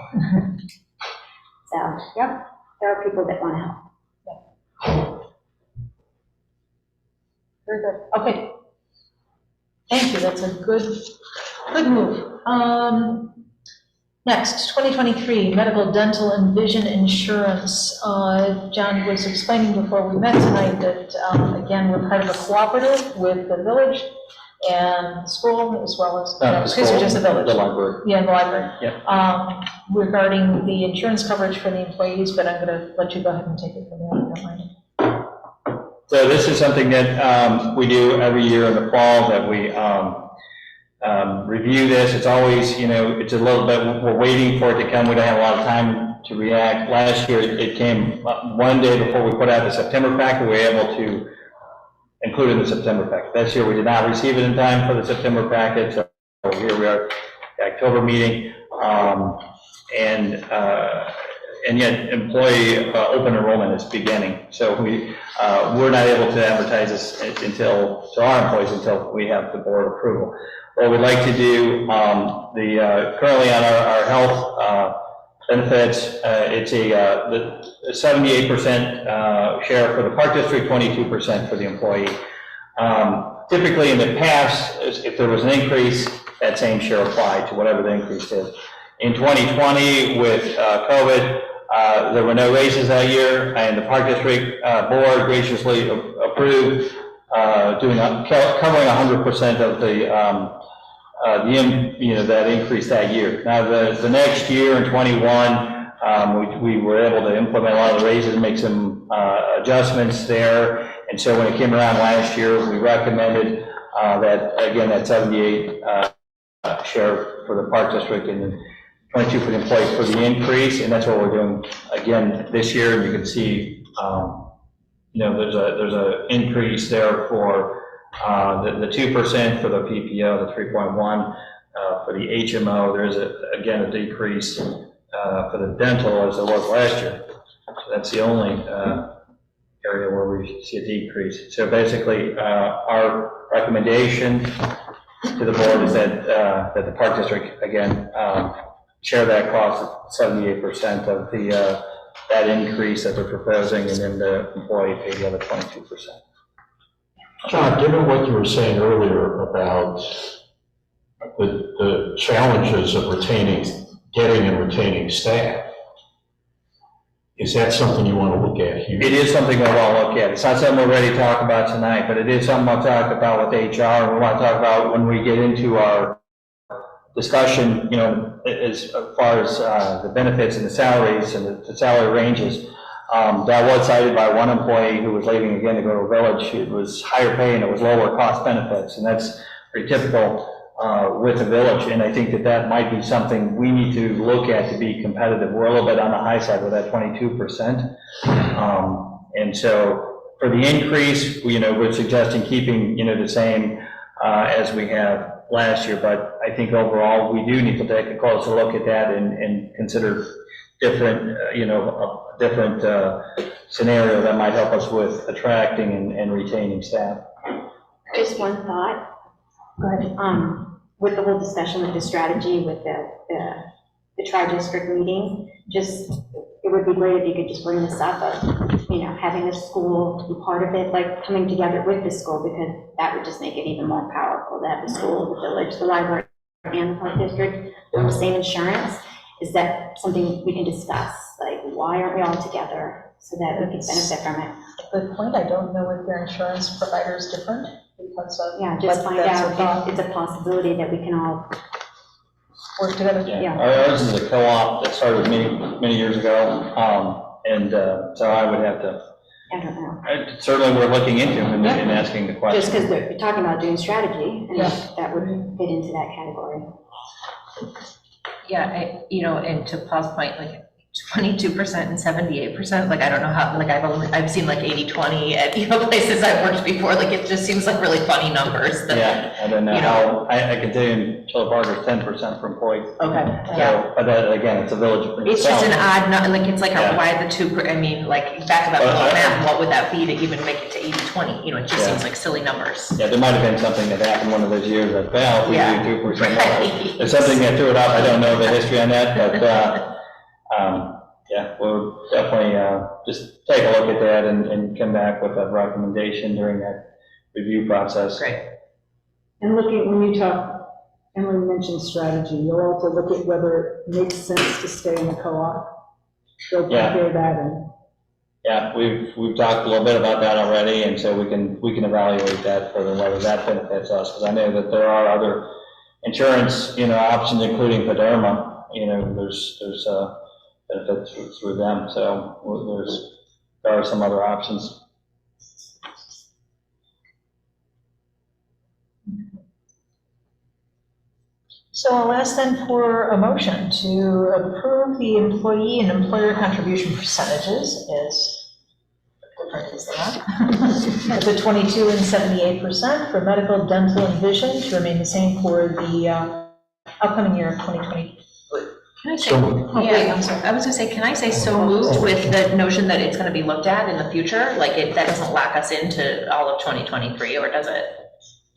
So, yep, there are people that want to help. Very good. Okay. Thank you, that's a good move. Next, 2023, medical, dental, and vision insurance. John was explaining before we met tonight that, again, we're part of a cooperative with the village and the school, as well as, excuse me, just the village. The library. Yeah, the library. Yep. Regarding the insurance coverage for the employees, but I'm going to let you go ahead and take it from there, if you don't mind. So this is something that we do every year in the fall, that we review this. It's always, it's a little bit, we're waiting for it to come. We don't have a lot of time to react. Last year, it came one day before we put out the September packet. We were able to include it in the September packet. This year, we did not receive it in time for the September packet, so here we are, the October meeting. And yet employee open enrollment is beginning. So we're not able to advertise this to our employees until we have the board approval. What we'd like to do, currently on our health benefits, it's the 78% share for the Park District, 22% for the employee. Typically in the past, if there was an increase, that same share applied to whatever the increase is. In 2020, with COVID, there were no raises that year, and the Park District board graciously approved covering 100% of that increase that year. Now, the next year in 21, we were able to implement a lot of the raises, make some adjustments there, and so when it came around last year, we recommended that 78 share for the Park District and 22 for the employees for the increase, and that's what we're doing again this year. And you can see, there's a increase there for the 2% for the PPO, the 3.1 for the HMO. There's a decrease for the dental as there was last year. So that's the only area where we see a decrease. So basically, our recommendation to the board is that the Park District again share that cost of 78% of that increase that they're proposing, and then the employee pay the other 22%. John, given what you were saying earlier about the challenges of getting and retaining staff, is that something you want to look at here? It is something we want to look at. It's not something we're ready to talk about tonight, but it is something I'll talk about with HR, and we want to talk about when we get into our discussion, as far as the benefits and the salaries and the salary ranges. That was cited by one employee who was leaving again to go to a village. It was higher pay and it was lower cost benefits, and that's pretty typical with a village. And I think that might be something we need to look at to be competitive. We're a little bit on the high side with that 22%. And so for the increase, we're suggesting keeping, the same as we have last year, but I think overall we do need to take a closer look at that and consider different, a different scenario that might help us with attracting and retaining staff. Just one thought. Go ahead. With the whole discussion with the strategy with the tri-district meeting, it would be great if you could just bring this up of, having the school be part of it, like coming together with the school, because that would just make it even more powerful to have the school, the village, the library, and the Park District on the same insurance. Is that something we can discuss? Like, why aren't we all together so that we can benefit from it? Good point. I don't know if their insurance provider is different because of. Yeah, just find out if it's a possibility that we can all work together. Yeah. Ours is a co-op that started many years ago, so I would have to. I don't know. Certainly, we're looking into them and asking the question. Just because they're talking about doing strategy, and that would fit into that category. Yeah, and to Paul's point, like 22% and 78%, like I don't know how, like I've seen like 80-20 at places I've worked before, like it just seems like really funny numbers. That, I don't know how, I can tell you in Philip Parker, 10% for employees. Okay. So, but that, again, it's a village. It's just an odd, like it's like why the two, like back about the math, what would that be to even make it to 80-20? It just seems like silly numbers. Yeah, there might have been something that happened one of those years that, well, we do 2% more. Right. There's something that threw it up. I don't know the history on that, but we'll definitely just take a look at that and come back with a recommendation during that review process. Great. And when you talk, Emily mentioned strategy, you'll also look at whether it makes sense to stay in the co-op. So compare that and. Yeah, we've talked a little bit about that already, and so we can evaluate that further, whether that benefits us, because I know that there are other insurance, options, including Paderma. There's benefits through them, so there are some other options. So I'll ask then for a motion to approve the employee and employer contribution percentages as different as they are. The 22 and 78% for medical, dental, and vision to remain the same for the upcoming year of 2020. Can I say, So- wait, I'm sorry, I was gonna say, can I say so moved with the notion that it's gonna be looked at in the future? Like, that doesn't lock us into all of 2023, or does it?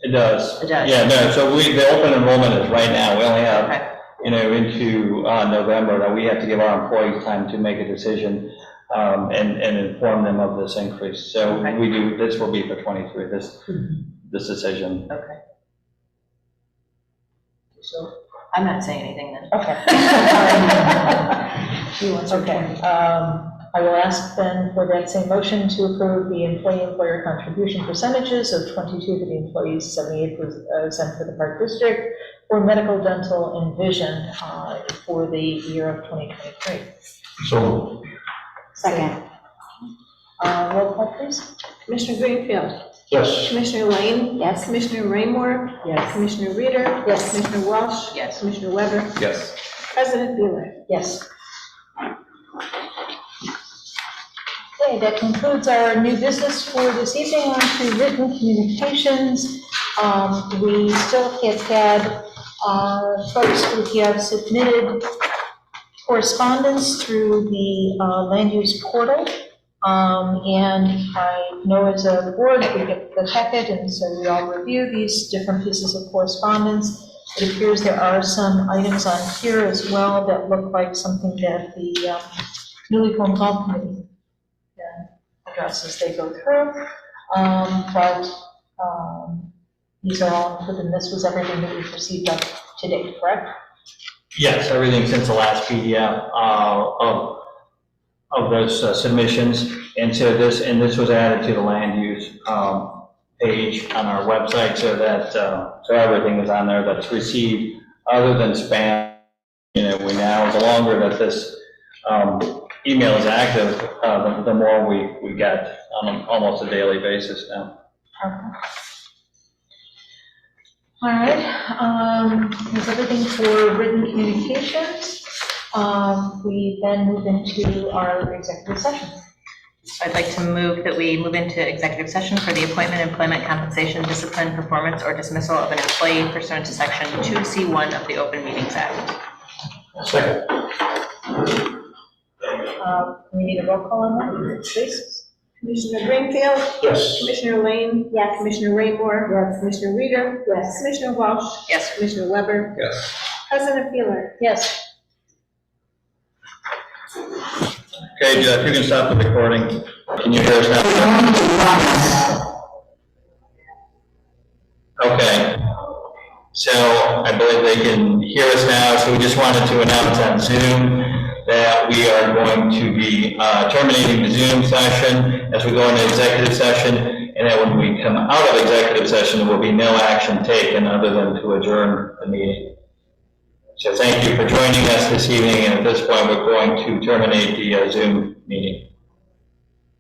It does. It does. Yeah, no, so the open enrollment is right now, we only have, Okay. into November, that we have to give our employees time to make a decision, and inform them of this increase. So Okay. we do, this will be for 23, this decision. Okay. So, I'm not saying anything then. okay. Okay, I will ask then for that same motion to approve the employee-employer contribution percentages of 22 for the employees, 78% for the Park District, for medical, dental, and vision for the year of 2023. So, Second. Roll call, please. Commissioner Greenfield, yes. Commissioner Lane, Yes. Commissioner Raymore, Yes. Commissioner Reader, Yes. Commissioner Walsh, Yes. Commissioner Weber, Yes. President Bueller. Yes. Okay, that concludes our new business for this evening. On to written communications. We still have had folks who have submitted correspondence through the land use portal. And I know as a board, we get the packet, and so we all review these different pieces of correspondence. It appears there are some items on here as well that look like something that the newly formed golf committee can address as they go through. But these are all included, and this was everything that we've received up to date, correct? Yes, everything since the last PDF of those submissions. And so this was added to the land use page on our website, so that, so everything is on there that's received, other than spam. We now, the longer that this email is active, the more we get on almost a daily basis now. Okay. All right, that's everything for written communications. We then move into our executive session. I'd like to move that we move into executive session for the appointment, employment, compensation, discipline, performance, or dismissal of an employee pursuant to Section 2C1 of the Open Meetings Act. Second. We need a roll call on that, please. Commissioner Greenfield, Yes. Commissioner Lane, Yes. Commissioner Raymore, Yes. Commissioner Reader, Yes. Commissioner Walsh, Yes. Commissioner Weber, Yes. President Bueller. Yes. Okay, Jeff, you can stop the recording. Can you hear us now? Okay. So I believe they can hear us now, so we just wanted to announce on Zoom that we are going to be terminating the Zoom session as we go into executive session, and that when we come out of executive session, there will be no action taken other than to adjourn the meeting. So thank you for joining us this evening, and at this point, we're going to terminate the Zoom meeting.